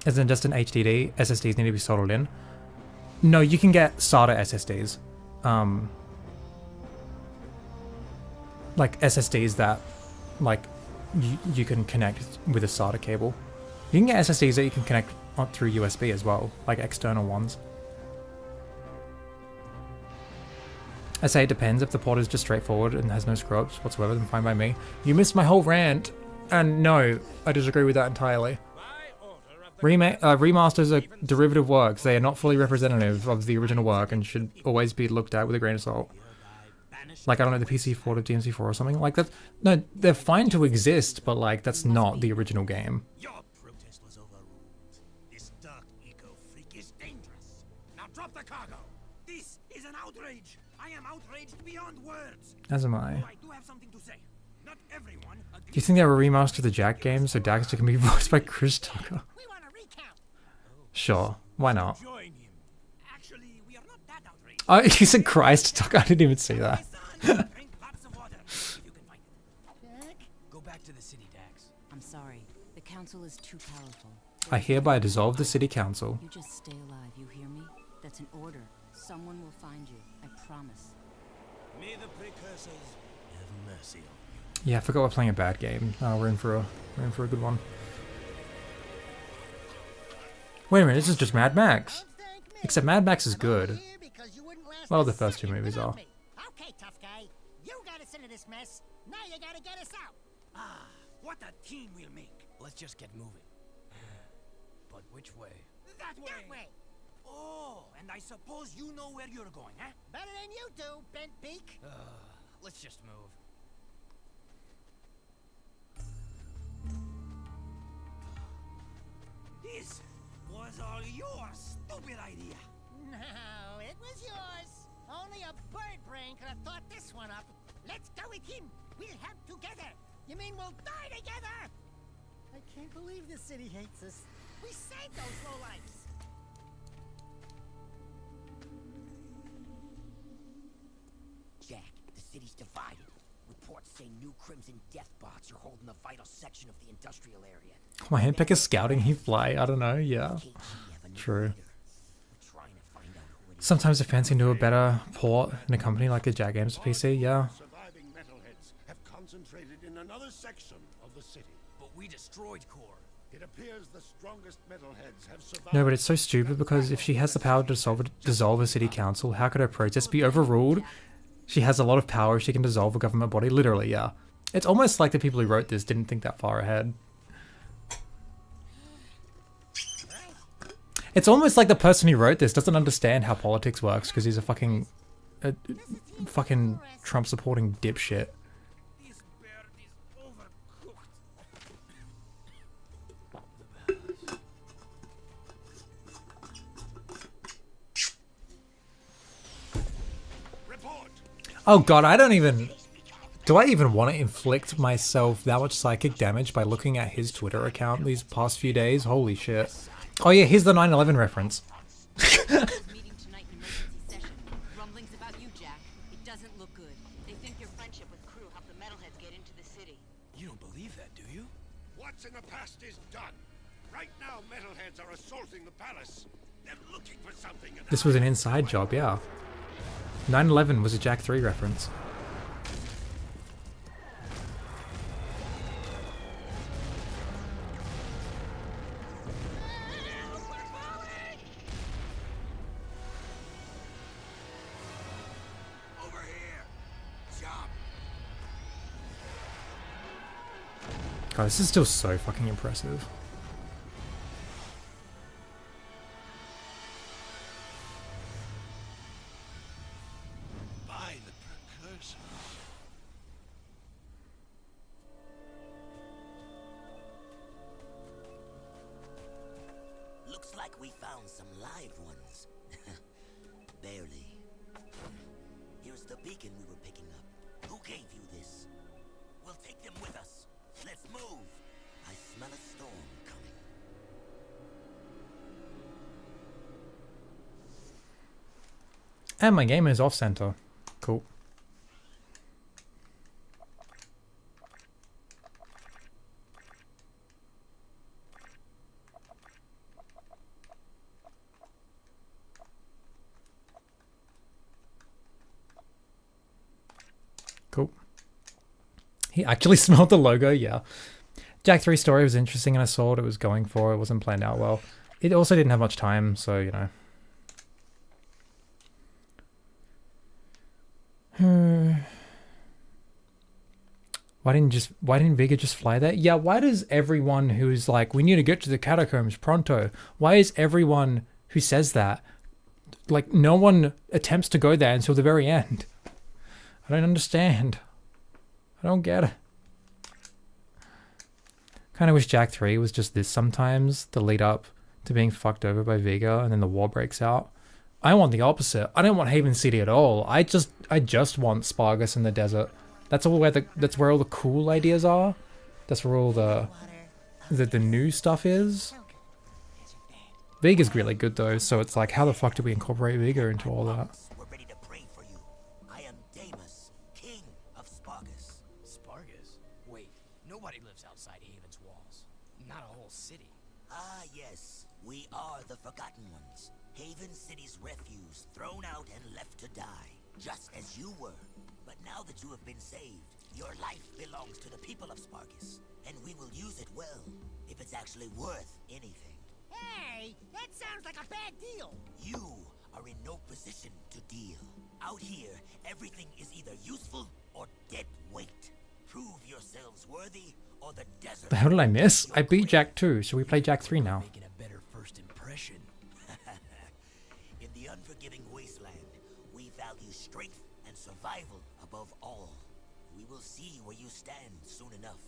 Isn't it just an HDD? SSDs need to be soldered in. No, you can get SATA SSDs. Like SSDs that like you can connect with a SATA cable. You can get SSDs that you can connect through USB as well, like external ones. I say it depends. If the port is just straightforward and has no screw-ups whatsoever, then fine by me. You missed my whole rant, and no, I disagree with that entirely. Remasters are derivative works. They are not fully representative of the original work and should always be looked at with a grain of salt. Like, I don't know, the PC port of DMC4 or something like that. No, they're fine to exist, but like, that's not the original game. Your protest was overruled. This dark eco-freak is dangerous. Now drop the cargo. This is an outrage. I am outraged beyond words. As am I. I do have something to say. Not everyone Do you think they will remaster the Jak games so Daxter can be voiced by Chris Tucker? We want a recount. Sure, why not? Actually, we are not that outraged. Oh, he said Christ Tucker. I didn't even see that. Drink lots of water. If you can find it. Go back to the city, Dax. I'm sorry. The council is too powerful. I hereby dissolve the city council. You just stay alive, you hear me? That's an order. Someone will find you. I promise. May the precursors have mercy on you. Yeah, I forgot we're playing a bad game. We're in for a good one. Wait a minute, this is just Mad Max. Except Mad Max is good. Here because you wouldn't last Well, a the first two second movies without are. me. Okay, tough guy. You got us into this mess. Now you gotta get us out. Ah, what a team we'll make. Let's just get moving. But which way? That way. That way. Oh, and I suppose you know where you're going, huh? Better than you do, bent beak. Let's just move. This was all your stupid idea. No, it was yours. Only a bird brain could have thought this one up. Let's go with him. We'll help together. You mean we'll die together? I can't believe this city hates us. We saved those lowlifes. Jack, the city's divided. Reports say new Crimson Death bots are holding a vital section of the industrial area. My handpick is scouting, he fly. I don't know, yeah. True. Sometimes the fans can do a better port in a company like the Jag Games PC, yeah. Surviving metalheads have concentrated in another section of the city. But we destroyed Core. It appears the strongest metalheads have survived. No, but it's so stupid because if she has the power to dissolve a city council, how could her protest be overruled? She has a lot of power, she can dissolve a government body, literally, yeah. It's almost like the people who wrote this didn't think that far ahead. It's almost like the person who wrote this doesn't understand how politics works because he's a fucking Trump supporting dipshit. This bird is overcooked. Report. Oh god, I don't even... Do I even want to inflict myself that much psychic damage by looking at his Twitter account these past few days? Holy shit. Oh yeah, here's the 9/11 reference. Meeting tonight in emergency session. Rumblings about you, Jack. It doesn't look good. They think your friendship with Crew helped the metalheads get into the city. You don't believe that, do you? What's in the past is done. Right now, metalheads are assaulting the palace. They're looking for something. This was an inside job, yeah. 9/11 was a Jack 3 reference. Over here. Jump. God, this is still so fucking impressive. By the precursors. Looks like we found some live ones. Barely. Here's the beacon we were picking up. Who gave you this? We'll take them with us. Let's move. I smell a storm coming. And my game is off center. Cool. Cool. He actually smelled the logo, yeah. Jack 3 story was interesting and I saw what it was going for. It wasn't planned out well. It also didn't have much time, so, you know. Why didn't Vega just fly there? Yeah, why does everyone who's like, we need to get to the catacombs pronto, why is everyone who says that, like, no one attempts to go there until the very end? I don't understand. I don't get it. Kind of wish Jack 3 was just this sometimes, the lead up to being fucked over by Vega and then the war breaks out. I want the opposite. I don't want Haven City at all. I just want Spargus in the desert. That's where all the cool ideas are. That's where all the new stuff is. Vega's really good though, so it's like, how the fuck do we incorporate Vega into all that? We're ready to pray for you. I am Damus, king of Spargus. Spargus? Wait, nobody lives outside Haven's walls. Not a whole city. Ah, yes. We are the Forgotten Ones. Haven City's refuse, thrown out and left to die. Just as you were. But now that you have been saved, your life belongs to the people of Spargus. And we will use it well, if it's actually worth anything. Hey, way. That sounds like a bad deal. You are in no position to deal. Out here, everything is either useful or dead weight. Prove yourselves worthy, or the desert. The hell did I miss? I beat Jack 2, so we play Jack 3 now. Making a better first impression. In the unforgiving wasteland, we value strength and survival above all. We will see where you stand soon enough.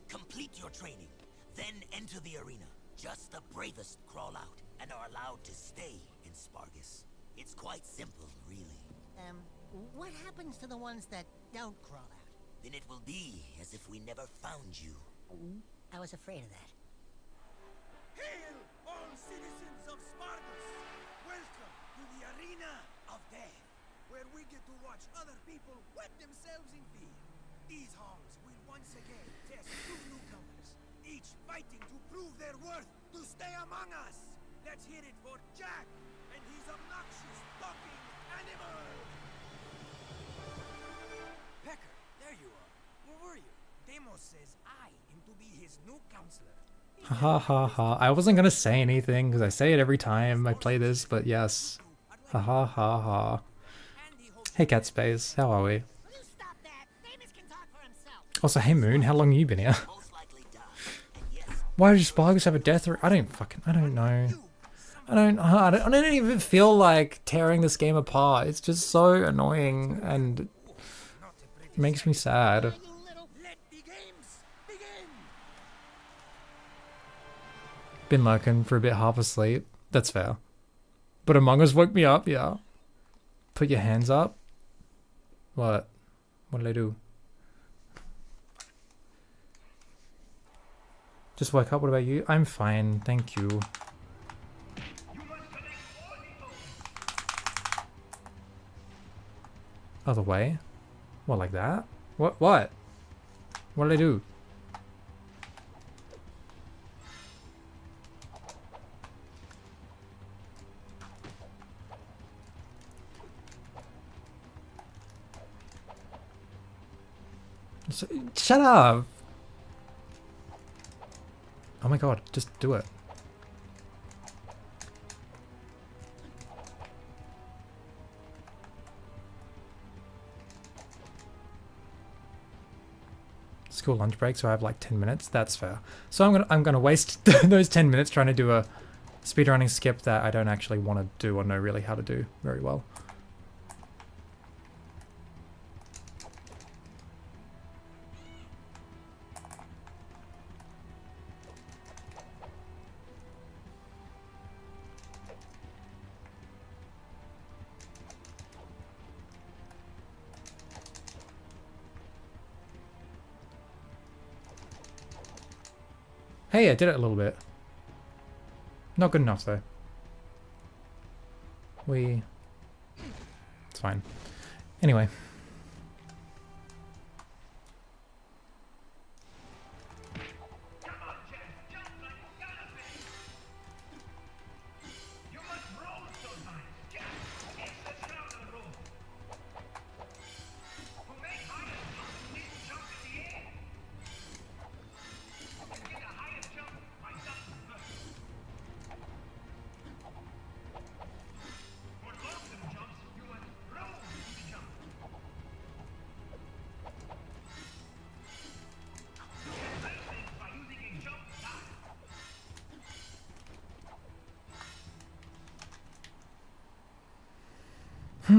Complete your training, then enter the arena. Just the bravest crawl out and are allowed to stay in Spargus. It's quite simple, really. What happens to the ones that don't crawl out? Then it will be as if we never found you. I was afraid of that. Hail, all citizens of Spargus! Welcome to the Arena of Death, where we get to watch other people wet themselves in fear. These halls will once again test two newcomers, each fighting to prove their worth to stay among us. Let's hear it for Jack and his obnoxious talking animal! Pecker, there you are. Where were you? Demos says I am to be his new counselor. Ha ha ha. I wasn't gonna say anything because I say it every time I play this, but yes. Ha ha ha ha. Hey Cat Space, how are we? Also, hey Moon, how long have you been here? Why does Spargus have a death rate? I don't know. I don't even feel like tearing this game apart. It's just so annoying and makes me sad. Been lurking for a bit, half asleep. That's fair. But Among Us woke me up, yeah. Put your hands up. What? What did I do? Just woke up, what about you? I'm fine, thank you. Other way? What, like that? What? What did I do? Shut up! Oh my god, just do it. School lunch break, so I have like 10 minutes. That's fair. So I'm gonna waste those 10 minutes trying to do a speedrunning skip that I don't actually want to do or know really how to do very well. Hey, I did it a little bit. Not good enough, though. It's fine. Anyway. The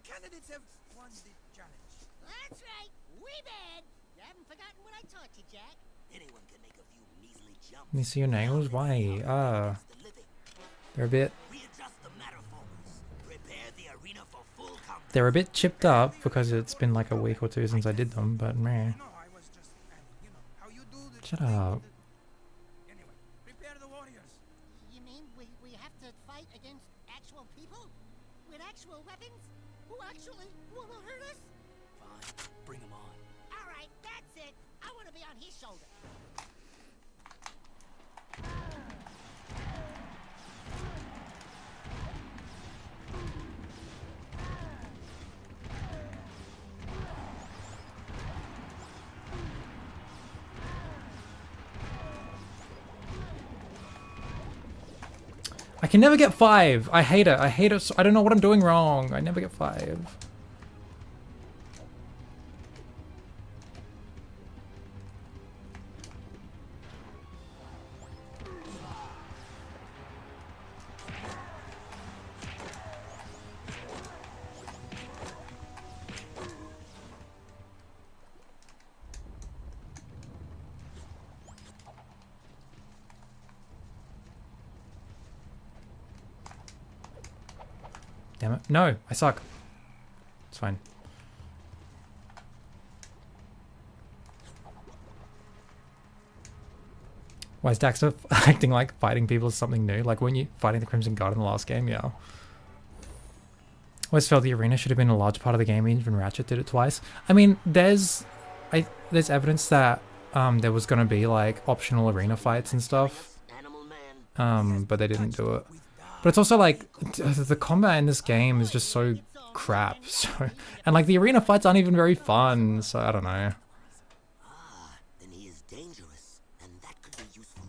candidates have won the challenge. That's right. We bad. You haven't forgotten what I taught you, Jack. Anyone can make a few measly jumps. Let me see your nails. Why? They're a bit. They're a bit chipped up because it's been like a week or two since I did them, but meh. Shut up. Anyway, prepare the warriors. You mean we have to fight against actual people? With actual weapons? Who actually want to hurt us? Fine, bring them on. All right, that's it. I want to be on his shoulder. I can never get 5. I hate it. I hate it. I don't know what I'm doing wrong. I never get 5. Damn it. No, I suck. It's fine. Why is Daxter acting like fighting people is something new? Like when you fighting the Crimson Guard in the last game, yeah. Always felt the arena should have been a large part of the game, even Ratchet did it twice. I mean, there's evidence that there was gonna be like optional arena fights and stuff. But they didn't do it. But it's also like the combat in this game is just so crap. So, and like the arena fights aren't even very fun. So I don't know. Ah, then he is dangerous, and that could be useful.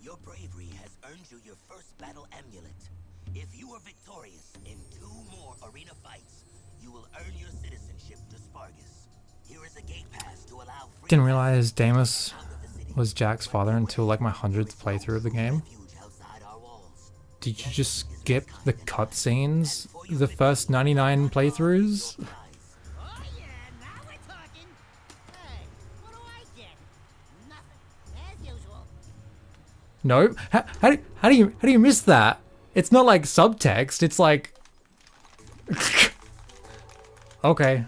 Your bravery has earned you your first battle amulet. If you are victorious in 2 more arena fights, you will earn your citizenship to Spargus. Here is a gate pass to allow free. Didn't realize Damus was Jack's father until like my 100th playthrough of the game. Did you just skip the cutscenes? The first 99 playthroughs? Oh yeah, now we're talking. Hey, what do I get? Nothing, as usual. No? How do you miss that? It's not like subtext, it's like... Okay.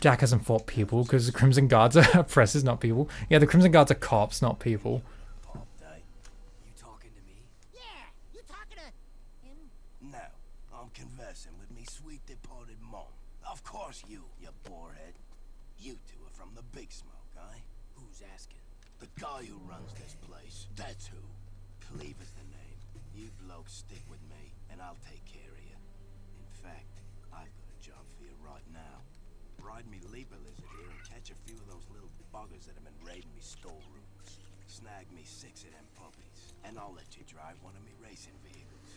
Jack hasn't fought people because the Crimson Guards are oppressors, not people. Yeah, the Crimson Guards are cops, not people. You talking to me? Yeah, you talking to him? No, I'm conversing with me sweet departed mom. Of course you borehead. You two are from the Big Smoke, eh? Who's asking? The guy who runs this place, that's who. Cleve is the name. You blokes stick with me, and I'll take care of you. In fact, I've got a job for you right now. Ride me leaper lizard here and catch a few of those little buggers that have been raiding me storerooms. Snag me 6 of them puppies, and I'll let you drive one of me racing vehicles.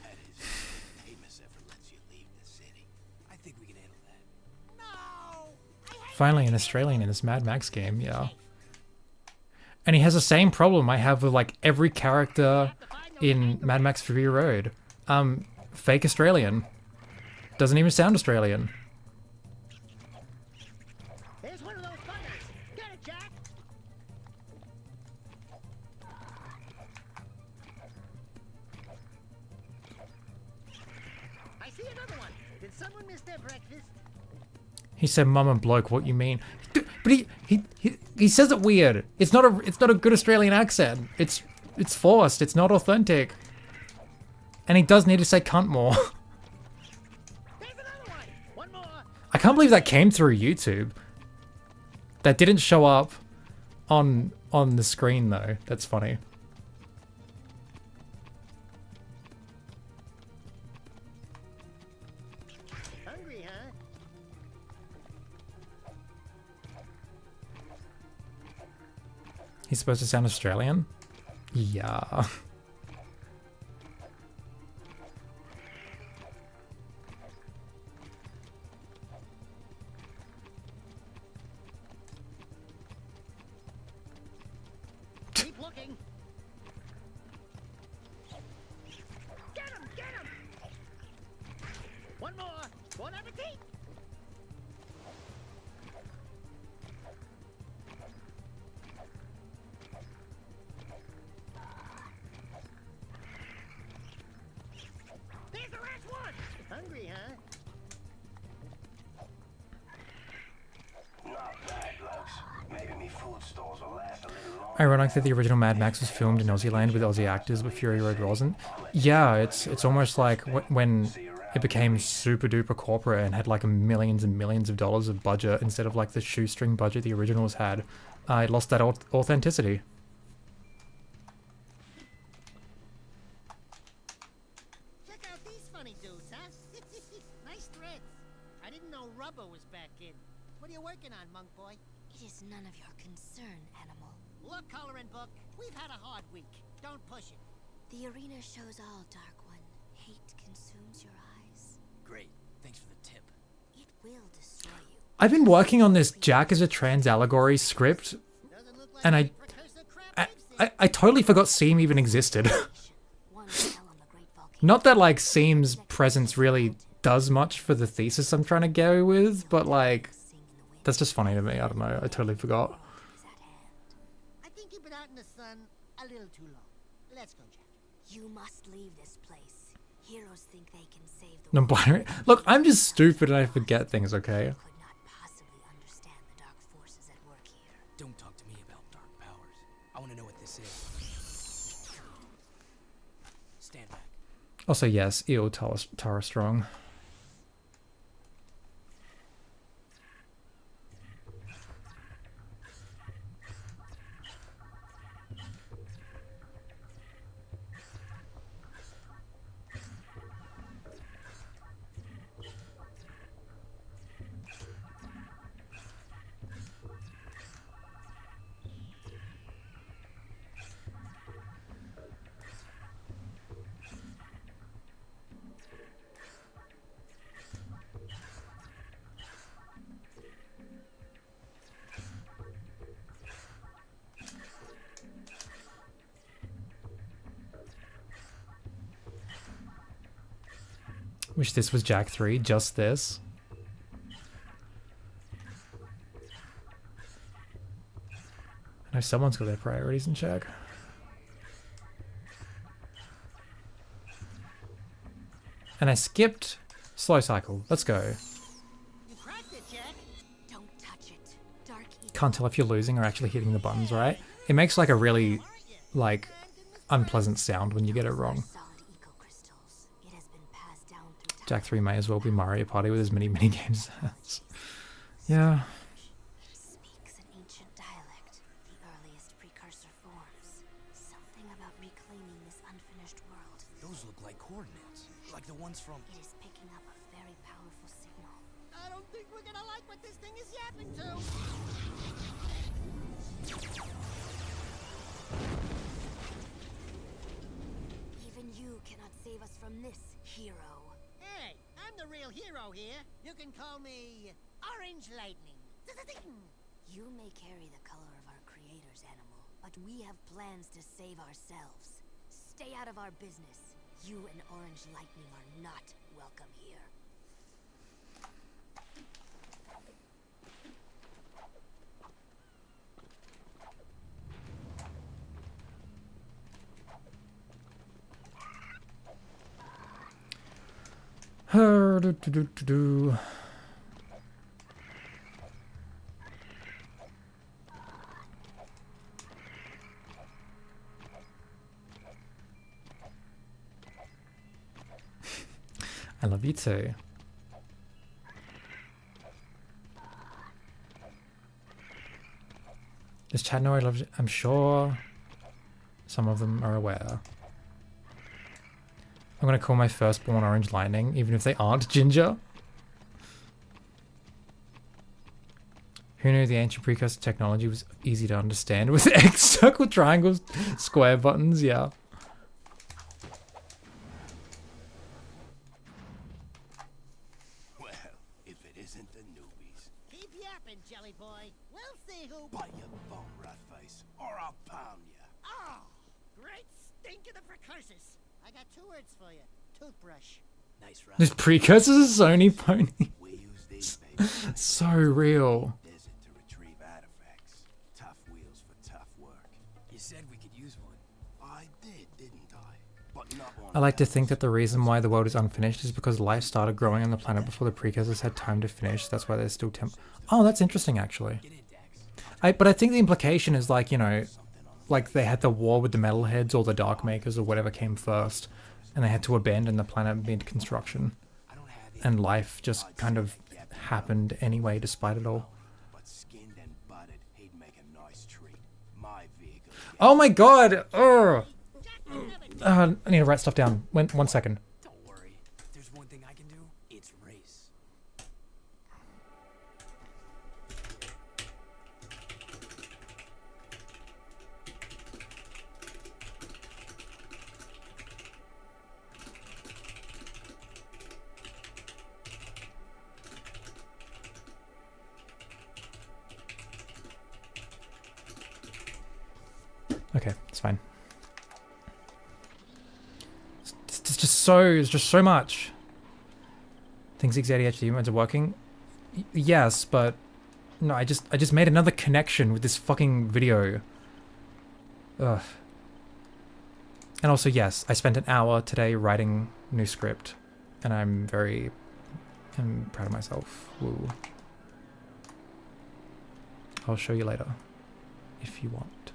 That is, if Amos ever lets you leave the city. I think we can handle that. No! Finally an Australian in this Mad Max game, yeah. And he has the same problem I have with like every character in Mad Max Fury Road. Fake Australian. Doesn't even sound Australian. There's one of those buggers. Get it, Jack. I see another one. Did someone miss their breakfast? He said, "Mama bloke, what you mean?" But he says it weird. It's not a good Australian accent. It's forced. It's not authentic. And he does need to say cunt more. There's another one. One more. I can't believe that came through YouTube. That didn't show up on the screen though. That's funny. Hungry, huh? He's supposed to sound Australian? Yeah. Keep looking. Get him! Get him! One more. Bon appetit! There's the last one! Hungry, huh? Not bad, blokes. Maybe me food stores will last a little longer. Ironic that the original Mad Max was filmed in Aussie land with Aussie actors, but Fury Road wasn't. Yeah, it's almost like when it became super duper corporate and had like millions and millions of dollars of budget instead of like the shoestring budget the originals had. It lost that authenticity. Check out these funny dudes, huh? Nice threads. I didn't know rubber was back in. What are you working on, monk boy? It is none of your concern, animal. Look, Coloring Book, we've had a hard week. Don't push it. The arena shows all, Dark One. Hate consumes your eyes. Great. Thanks for the tip. It will destroy you. I've been working on this Jack as a trans allegory script, and I totally forgot Seam even existed. Not that like Seam's presence really does much for the thesis I'm trying to go with, but like that's just funny to me. I don't know. I totally forgot. I think you've been out in the sun a little too long. Let's go, Jack. You must leave this place. Heroes think they can save the Non-binary. Look, I'm just stupid and I forget things. Okay. could not possibly understand the dark forces at work here. Don't talk to me about dark powers. I want to know what this is. Stand back. Also, yes, Eel Tara Strong. Wish this was Jack 3, just this. I know someone's got their priorities in check. And I skipped slow cycle. Let's go. You cracked it, Jack. Don't touch it. Dark evil. Can't tell if you're losing or actually hitting the buttons right. It makes like a really like unpleasant sound when you get it wrong. Solid eco crystals. It has been passed down through time. Jack 3 may as well be Mario Party with as many mini games as. Yeah. It speaks an ancient dialect, the earliest precursor forms. Something about reclaiming this unfinished world. Those look like coordinates. Like the ones from... It is picking up a very powerful signal. I don't think we're gonna like what this thing is yapping to. Even you cannot save us from this, hero. Hey, I'm the real hero here. You can call me Orange Lightning. You may carry the color of our creator's animal, but we have plans to save ourselves. Stay out of our business. You and Orange Lightning are not welcome here. I love you too. Does Chad know I love you? I'm sure some of them are aware. I'm gonna call my firstborn Orange Lightning, even if they aren't Ginger. Who knew the ancient precursor technology was easy to understand with X, circle, triangles, square buttons? Yeah. Well, if it isn't the newbies. Keep yapping, Jelly Boy. We'll see who. Bite your bum, rat face, or I'll pound you. Oh, great stink of the precursors. I got two words for you. Toothbrush. Nice ride. This precursors Sony pony. We use these baby So real. desert to retrieve artifacts. Tough wheels for tough work. You said we could use one. I did, didn't I? But not on I like to think that the reason why the world is unfinished is because life started growing on the planet before the precursors had time to finish. That's why there's still Oh, that's interesting actually. Get in, Dax. But I think the implication is like, you know, like they had the war with the metalheads or the dark makers or whatever came first, and they had to abandon the planet mid-construction, and life just kind of happened anyway despite it all. but skinned and butted, he'd make a nice treat. My vehicle. Oh my god! Ugh. I need to write stuff down. One second. Don't worry. If there's one thing I can do, it's race. It's fine. It's just so much. Think Zeke's ADHD modes are working? Yes, but no, I just made another connection with this fucking video. Ugh. And also, yes, I spent an hour today writing new script, and I'm proud of myself. Woo. I'll show you later, if you want.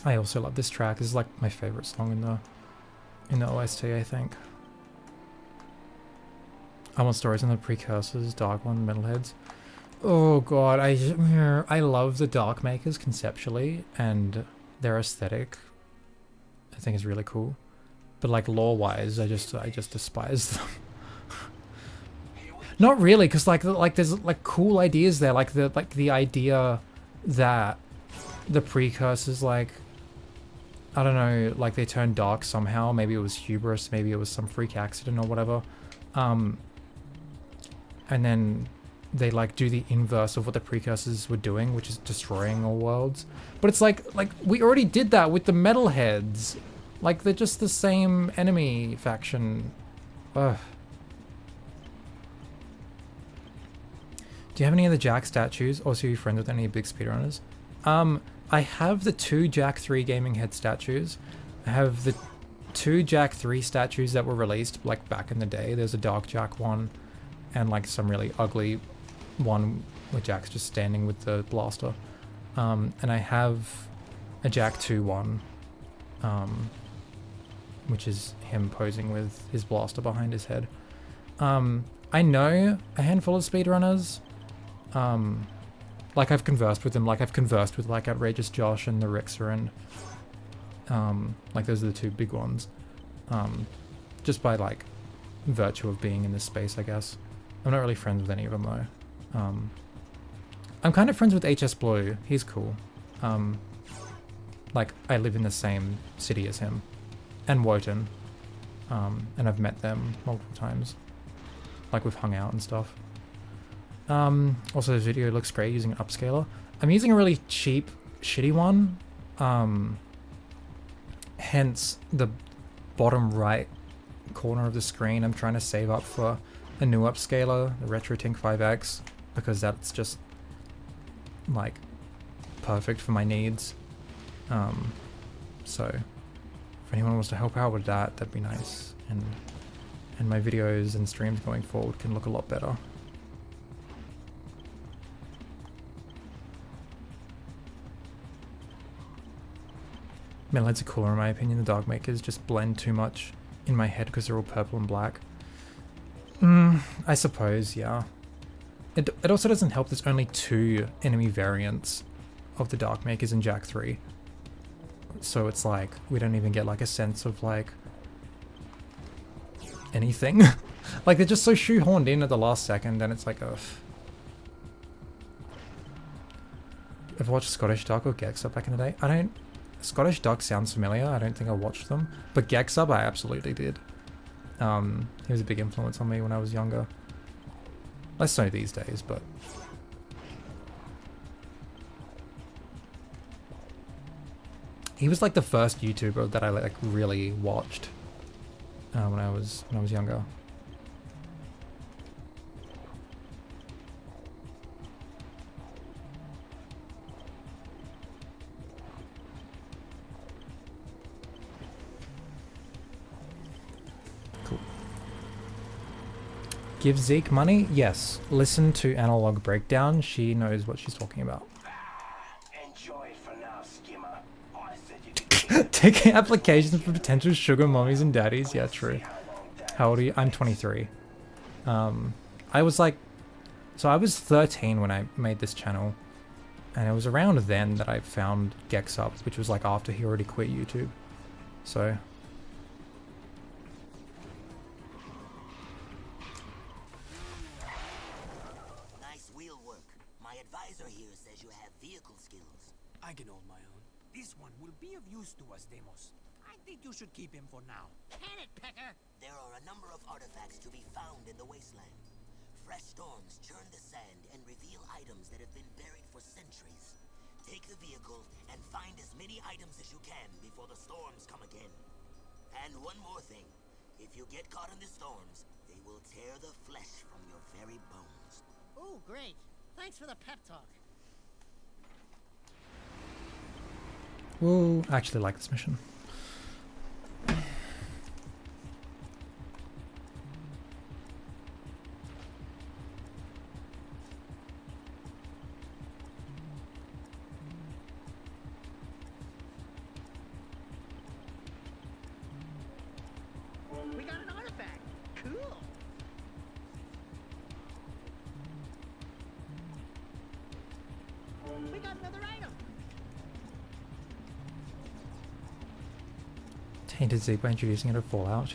I also love this track. This is like my favorite song in the OST, I think. I want stories on the precursors, Dark One, Metalheads. Oh god, I love the Dark Makers conceptually, and their aesthetic I think is really cool. But like lore-wise, I just despise them. Not really, because like there's like cool ideas there, like the idea that the precursors, like, I don't know, like they turned dark somehow. Maybe it was hubris, maybe it was some freak accident or whatever. And then they like do the inverse of what the precursors were doing, which is destroying all worlds. But it's like we already did that with the Metalheads. Like they're just the same enemy faction. Ugh. Do you have any of the Jack statues? Also, are you friends with any big speedrunners? I have the 2 Jack 3 gaming head statues. I have the 2 Jack 3 statues that were released like back in the day. There's a Dark Jack one and like some really ugly one where Jack's just standing with the blaster. And I have a Jack 2 one, which is him posing with his blaster behind his head. I know a handful of speedrunners. Like I've conversed with them, like I've conversed with like Outrageous Josh and the Rixer, and like those are the 2 big ones. Just by like virtue of being in this space, I guess. I'm not really friends with any of them though. I'm kind of friends with HS Blue, he's cool. Like I live in the same city as him. And Wotan. And I've met them multiple times. Like we've hung out and stuff. Also this video looks great using an upscaler. I'm using a really cheap, shitty one. Hence the bottom right corner of the screen. I'm trying to save up for a new upscaler, the RetroTink 5X, because that's just like perfect for my needs. So if anyone wants to help out with that, that'd be nice. And my videos and streams going forward can look a lot better. Metalheads are cooler in my opinion. The Dark Makers just blend too much in my head because they're all purple and black. I suppose, yeah. It also doesn't help there's only 2 enemy variants of the Dark Makers in Jack 3. So it's like, we don't even get like a sense of like anything. Like they're just so shoehorned in at the last second and it's like, ugh. Ever watched Scottish Duck or Gexup back in the day? Scottish Duck sounds familiar, I don't think I watched them. But Gexup I absolutely did. He was a big influence on me when I was younger. Less so these days, but... He was like the first YouTuber that I like really watched when I was younger. Cool. Give Zeke money? Yes. Listen to Analog Breakdown. She knows what she's talking about. Taking applications for potential sugar mommies and daddies. Yeah, true. How old are you? I'm 23. I was like... So I was 13 when I made this channel. And it was around then that I found Gexup, which was like after he already quit YouTube. So... Nice wheel work. My advisor here says you have vehicle skills. I I can hold my own. This one will be of use to us, Demos. I think you should keep him for now. Can it, Pecker? There are a number of artifacts to be found in the wasteland. Fresh storms churn the sand and reveal items that have been buried for centuries. Take the vehicle and find as many items as you can before the storms come again. And one more thing. If you get caught in the storms, they will tear the flesh from your very bones. Ooh, great. Thanks for the pep talk. Whoa, I actually like this mission. We got an artifact. Cool. We got another item. Tainted Zeke by introducing it to Fallout.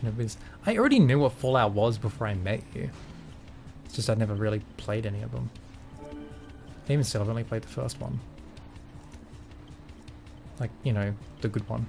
I already knew what Fallout was before I met you. It's just I'd never really played any of them. Even still, I've only played the first one. Like, you know, the good one.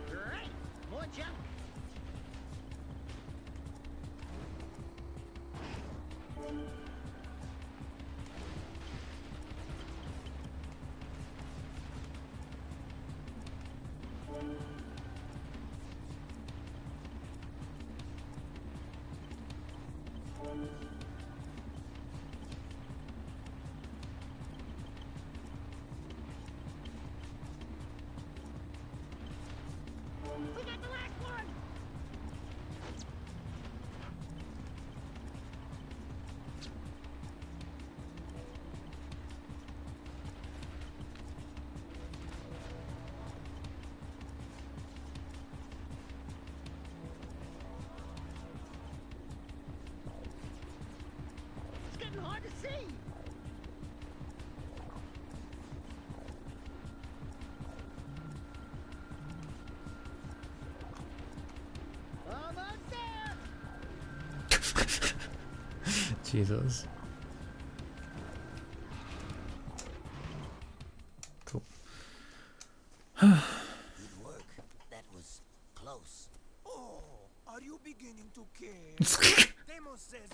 Great. More junk. We got the last one. It's getting hard to see. Almost there. Jesus. Cool. Good work. That was close. Oh, are you beginning to care? Demos says...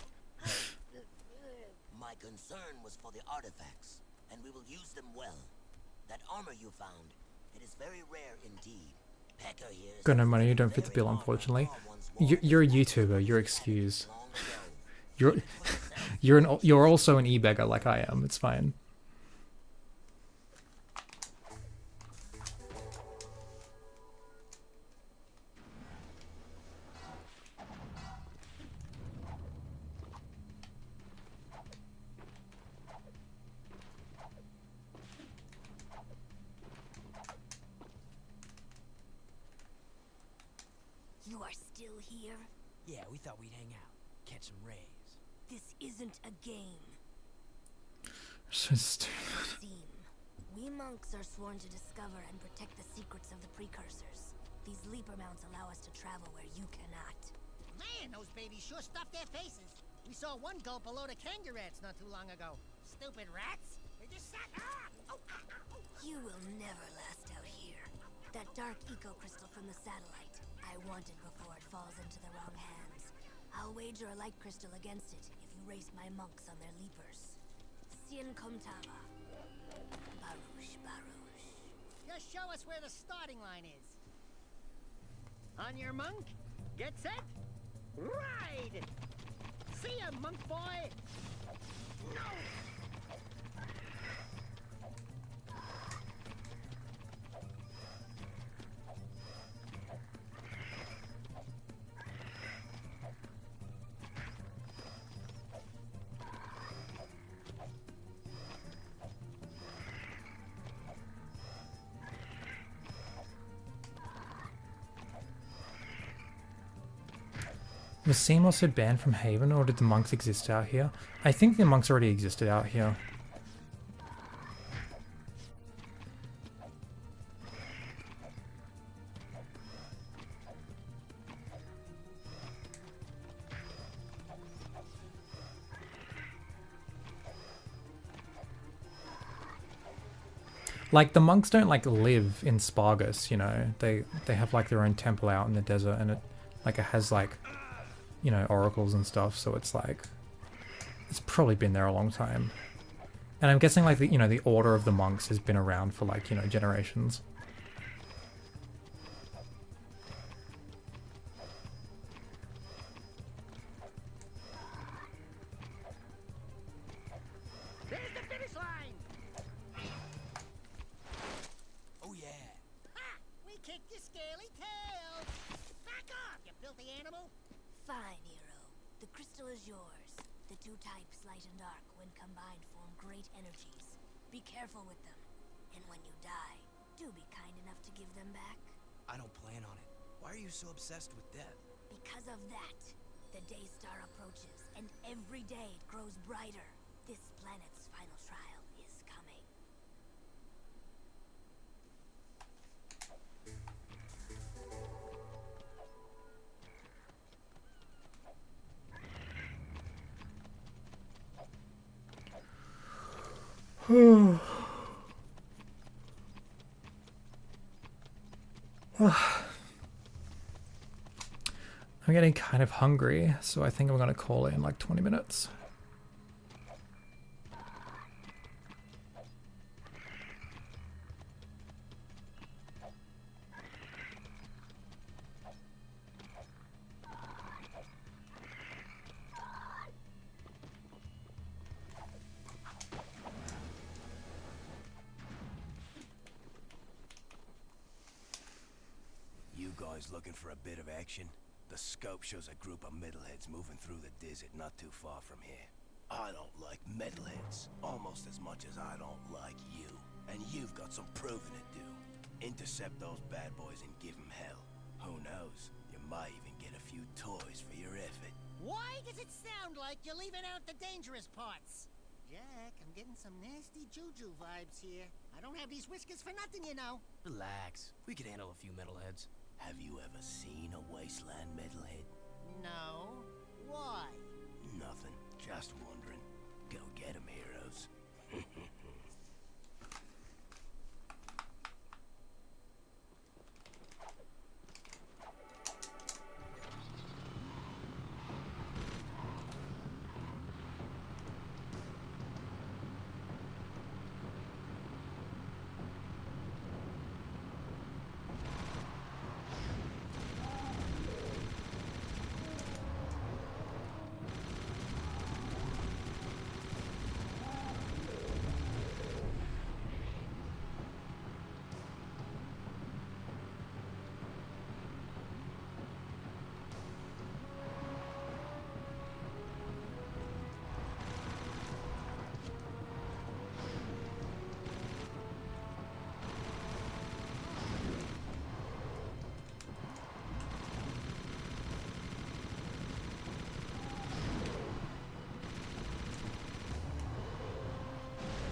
My concern was for the artifacts, and we will use them well. That armor you found, it is very rare indeed. Pecker here is Got no money, you don't fit the bill, unfortunately. You're a YouTuber, you're excused. You're also an e-beggar like I am, it's fine. You are still here? Yeah, we thought we'd hang out, catch some rays. This isn't a game. So stupid. Steam. We monks are sworn to discover and protect the secrets of the precursors. These leaper mounts allow us to travel where you cannot. Man, those babies sure stuffed their faces. We saw one gulp a load of kangaroos not too long ago. Stupid rats. They just sat... You will never last out here. That dark eco-crystal from the satellite. I want it before it falls into the wrong hands. I'll wager a light crystal against it if you race my monks on their leapers. Sien Komtava. Baruch, Baruch. Just show us where the starting line is. On your monk, get set, ride! See ya, monk boy! No! Was Seamos had banned from Haven, or did the monks exist out here? I think the monks already existed out here. Like, the monks don't, like, live in Spargus, you know? They have, like, their own temple out in the desert, and it has, like, you know, oracles and stuff, so it's, like, it's probably been there a long time. And I'm guessing, like, you know, the Order of the Monks has been around for, like, you know, generations. There's the finish line! Oh yeah. Ha! We kicked your scaly tail! Back off, you filthy animal! Fine, hero. The crystal is yours. The two types, light and dark, when combined form great energies. Be careful with them. And when you die, do be kind enough to give them back. I don't plan on it. Why are you so obsessed with death? Because of that, the day star approaches, and every day it grows brighter. This planet's final trial is coming. I'm getting kind of hungry, so I think I'm gonna call it in like 20 minutes. You guys looking for a bit of action? The scope shows a group of metalheads moving through the desert not too far from here. I don't like metalheads almost as much as I don't like you. And you've got some proving to do. Intercept those bad boys and give them hell. Who knows? You might even get a few toys for your effort. Why does it sound like you're leaving out the dangerous parts? Jack, I'm getting some nasty juju vibes here. I don't have these whiskers for nothing, you know. Relax. We could handle a few metalheads. Have you ever seen a wasteland metalhead? No. Why? Nothing. Just wondering. Go get 'em, heroes.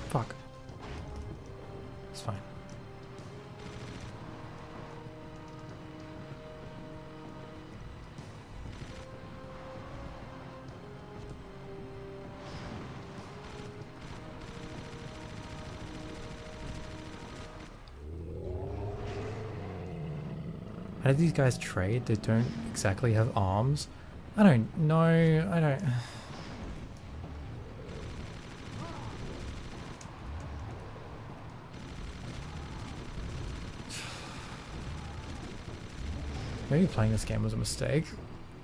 Fuck. It's fine. How do these guys trade? They don't exactly have arms. I don't know. I don't... Maybe playing this game was a mistake,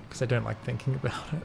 because I don't like thinking about it.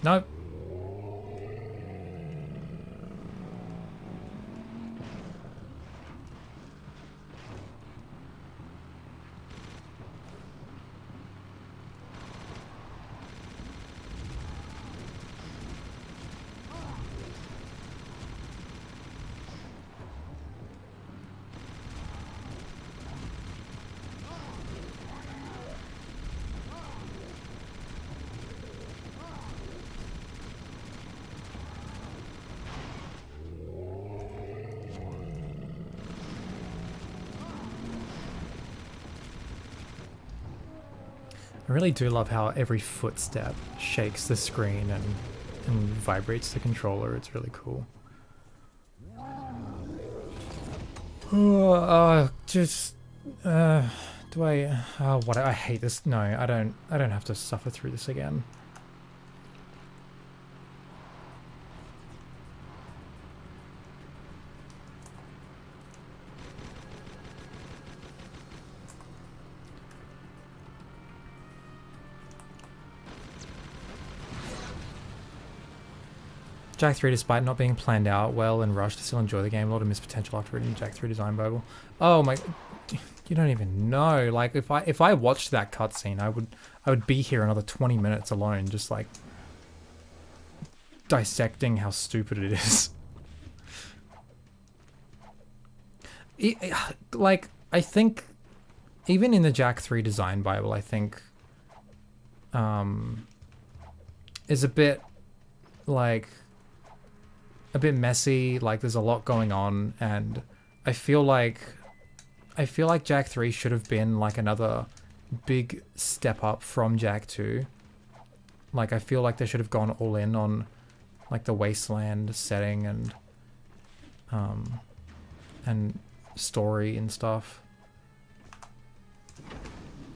Nope. I really do love how every footstep shakes the screen and vibrates the controller. It's really cool. Do I? Oh, what? I hate this. No, I don't. I don't have to suffer through this again. Jak 3, despite not being planned out well and rushed, to still enjoy the game. A lot of missed potential after reading Jak 3 design Bible. Oh my, you don't even know. Like if I watched that cutscene, I would be here another 20 minutes alone, just like dissecting how stupid it is. Like I think even in the Jak 3 design Bible, I think is a bit like a bit messy. Like there's a lot going on, and I feel like Jak 3 should have been like another big step up from Jak 2. Like I feel like they should have gone all in on like the wasteland setting and story and stuff,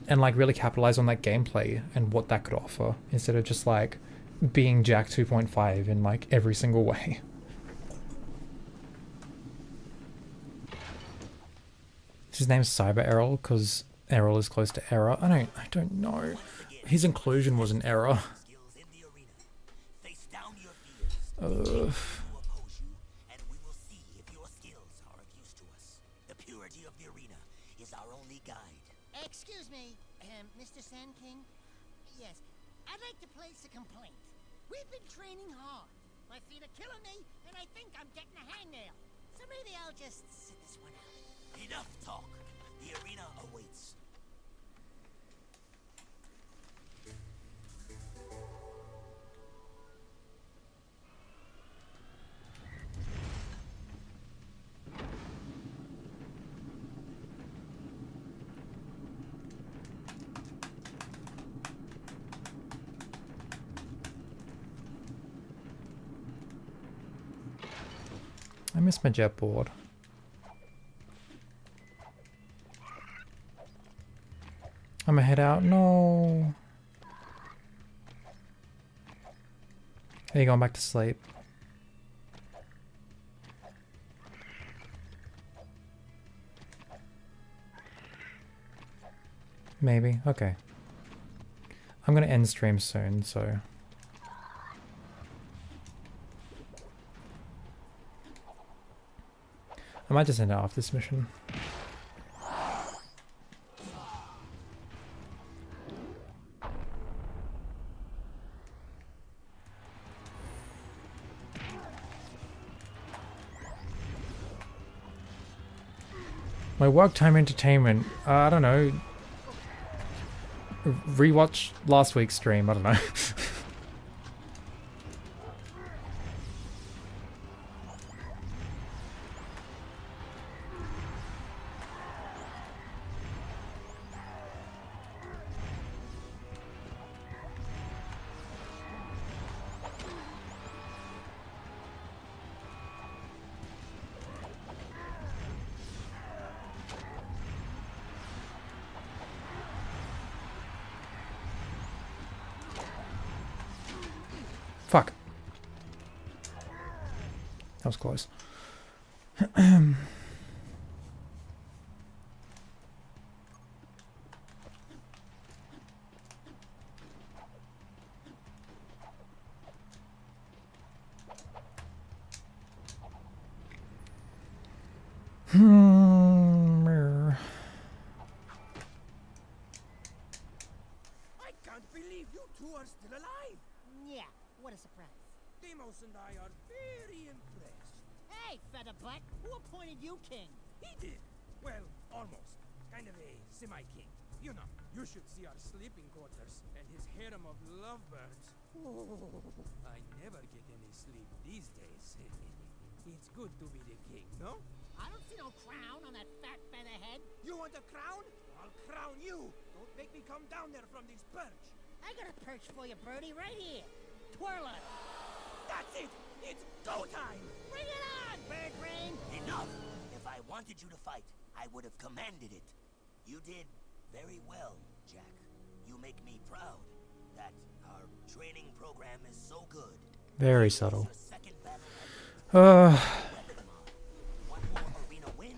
and like really capitalize on that gameplay and what that could offer, instead of just like being Jak 2.5 in like every single way. His name's Cyber Errol because Errol is close to error. I don't know. His inclusion was an error. Excuse me, Mr. Sand King? Yes, I'd like to place a complaint. We've been training hard. My feet are killing me, and I think I'm getting a hangnail. So maybe I'll just sit this one out. Enough talk. The arena awaits. I miss my jet board. I'm gonna head out. No. Are you going back to sleep? Maybe. Okay. I'm gonna end stream soon, so. I might just end it off this mission. My work time entertainment, I don't know. Rewatch last week's stream, I don't know. Fuck. That was close. I can't believe you two are still alive. Yeah, what a surprise. Deimos and I are very impressed. Hey, Featherbutt, who appointed you king? He did. Well, almost. Kind of a semi-king. You know, you should see our sleeping quarters and his harem of lovebirds. I never get any sleep these days. It's good to be the king, no? I don't see no crown on that fat featherhead. You want a crown? I'll crown you. Don't make me come down there from this perch. I got a perch for you, Birdie, right here. Twirl it. That's it. It's go time. Bring it on, Bird Brain. Enough! If I wanted you to fight, I would have commanded it. You did very well, Jack. You make me proud that our training program is so good. Very subtle. Your second battle Uh, one more arena win,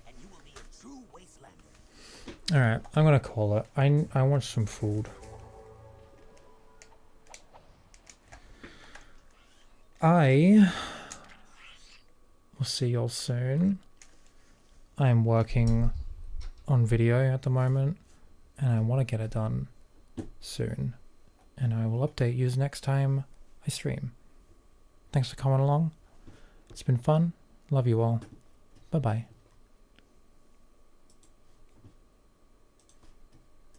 and you will be a true wastelander. Alright, I'm gonna call it. I want some food. I will see y'all soon. I am working on video at the moment, and I want to get it done soon. And I will update you next time I stream. Thanks for coming along. It's been fun. Love you all. Bye-bye.